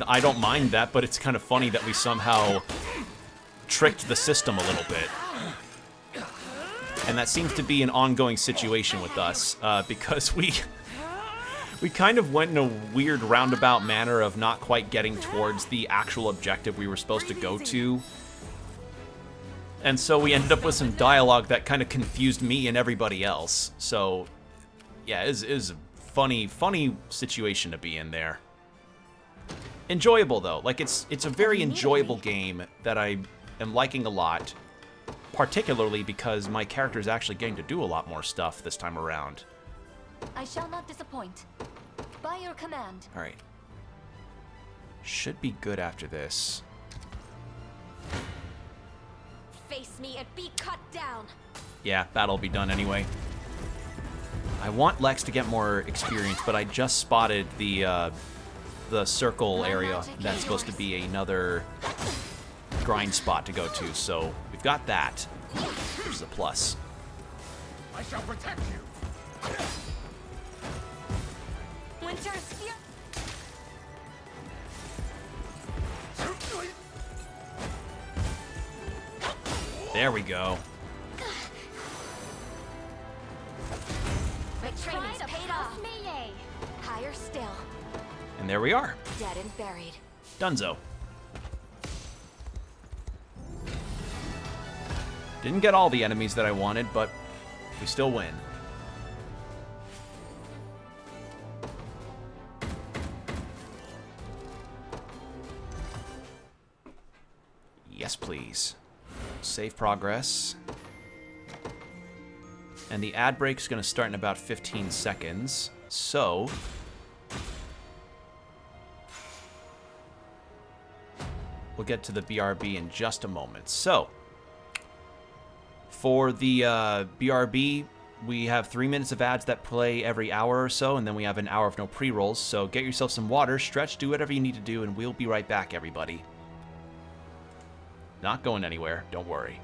I don't mind that, but it's kind of funny that we somehow tricked the system a little bit. And that seems to be an ongoing situation with us, because we kind of went in a weird roundabout manner of not quite getting towards the actual objective we were supposed to go to. And so we ended up with some dialogue that kind of confused me and everybody else. So, yeah, it is a funny situation to be in there. Enjoyable, though. Like, it's a very enjoyable game that I am liking a lot, particularly because my character is actually getting to do a lot more stuff this time around. I shall not disappoint. By your command. All right. Should be good after this. Face me and be cut down. Yeah, that'll be done anyway. I want Lex to get more experience, but I just spotted the circle area that's supposed to be another grind spot to go to, so we've got that, which is a plus. I shall protect you. Winter's fear. There we go. My training's paid off. Melee. Higher still. And there we are. Dead and buried. Dunzo. Didn't get all the enemies that I wanted, but we still win. Yes, please. Save progress. And the ad break is going to start in about 15 seconds. So we'll get to the BRB in just a moment. So for the BRB, we have 3 minutes of ads that play every hour or so, and then we have an hour of no pre-rolls. So get yourself some water, stretch, do whatever you need to do, and we'll be right back, everybody. Not going anywhere, don't worry.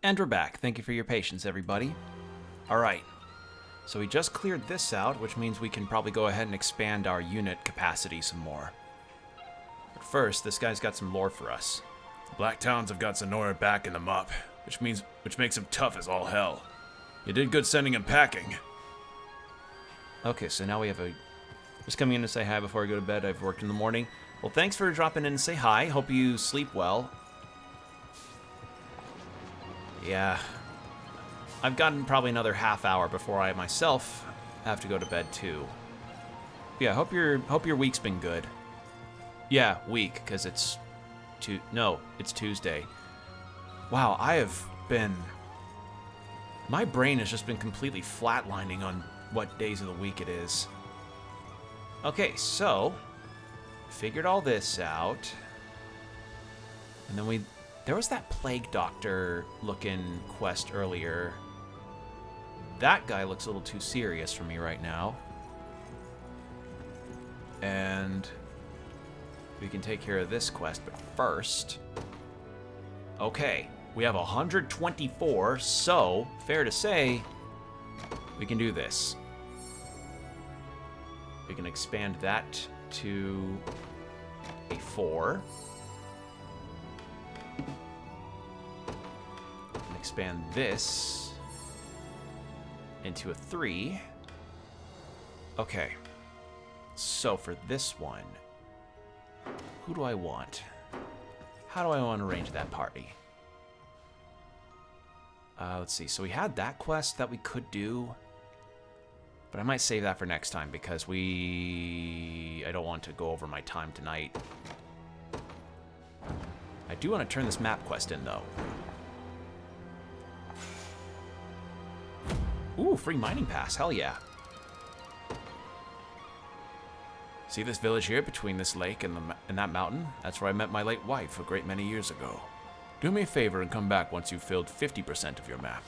And we're back. Thank you for your patience, everybody. Alright. So we just cleared this out, which means we can probably go ahead and expand our unit capacity some more. But first, this guy's got some lore for us. The Black Towns have got Sonora backing them up, which makes him tough as all hell. You did good sending him packing. Okay, so now we have a... Just coming in to say hi before I go to bed. I've worked in the morning. Well, thanks for dropping in to say hi. Hope you sleep well. Yeah. I've gotten probably another half hour before I myself have to go to bed too. Yeah, hope your week's been good. Yeah, week, because it's it's Tuesday. Wow, my brain has just been completely flatlining on what days of the week it is. Okay, so figured all this out. And then there was that plague doctor looking quest earlier. That guy looks a little too serious for me right now. And we can take care of this quest, but first... Okay, we have 124, so fair to say we can do this. We can expand that to a 4. And expand this into a 3. Okay. So for this one, who do I want? How do I want to arrange that party? Let's see. So we had that quest that we could do. But I might save that for next time because I don't want to go over my time tonight. I do want to turn this map quest in, though. Ooh, free mining pass. Hell yeah. See this village here between this lake and that mountain? That's where I met my late wife a great many years ago. Do me a favor and come back once you've filled 50% of your map.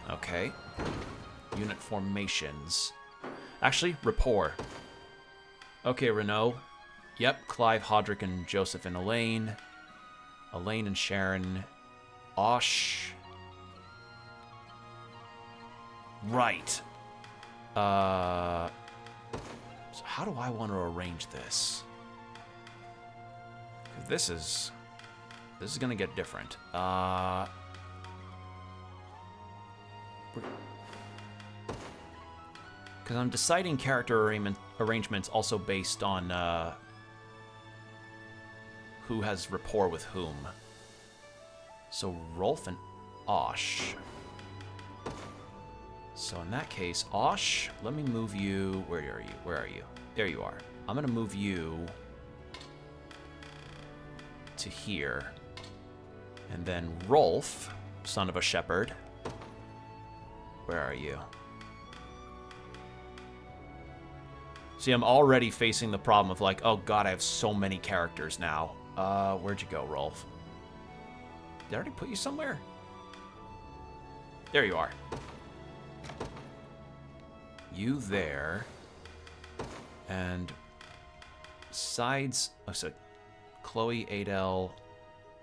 Okay. Unit formations. Actually, rapport. Okay, Renault. Yep, Clive, Hodrick, and Joseph and Elaine. Elaine and Sharon. Osh. Right. So how do I want to arrange this? 'Cause this is gonna get different. Because I'm deciding character arrangements also based on who has rapport with whom. So Rolf and Osh. So in that case, Osh, let me move you. Where are you? Where are you? There you are. I'm gonna move you to here. And then Rolf, son of a shepherd. Where are you? See, I'm already facing the problem of like, oh god, I have so many characters now. Where'd you go, Rolf? Did I already put you somewhere? There you are. You there. And besides, oh, so Chloe, Adele,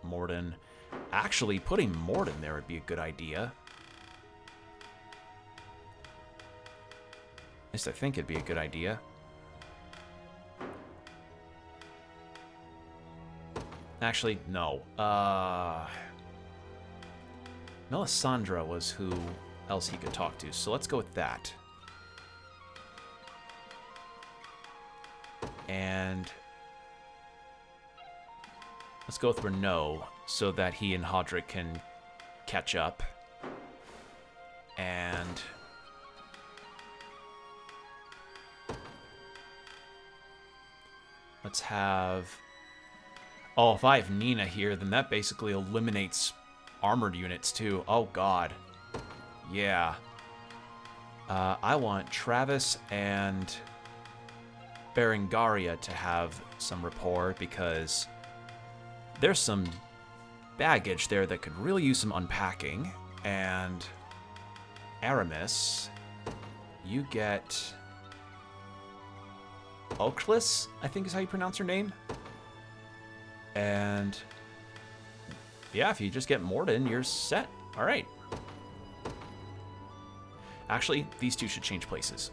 Morden. Actually, putting Morden there would be a good idea. At least I think it'd be a good idea. Actually, no. Melisandre was who else he could talk to, so let's go with that. And let's go with Renault so that he and Hodrick can catch up. And let's have... Oh, if I have Nina here, then that basically eliminates armored units too. Oh god. Yeah. I want Travis and Berengaria to have some rapport because there's some baggage there that could really use some unpacking. And Aramis, you get Oaklis, I think is how you pronounce her name. And yeah, if you just get Morden, you're set. All right. Actually, these two should change places.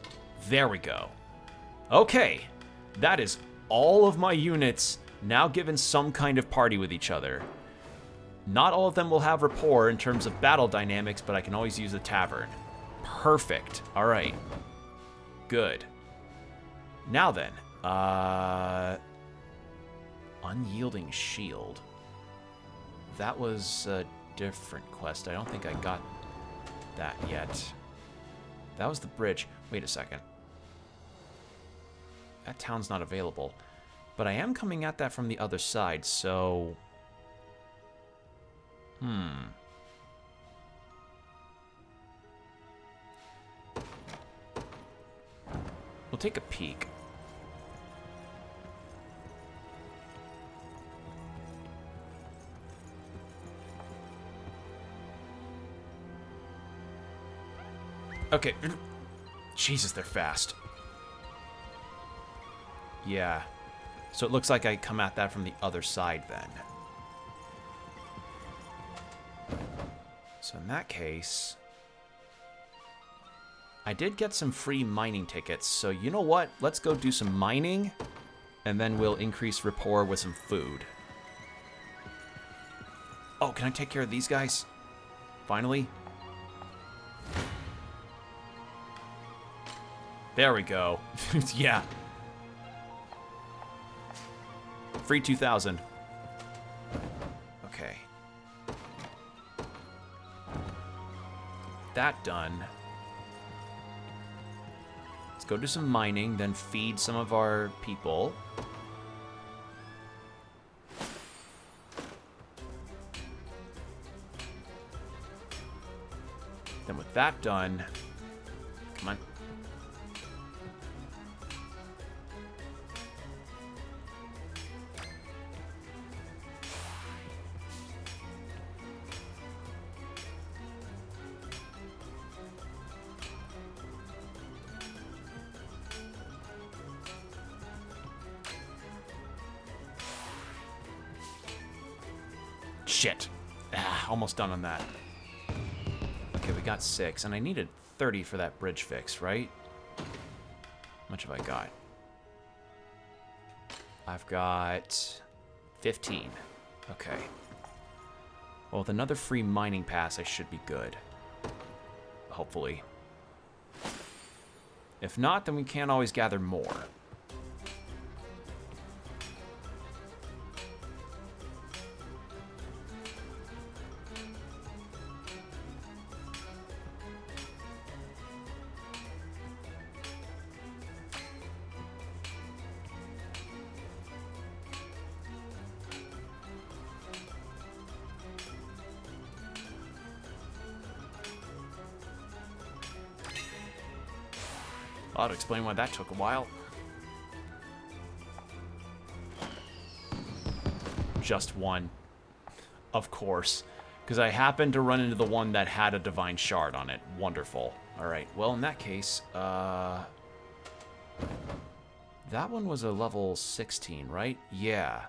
There we go. Okay. That is all of my units now given some kind of party with each other. Not all of them will have rapport in terms of battle dynamics, but I can always use the tavern. Perfect. All right. Good. Now then. Unyielding Shield. That was a different quest. I don't think I got that yet. That was the bridge. Wait a second. That town's not available. But I am coming at that from the other side, so... We'll take a peek. Okay. Jesus, they're fast. Yeah. So it looks like I come at that from the other side then. So in that case, I did get some free mining tickets. So you know what? Let's go do some mining, and then we'll increase rapport with some food. Oh, can I take care of these guys? Finally? There we go. Yeah. Free 2,000. Okay. That done. Let's go do some mining, then feed some of our people. Then with that done, come on. Shit. Almost done on that. Okay, we got 6, and I needed 30 for that bridge fix, right? How much have I got? I've got 15. Okay. Well, with another free mining pass, I should be good. Hopefully. If not, then we can always gather more. I'll explain why that took a while. Just one. Of course. Because I happened to run into the one that had a Divine Shard on it. Wonderful. Alright, well in that case, that one was a level 16, right? Yeah.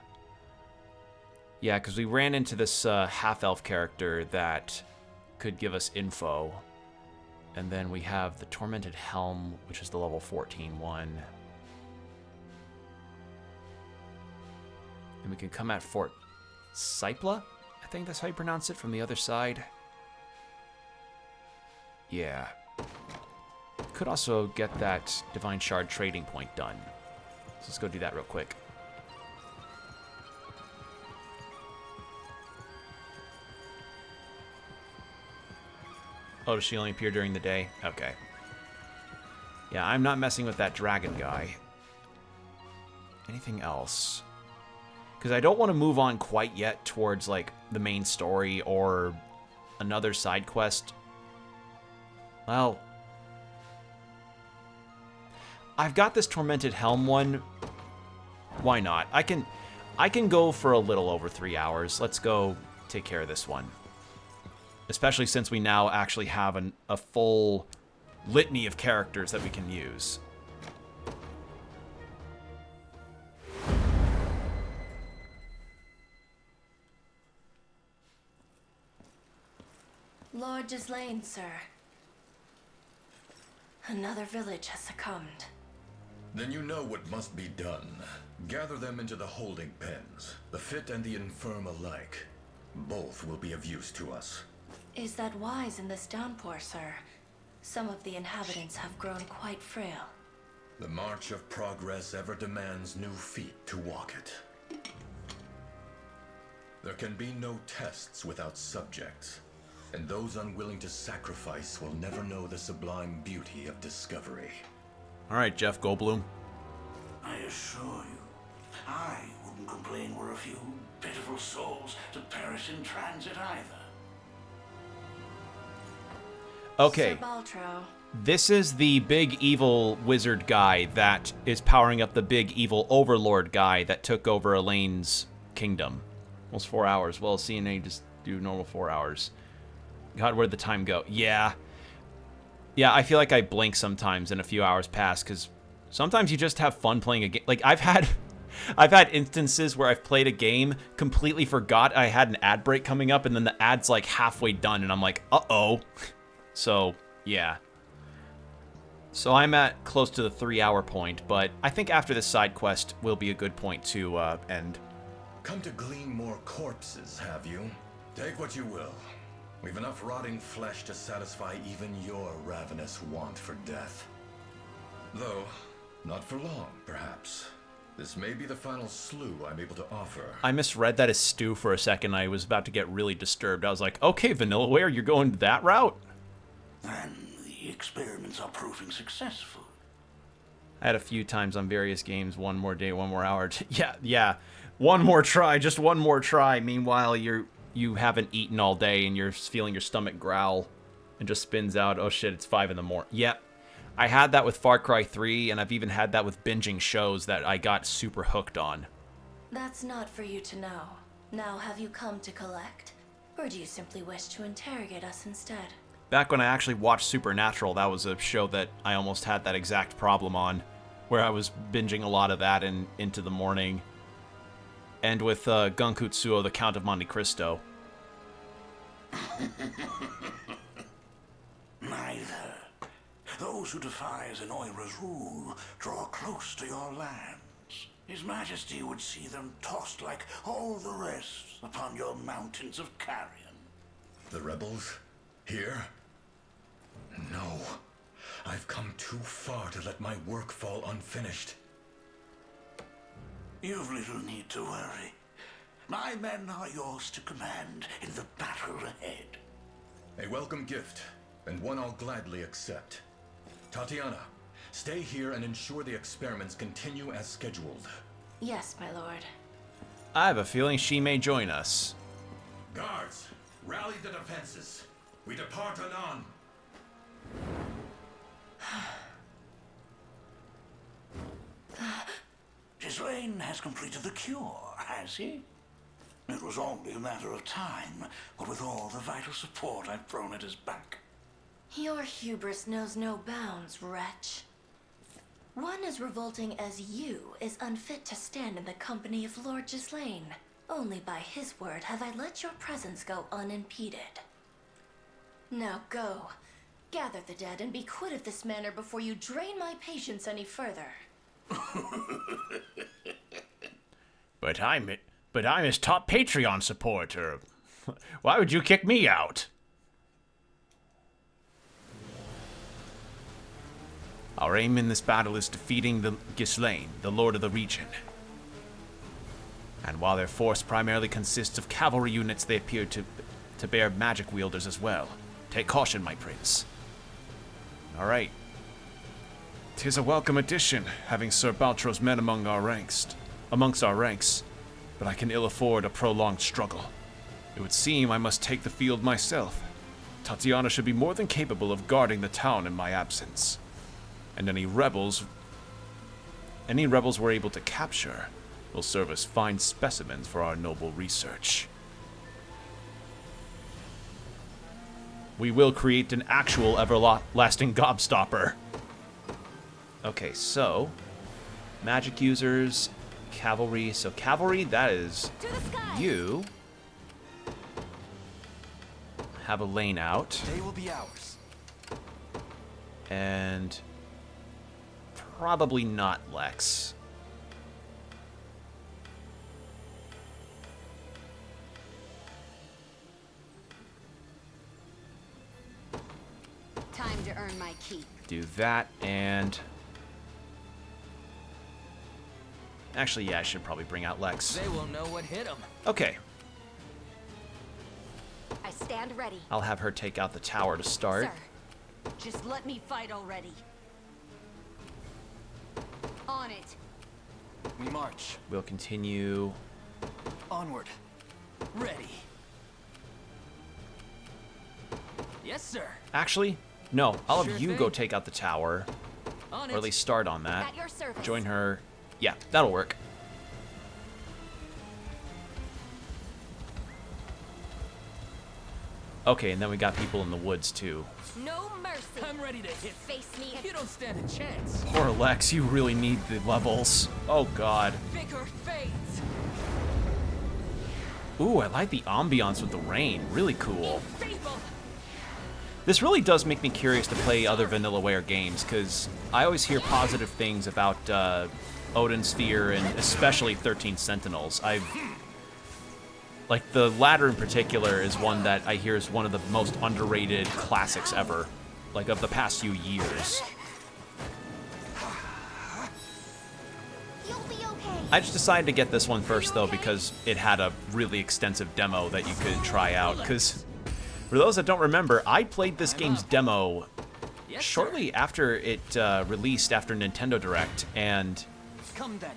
Yeah, because we ran into this half-elf character that could give us info. And then we have the Tormented Helm, which is the level 14 one. And we can come at Fort Sipla, I think that's how you pronounce it, from the other side. Yeah. Could also get that Divine Shard trading point done. So let's go do that real quick. Oh, does she only appear during the day? Okay. Yeah, I'm not messing with that dragon guy. Anything else? Because I don't want to move on quite yet towards, like, the main story or another side quest. Well, I've got this Tormented Helm one. Why not? I can go for a little over 3 hours. Let's go take care of this one. Especially since we now actually have a full litany of characters that we can use. Lord Gislaine, sir. Another village has succumbed. Then you know what must be done. Gather them into the holding pens, the fit and the infirm alike. Both will be of use to us. Is that wise in this downpour, sir? Some of the inhabitants have grown quite frail. The march of progress ever demands new feet to walk it. There can be no tests without subjects, and those unwilling to sacrifice will never know the sublime beauty of discovery. All right, Jeff Goldblum. I assure you, I wouldn't complain were a few pitiful souls to perish in transit either. Okay. Sir Baltro. This is the big evil wizard guy that is powering up the big evil Overlord guy that took over Elaine's kingdom. Almost 4 hours. Well, CNA just do normal 4 hours. God, where'd the time go? Yeah. Yeah, I feel like I blink sometimes and a few hours pass because sometimes you just have fun playing a game. Like, I've had instances where I've played a game, completely forgot I had an ad break coming up, and then the ad's like halfway done, and I'm like, uh-oh. So, yeah. So I'm at close to the 3-hour point, but I think after this side quest will be a good point to end. Come to glean more corpses, have you? Take what you will. We've enough rotting flesh to satisfy even your ravenous want for death. Though, not for long, perhaps. This may be the final slew I'm able to offer. I misread that as stew for a second. I was about to get really disturbed. I was like, okay, Vanillaware, you're going that route? And the experiments are proving successful. I had a few times on various games, one more day, 1 more hour. Yeah. One more try, just one more try. Meanwhile, you haven't eaten all day and you're feeling your stomach growl and just spins out, oh shit, it's 5 in the morning. Yep. I had that with Far Cry 3, and I've even had that with binging shows that I got super hooked on. That's not for you to know. Now, have you come to collect? Or do you simply wish to interrogate us instead? Back when I actually watched Supernatural, that was a show that I almost had that exact problem on, where I was binging a lot of that and into the morning. And with Gunkutsuo, the Count of Monte Cristo. Neither. Those who defy Zenoira's rule draw close to your lands. His Majesty would see them tossed like all the rest upon your mountains of carrion. The rebels? Here? No. I've come too far to let my work fall unfinished. You've little need to worry. My men are yours to command in the battle ahead. A welcome gift, and one I'll gladly accept. Tatiana, stay here and ensure the experiments continue as scheduled. Yes, my lord. I have a feeling she may join us. Guards, rally the defenses. We depart anon. Gislaine has completed the cure, has he? It was only a matter of time, but with all the vital support I've thrown at his back. Your hubris knows no bounds, wretch. One as revolting as you is unfit to stand in the company of Lord Gislaine. Only by his word have I let your presence go unimpeded. Now go. Gather the dead and be quit of this manner before you drain my patience any further. But I'm his top Patreon supporter. Why would you kick me out? Our aim in this battle is defeating the Gislaine, the Lord of the region. And while their force primarily consists of cavalry units, they appear to bear magic wielders as well. Take caution, my prince. All right. 'Tis a welcome addition, having Sir Baltro's men amongst our ranks, but I can ill afford a prolonged struggle. It would seem I must take the field myself. Tatiana should be more than capable of guarding the town in my absence. And any rebels we're able to capture will serve as fine specimens for our noble research. We will create an actual everlasting gobstopper. Okay, so magic users, cavalry. So cavalry, that is you. have a lane out. They will be ours. And probably not Lex. Time to earn my keep. Do that, and actually, yeah, I should probably bring out Lex. They will know what hit them. Okay, I stand ready. I'll have her take out the tower to start. Sir, just let me fight already. On it. We march. We'll continue. Onward. Ready. Yes, sir. Actually, no, I'll have Sure you thing. go take out the tower, On or at it. least start on that. At your service. Join her. Yeah, that'll work. Okay, and then we got people in the woods too. No mercy. I'm ready to hit. Face me. You don't stand a chance. Poor Lex, you really need the levels. Oh god. Vigor fades. Ooh, I like the ambiance with the rain. Really cool. Feeble. This really does make me curious to play other Vanillaware games, because I always hear positive things about Odin Sphere and especially 13 Sentinels. Like, the latter in particular is one that I hear is one of the most underrated classics ever, like, of the past few years. You'll be okay. I just decided to get this one first, though, because it had a really extensive demo that you could try out, because for those that don't remember, I played this game's demo shortly after it released after Nintendo Direct, and Come then.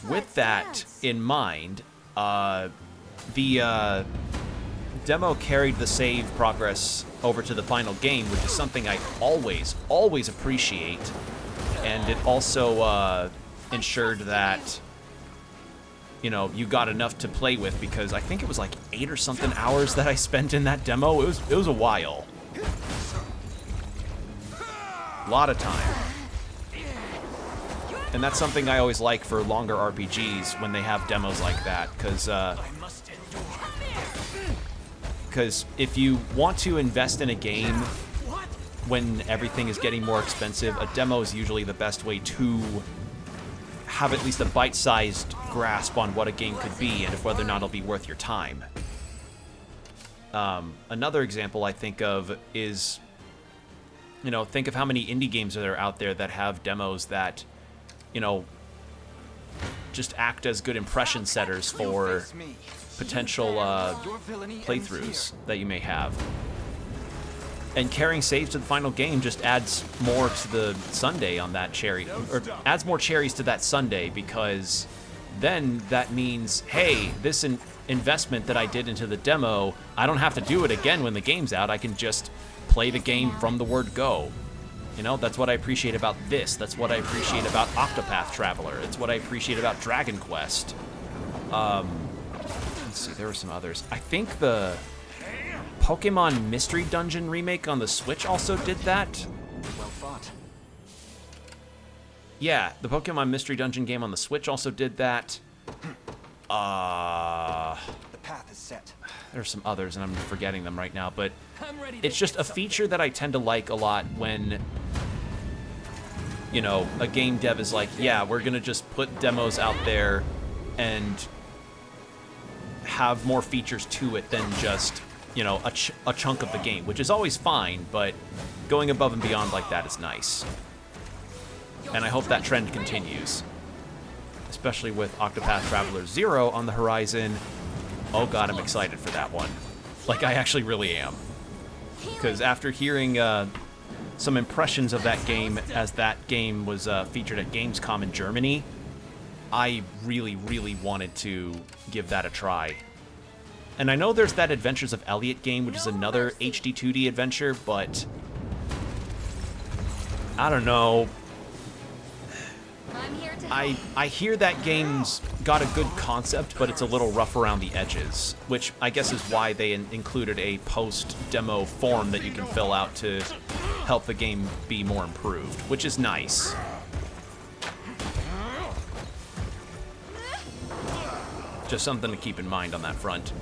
with that in mind, the demo carried the save progress over to the final game, which is something I always appreciate, and it also ensured that, you know, you got enough to play with, because I think it was like 8 or something hours that I spent in that demo. It was a while. A lot of time. And that's something I always like for longer RPGs when they have demos like that, because if you want to invest in a game when everything is getting more expensive, a demo is usually the best way to have at least a bite-sized grasp on what a game could be and if whether or not it'll be worth your time. Another example I think of is, you know, think of how many indie games are out there that have demos that, you know, just act as good impression setters for potential playthroughs that you may have. And carrying saves to the final game just adds more to the sundae on that cherry, or adds more cherries to that sundae, because then that means, hey, this investment that I did into the demo, I don't have to do it again when the game's out. I can just play the game from the word go. You know, that's what I appreciate about this. That's what I appreciate about Octopath Traveler. It's what I appreciate about Dragon Quest. Let's see, there were some others. I think the Pokemon Mystery Dungeon remake on the Switch also did that. Well thought. Yeah, the Pokemon Mystery Dungeon game on the Switch also did that. The path is set. There's some others, and I'm forgetting them right now, but I'm ready to it's just a feature that I tend to like a lot when, you know, a game dev is like, yeah, we're gonna just put demos out there and have more features to it than just, you know, a chunk of the game, which is always fine, but going above and beyond like that is nice. And I hope that trend continues, especially with Octopath Traveler 0 on the horizon. Oh god, I'm excited for that one. Like, I actually really am. Because after hearing some impressions of that game as that game was featured at Gamescom in Germany, I really, really wanted to give that a try. And I know there's that Adventures of Elliot game, which is another HD 2D adventure, but I don't know. I'm here to help. I hear that game's got a good concept, but it's a little rough around the edges, which I guess is why they included a post-demo form that you can fill out to help the game be more improved, which is nice. Just something to keep in mind on that front.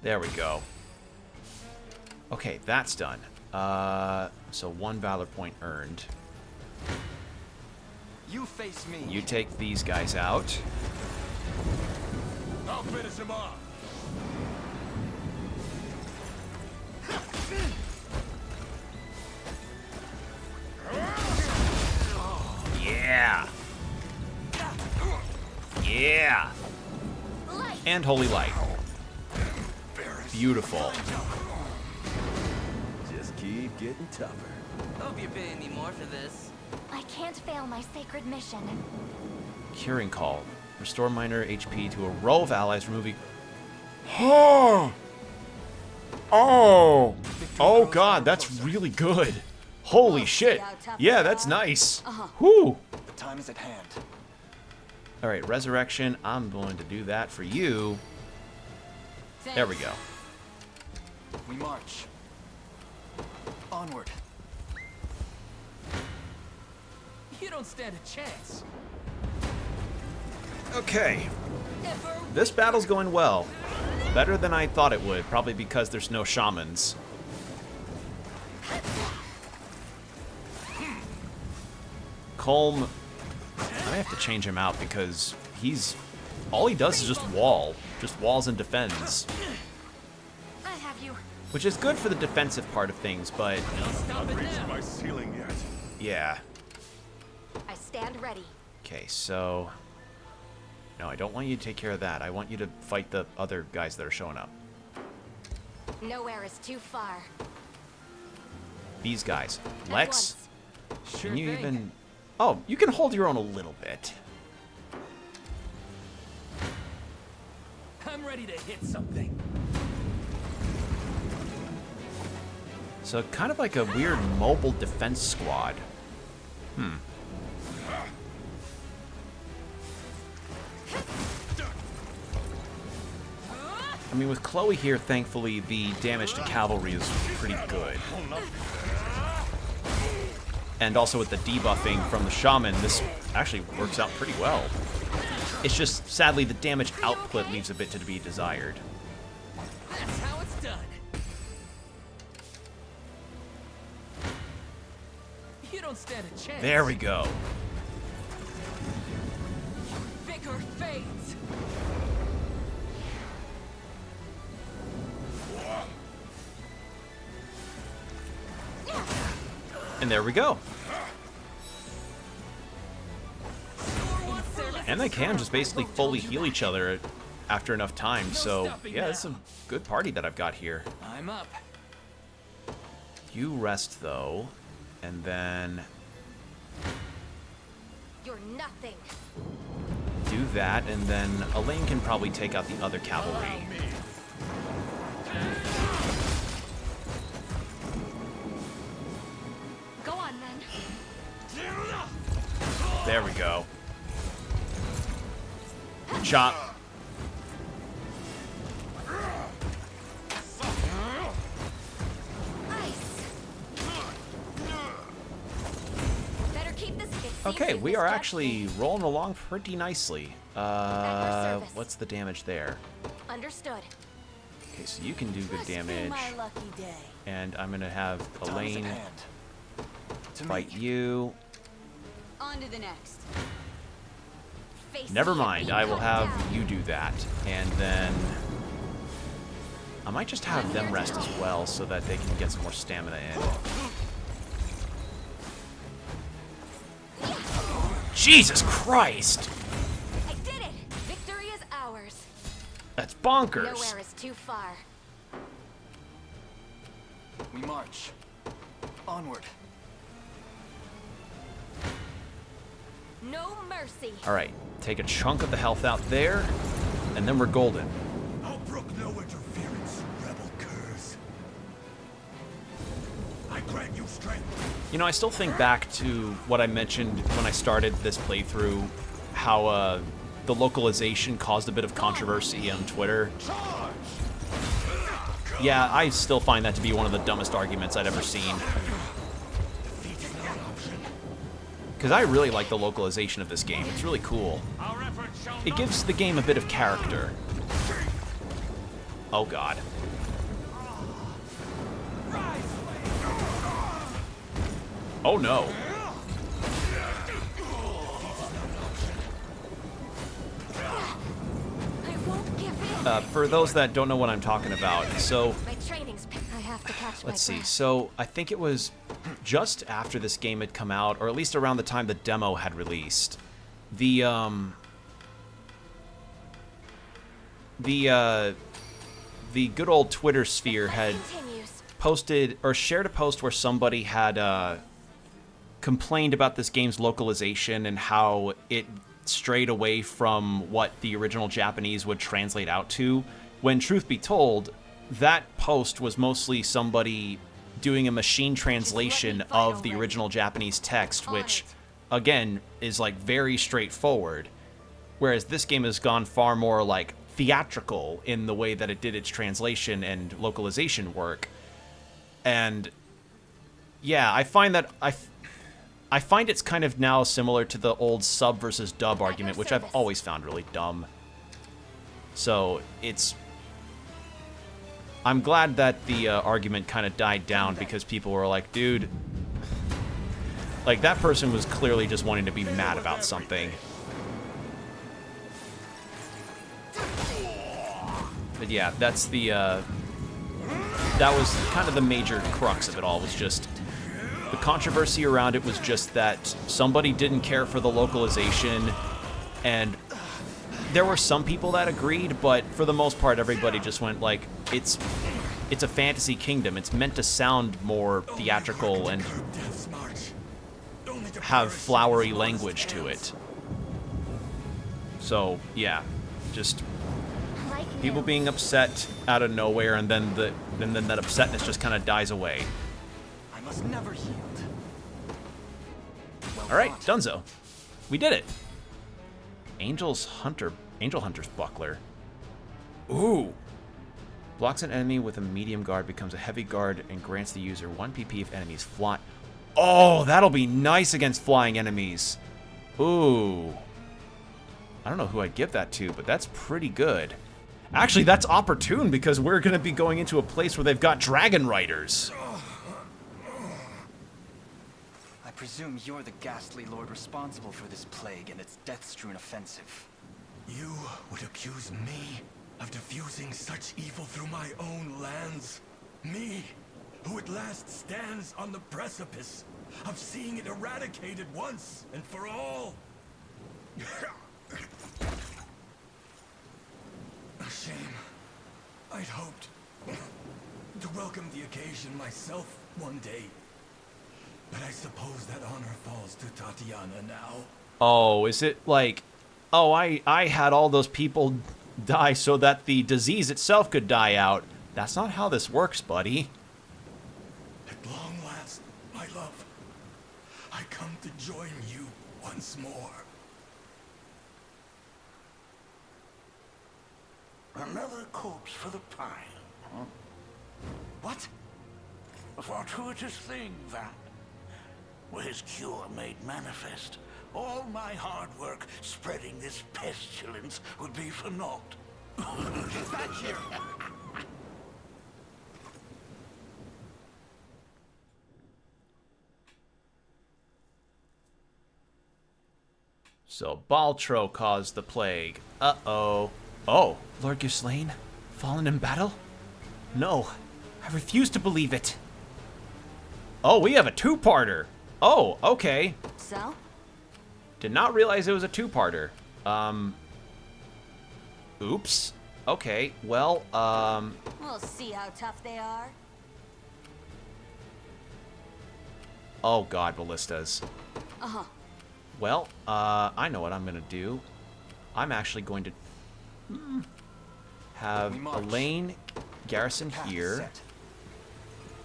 There we go. Okay, that's done. So 1 valor point earned. You face me. You take these guys out. I'll finish him off. Yeah. Yeah. And Holy Light. Beautiful. Just keep getting tougher. Hope you're paying me more for this. I can't fail my sacred mission. Curing Call. Restore minor HP to a row of allies, removing... Oh! Oh! Oh god, that's really good. Holy shit. Yeah, that's nice. Whew! The time is at hand. Alright, Resurrection. I'm going to do that for you. There we go. We march. Onward. You don't stand a chance. Okay. This battle's going well. Better than I thought it would, probably because there's no shamans. Colm, I have to change him out because all he does is just wall. Just walls and defends. I have you. Which is good for the defensive part of things, but... Not reached my ceiling yet. Yeah. I stand ready. Okay, so... No, I don't want you to take care of that. I want you to fight the other guys that are showing up. Nowhere is too far. These guys. Lex, Sure can you thing. even... Oh, you can hold your own a little bit. I'm ready to hit something. So kind of like a weird mobile defense squad. I mean, with Chloe here, thankfully, the damage to cavalry is pretty good. And also with the debuffing from the shaman, this actually works out pretty well. It's just, sadly, the damage output leaves a bit to be desired. That's how it's done. You don't stand a chance. There we go. Vigor fades. And there we go. And they can just basically fully heal each other after enough time, so yeah, it's a good party that I've got here. I'm up. You rest, though, and then You're nothing. do that, and then Elaine can probably take out the other cavalry. Go on, then. There we go. Chop. Better keep this. Okay, we are actually rolling along pretty nicely. What's the damage there? Understood. Okay, so you can do good Must be damage, my lucky day. and I'm gonna have Time's at Elaine hand. To fight me. you. On to the next. Face Never me and mind, be I will cut have down. you do that, and then I might just have them rest as well so that they can get some more stamina in. Jesus Christ! I did it! Victory is ours. That's bonkers. Nowhere is too far. We march. Onward. No mercy. Alright, take a chunk of the health out there, and then we're golden. I'll brook no interference, rebel curs. I grant you strength. You know, I still think back to what I mentioned when I started this playthrough, how the localization caused a bit of controversy on Twitter. Yeah, I still find that to be one of the dumbest arguments I'd ever seen. Because I really like the localization of this game. It's really cool. It gives the game a bit of character. Oh, God. Oh, no. For those that don't know what I'm talking about, so I have to catch let's see. So I think it was just after this game had come out, or at least around the time the demo had released. The good old Twitter sphere had posted or shared a post where somebody had complained about this game's localization and how it strayed away from what the original Japanese would translate out to, when truth be told, that post was mostly somebody doing a machine translation of the original Japanese text, which, again, is like very straightforward. Whereas this game has gone far more like theatrical in the way that it did its translation and localization work. And yeah, I find that I find it's kind of now similar to the old sub versus dub argument, which I've always found really dumb. So I'm glad that the argument kind of died down, because people were like, dude, like, that person was clearly just wanting to be mad about something. But yeah, that's that was kind of the major crux of it all, was just the controversy around it was just that somebody didn't care for the localization, and there were some people that agreed, but for the most part, everybody just went like, it's a fantasy kingdom. It's meant to sound more theatrical and have flowery language to it. So yeah, just people being upset out of nowhere, and then that upsetness just kind of dies away. I must never yield. All right, Dunzo, we did it. Angel Hunter's Buckler. Ooh. Blocks an enemy with a medium guard, becomes a heavy guard, and grants the user 1 PP if enemies fly. Oh, that'll be nice against flying enemies. Ooh. I don't know who I'd give that to, but that's pretty good. Actually, that's opportune, because we're going to be going into a place where they've got dragon riders. I presume you're the ghastly lord responsible for this plague and its death-strewn offensive. You would accuse me of diffusing such evil through my own lands? Me, who at last stands on the precipice of seeing it eradicated once and for all? A shame. I'd hoped to welcome the occasion myself one day. But I suppose that honor falls to Tatiana now. Oh, is it like, oh, I had all those people die so that the disease itself could die out? That's not how this works, buddy. At long last, my love, I come to join you once more. Another corpse for the pile, huh? What? A fortuitous thing, that. Were his cure made manifest, all my hard work spreading this pestilence would be for naught. Get back here! So Baltro caused the plague. Uh-oh. Oh, Lord Ghislaine? Fallen in battle? No, I refuse to believe it. Oh, we have a two-parter. Oh, okay. So? Did not realize it was a two-parter. Oops. Okay, well, We'll see how tough they are. oh god, ballistas. Uh-huh. Well, I know what I'm gonna do. I'm actually going to have Elaine garrison here.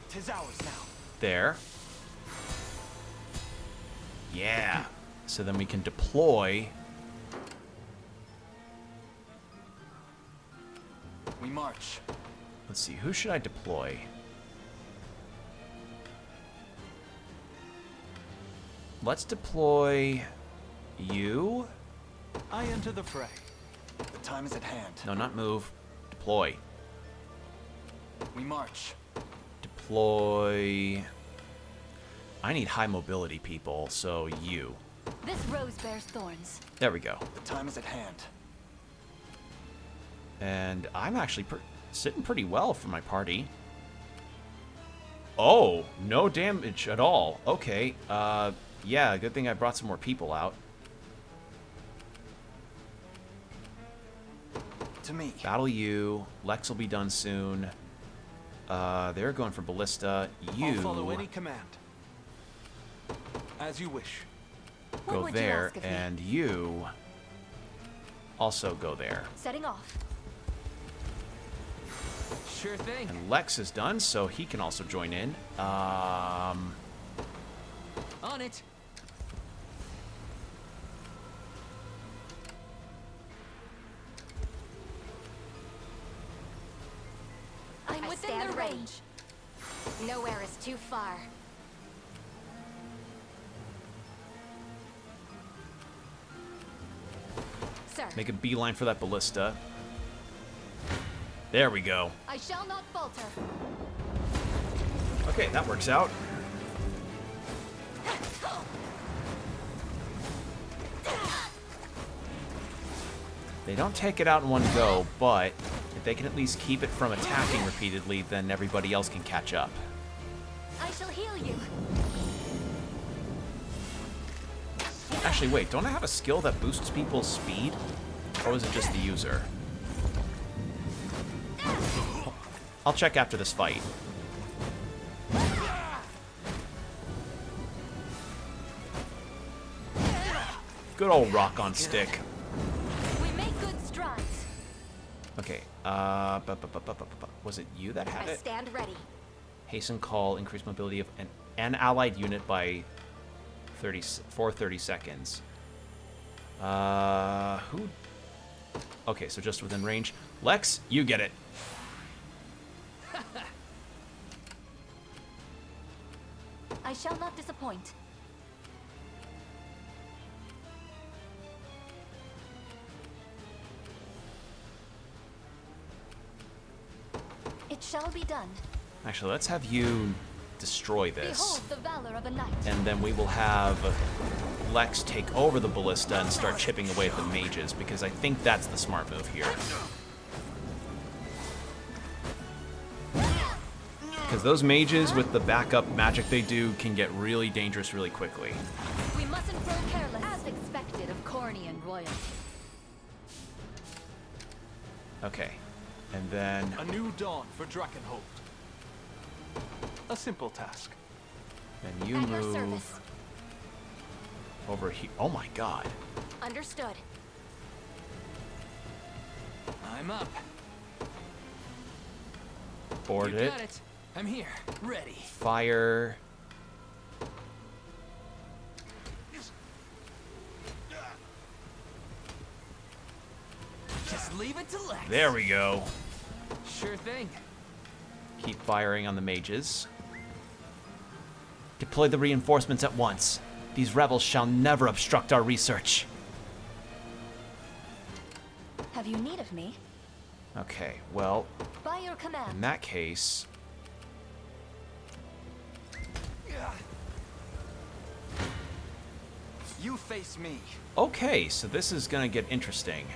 Tis ours now. There. Yeah. So then we can deploy. We march. Let's see, who should I deploy? Let's deploy you. I enter the fray. The time is at hand. No, not move. Deploy. We march. Deploy. I need high mobility people, so you. This rose bears thorns. There we go. The time is at hand. And I'm actually sitting pretty well for my party. Oh, no damage at all. Okay, yeah, good thing I brought some more people out. To me. Battle you. Lex will be done soon. They're going for Ballista. You I'll follow any command. As you wish. go there, and you also go there. Setting off. Sure thing. And Lex is done, so he can also join in. On it. I'm within their range. Nowhere is too far. Sir. Make a beeline for that Ballista. There we go. I shall not falter. Okay, that works out. They don't take it out in one go, but if they can at least keep it from attacking repeatedly, then everybody else can catch up. I shall heal you. Actually, wait, don't I have a skill that boosts people's speed? Or is it just the user? I'll check after this fight. Good old rock on stick. We make good strides. Okay, was it you that had I it? stand ready. Hasten call, increase mobility of an allied unit by 30 seconds. Who? Okay, so just within range. Lex, you get it. I shall not disappoint. It shall be done. Actually, let's have you destroy this. Behold the valor of a knight. And then we will have Lex take over the Ballista and start chipping away at the mages, because I think that's the smart move here. Because those mages, with the backup magic they do, can get really dangerous really quickly. We mustn't grow careless, as expected of Cornian royalty. Okay, and then... A new dawn for Drakenholt. A simple task. Then you At your move service. over here. Oh my god. Understood. I'm up. Board You it. got it. I'm here, ready. Fire. Just leave it to Lex. There we go. Sure thing. Keep firing on the mages. Deploy the reinforcements at once. These rebels shall never obstruct our research. Have you need of me? Okay, well, By your command. in that case... You face me. Okay, so this is gonna get interesting.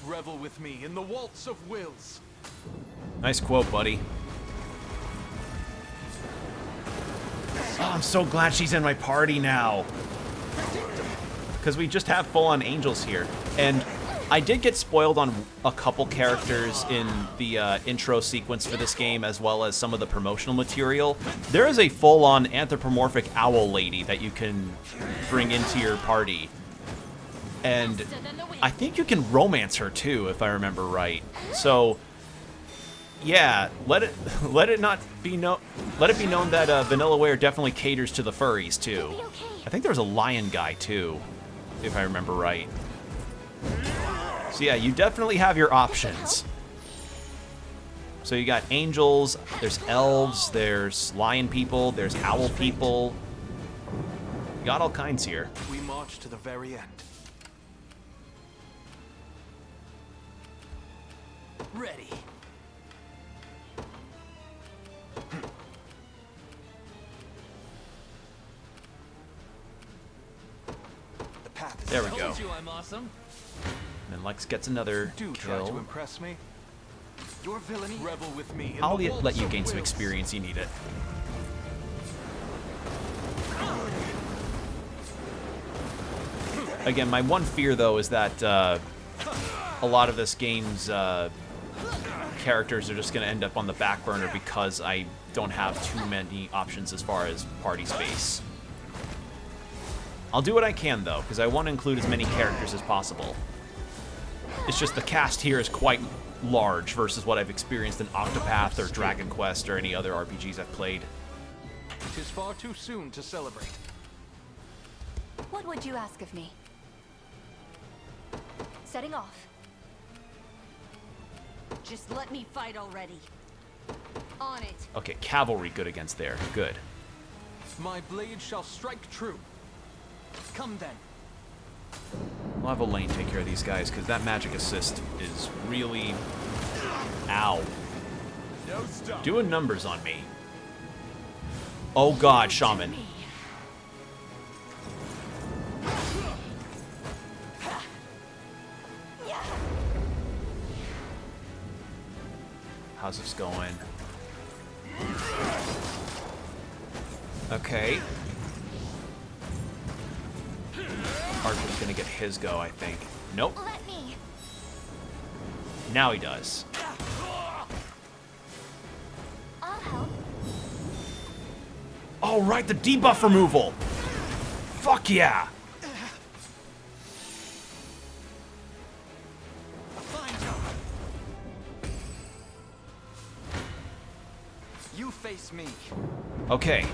Revel with me in the waltz of wills. Nice quote, buddy. Oh, I'm so glad she's in my party now. Because we just have full-on angels here. And I did get spoiled on a couple characters in the intro sequence for this game, as well as some of the promotional material. There is a full-on anthropomorphic owl lady that you can bring into your party. And I think you can romance her too, if I remember right. So, yeah, let it be known that Vanillaware definitely caters to the furries too. I think there was a lion guy too, if I remember right. So yeah, you definitely have your options. So you got angels, there's elves, there's lion people, there's owl people. You got all kinds here. We march to the very end. Ready. The path is There we go. Told you I'm awesome. And then Lex gets another Do try to kill. impress me. your villainy. Rebel with me. in I'll the let waltz you of gain some wills. experience. You need it. Again, my one fear, though, is that a lot of this game's characters are just going to end up on the back burner because I don't have too many options as far as party space. I'll do what I can, though, because I want to include as many characters as possible. It's just the cast here is quite large versus what I've experienced in Octopath or Dragon Quest or any other RPGs I've played. It is far too soon to celebrate. What would you ask of me? Setting off. Just let me fight already. On it. Okay, cavalry good against there. Good. My blade shall strike true. Come then. We'll have Elaine take care of these guys because that magic assist is really... Ow. No stop. Doing numbers on me. Oh god, Shaman. How's this going? Okay. Archer's gonna get his go, I think. Nope. Let me. Now he does. I'll help. All right, the debuff removal. Fuck yeah. Fine job. You face me. Okay.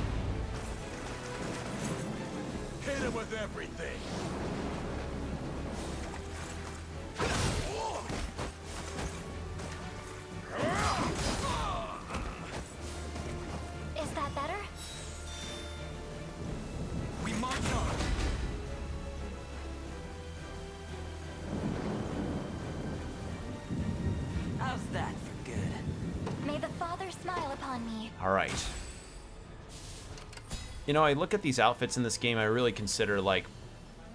Hit him with everything. Is that better? We march on. How's that for good? May the Father smile upon me. All right. You know, I look at these outfits in this game, I really consider, like,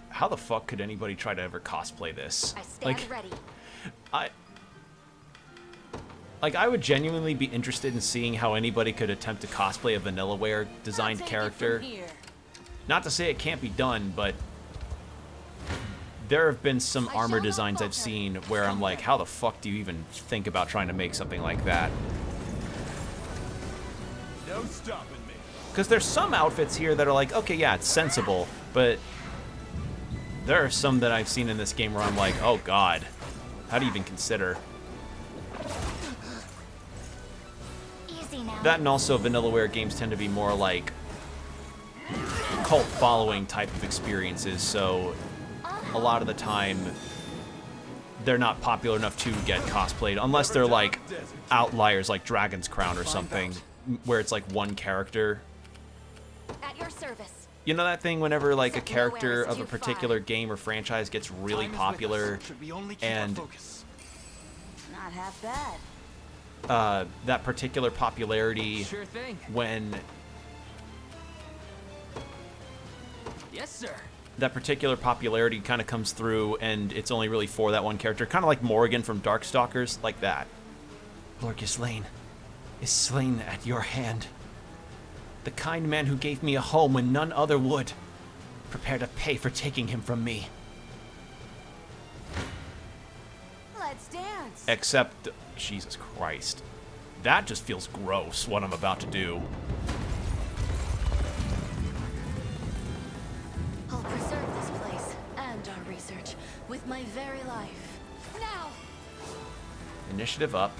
how the fuck could anybody try to ever cosplay this? I stand Like, ready. I would genuinely be interested in seeing how anybody could attempt to cosplay a Vanillaware designed I'll take it character. from here. Not to say it can't be done, but there have been some I armor shall not designs I've falter. seen where I'm like, how the fuck do you even think about trying to make something like that? No stopping me. Because there's some outfits here that are like, okay, yeah, it's sensible, but there are some that I've seen in this game where I'm like, oh god, how do you even consider? Easy now. That and also Vanillaware games tend to be more like cult following type of experiences, so a lot of the time they're not popular enough to get cosplayed, unless they're like outliers like Dragon's Crown or something, where it's like one character. At your service. You know that thing whenever like a Set character nowhere is of a too particular far. game or franchise gets really Time is with popular, us. Should we only keep our and focus? Not half bad. that particular popularity Sure thing. when Yes, sir. that particular popularity kind of comes through and it's only really for that one character, kind of like Morrigan from Darkstalkers, like that. Lord Ghislaine is slain at your hand. The kind man who gave me a home when none other would. Prepare to pay for taking him from me. Let's dance. Except, Jesus Christ. That just feels gross, what I'm about to do. I'll preserve this place and our research with my very life. Now. Initiative up.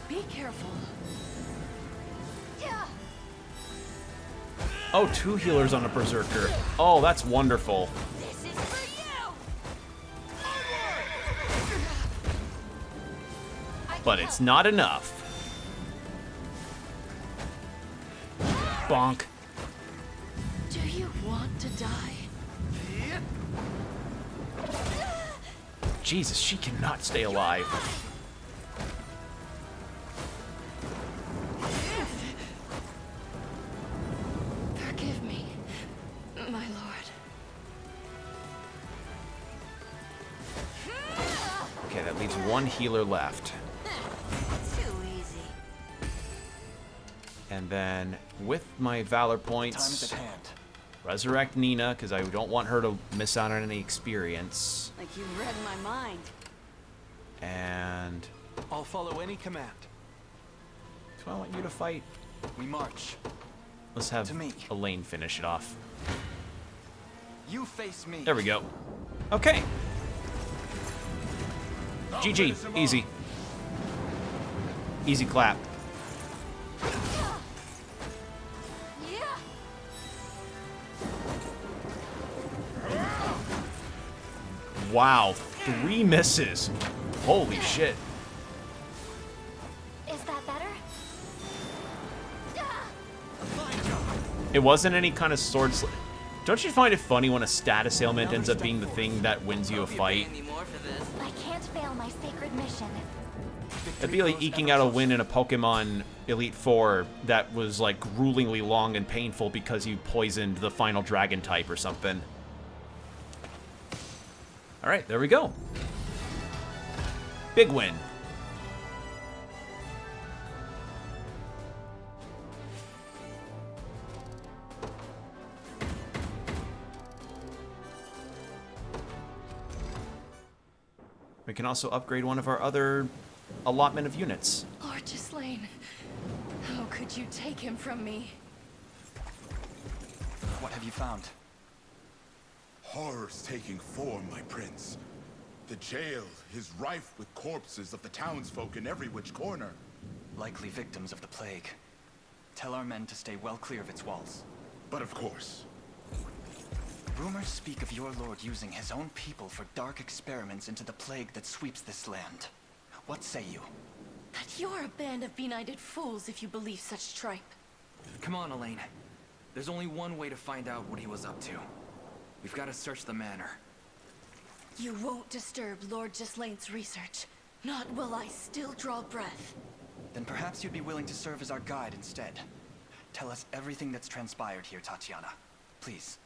Be careful. Yeah. Oh, 2 healers on a berserker. Oh, that's wonderful. This is for you. But it's not enough. Bonk. Do you want to die? Jesus, she cannot stay alive. Forgive me, my lord. Okay, that leaves one healer left. Too easy. And then, with my Valor Time points, is at hand. resurrect Nina, because I don't want her to miss out on any experience. Like you read my mind. And I'll follow any command. so I want you to fight. We march. Let's have To me. Elaine finish it off. You face me. There we go. Okay. GG. Easy. Easy clap. Yeah. Wow. 3 misses. Holy shit. Is that better? It wasn't any kind of sword sl- Don't you find it funny when a status ailment ends up being the thing that wins you a fight? I can't fail my sacred mission. It'd be like eking out a win in a Pokemon Elite Four that was like gruelingly long and painful because you poisoned the final dragon type or something. Alright, there we go. Big win. We can also upgrade one of our other allotment of units. Lord Ghislaine, how could you take him from me? What have you found? Horrors taking form, my prince. The jail is rife with corpses of the townsfolk in every which corner. Likely victims of the plague. Tell our men to stay well clear of its walls. But of course. Rumors speak of your lord using his own people for dark experiments into the plague that sweeps this land. What say you? That you're a band of benighted fools if you believe such tripe. Come on, Elaine. There's only one way to find out what he was up to. We've got to search the manor. You won't disturb Lord Gislaine's research. Not while I still draw breath. Then perhaps you'd be willing to serve as our guide instead. Tell us everything that's transpired here, Tatiana. Please.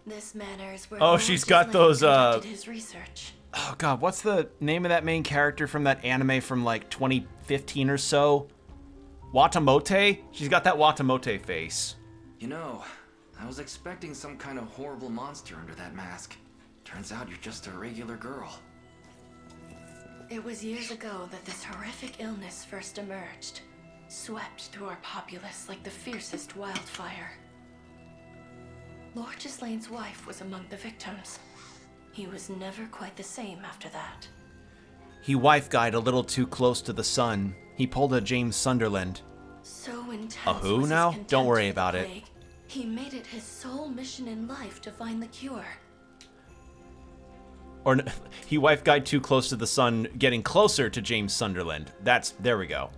This manor is where Oh, Lord she's got Ghislaine those, conducted his research. Oh god, what's the name of that main character from that anime from like 2015 or so? Watamote? She's got that Watamote face. You know, I was expecting some kind of horrible monster under that mask. Turns out you're just a regular girl. It was years ago that this horrific illness first emerged, swept through our populace like the fiercest wildfire. Lord Gislaine's wife was among the victims. He was never quite the same after that. He wife guyed a little too close to the sun. He pulled a James Sunderland. So intense A who was his now? contempt Don't worry for the about it. plague, he made it his sole mission in life to find the cure. Or he wife guyed too close to the sun, getting closer to James Sunderland. There we go.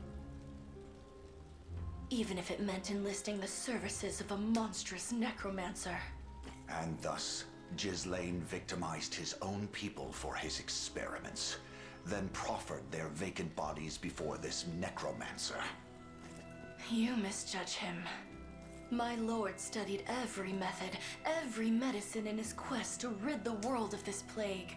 Even if it meant enlisting the services of a monstrous necromancer. And thus, Ghislaine victimized his own people for his experiments, then proffered their vacant bodies before this necromancer. You misjudge him. My lord studied every method, every medicine in his quest to rid the world of this plague.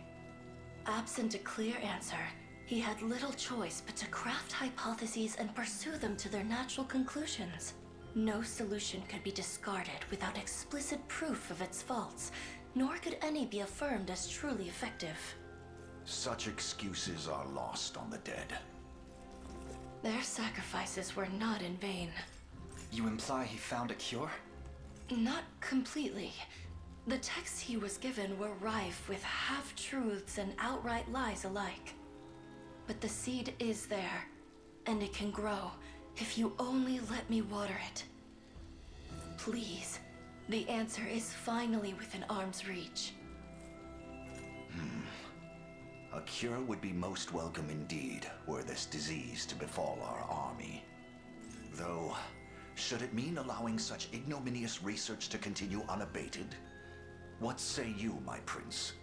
Absent a clear answer, he had little choice but to craft hypotheses and pursue them to their natural conclusions. No solution could be discarded without explicit proof of its faults, nor could any be affirmed as truly effective. Such excuses are lost on the dead. Their sacrifices were not in vain. You imply he found a cure? Not completely. The texts he was given were rife with half-truths and outright lies alike. But the seed is there, and it can grow if you only let me water it. Please, the answer is finally within arm's reach. A cure would be most welcome indeed, were this disease to befall our army. Though, should it mean allowing such ignominious research to continue unabated? What say you, my prince?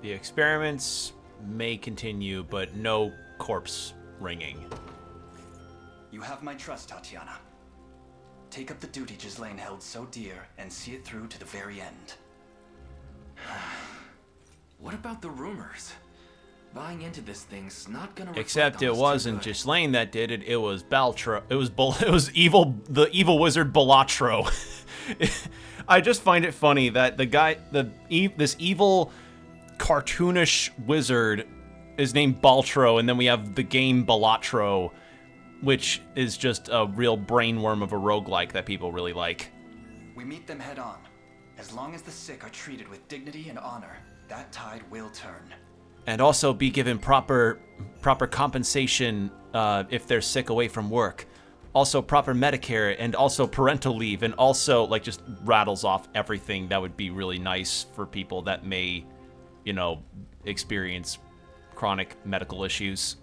The experiments may continue, but no corpse ringing. You have my trust, Tatiana. Take up the duty Ghislaine held so dear and see it through to the very end. What about the rumors? Buying into this thing's not gonna. Except it wasn't Ghislaine that did it. It was Baltro. It was evil. The evil wizard Balatro. I just find it funny that the guy, this evil, cartoonish wizard, is named Baltro, and then we have the game Balatro, which is just a real brainworm of a roguelike that people really like. We meet them head on. As long as the sick are treated with dignity and honor, that tide will turn. And also be given proper compensation if they're sick away from work. Also proper Medicare, and also parental leave, and also, like, just rattles off everything that would be really nice for people that may, you know, experience chronic medical issues.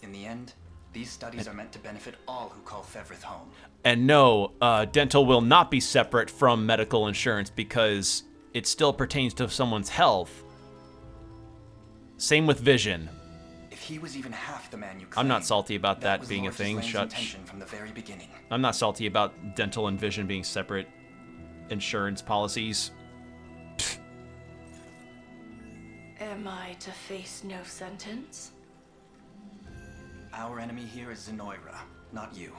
In the end, these studies are meant to benefit all who call Fevrith home. And no, dental will not be separate from medical insurance because it still pertains to someone's health. Same with vision. If he was even half the man you claim, I'm not salty about that being Lord a thing. Gislane's intention from the very beginning. I'm not salty about dental and vision being separate insurance policies. Am I to face no sentence? Our enemy here is Zenoira, not you.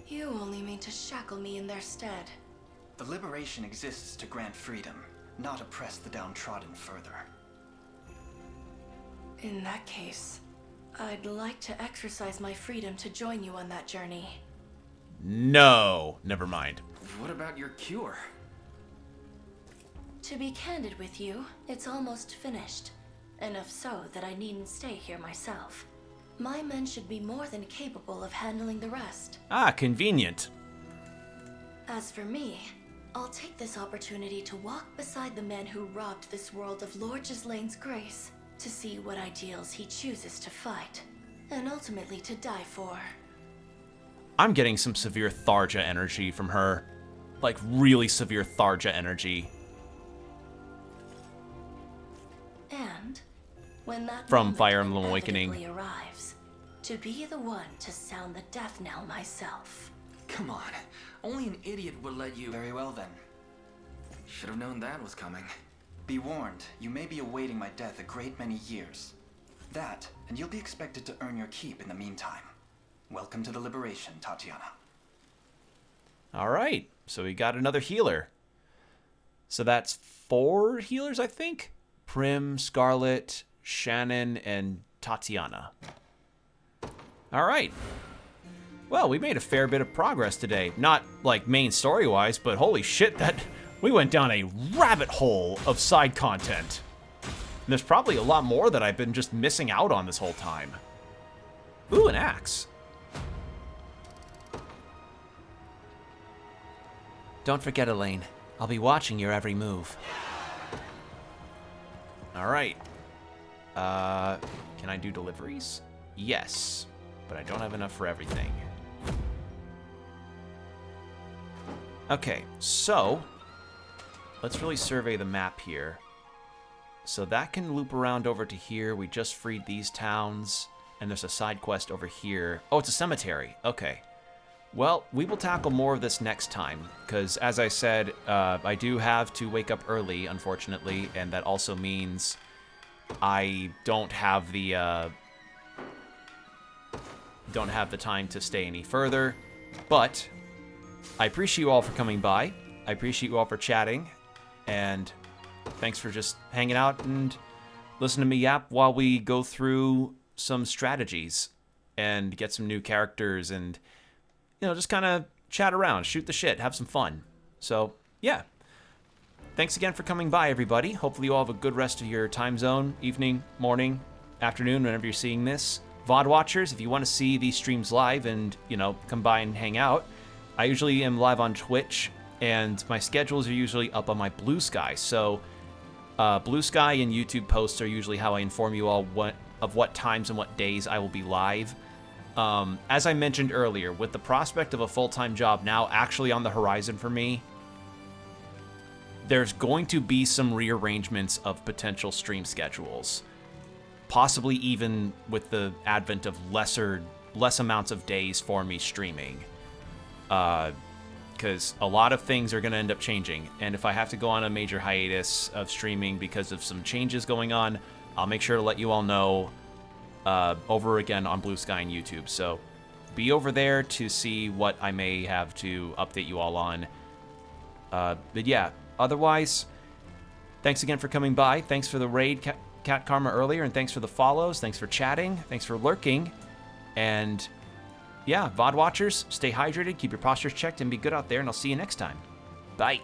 You only mean to shackle me in their stead. The liberation exists to grant freedom, not oppress the downtrodden further. In that case, I'd like to exercise my freedom to join you on that journey. No, never mind. What about your cure? To be candid with you, it's almost finished. Enough so that I needn't stay here myself. My men should be more than capable of handling the rest. Ah, convenient. As for me, I'll take this opportunity to walk beside the men who robbed this world of Lord Gislane's grace, to see what ideals he chooses to fight, and ultimately to die for. I'm getting some severe Tharja energy from her. Like, really severe Tharja energy. And when that From Fire Emblem Awakening arrives, to be the one to sound the death knell myself. Come on, only an idiot would let you. Very well then. Should have known that was coming. Be warned, you may be awaiting my death a great many years. That, and you'll be expected to earn your keep in the meantime. Welcome to the liberation, Tatiana. Alright, so we got another healer. So that's 4 healers, I think? Prim, Scarlet, Shannon, and Tatiana. Alright. Well, we made a fair bit of progress today. Not, like, main story-wise, but holy shit, that... we went down a rabbit hole of side content. And there's probably a lot more that I've been just missing out on this whole time. Ooh, an axe. Don't forget, Elaine. I'll be watching your every move. Alright. Can I do deliveries? Yes. But I don't have enough for everything. Okay, so... let's really survey the map here. So that can loop around over to here. We just freed these towns. And there's a side quest over here. Oh, it's a cemetery. Okay. Well, we will tackle more of this next time. Because, as I said, I do have to wake up early, unfortunately. And that also means I don't have the time to stay any further. But I appreciate you all for coming by. I appreciate you all for chatting. And thanks for just hanging out and listening to me yap while we go through some strategies and get some new characters and, you know, just kind of chat around, shoot the shit, have some fun. So, yeah. Thanks again for coming by, everybody. Hopefully you all have a good rest of your time zone, evening, morning, afternoon, whenever you're seeing this. VOD watchers, if you want to see these streams live and, you know, come by and hang out, I usually am live on Twitch, and my schedules are usually up on my Blue Sky. So Blue Sky and YouTube posts are usually how I inform you all of what times and what days I will be live. As I mentioned earlier, with the prospect of a full-time job now actually on the horizon for me, there's going to be some rearrangements of potential stream schedules. Possibly even with the advent of less amounts of days for me streaming. Because a lot of things are going to end up changing. And if I have to go on a major hiatus of streaming because of some changes going on, I'll make sure to let you all know over again on Blue Sky and YouTube. So be over there to see what I may have to update you all on. But yeah, otherwise, thanks again for coming by. Thanks for the raid, Cat Karma, earlier, and thanks for the follows. Thanks for chatting. Thanks for lurking. And yeah, VOD watchers, stay hydrated, keep your postures checked, and be good out there, and I'll see you next time. Bye.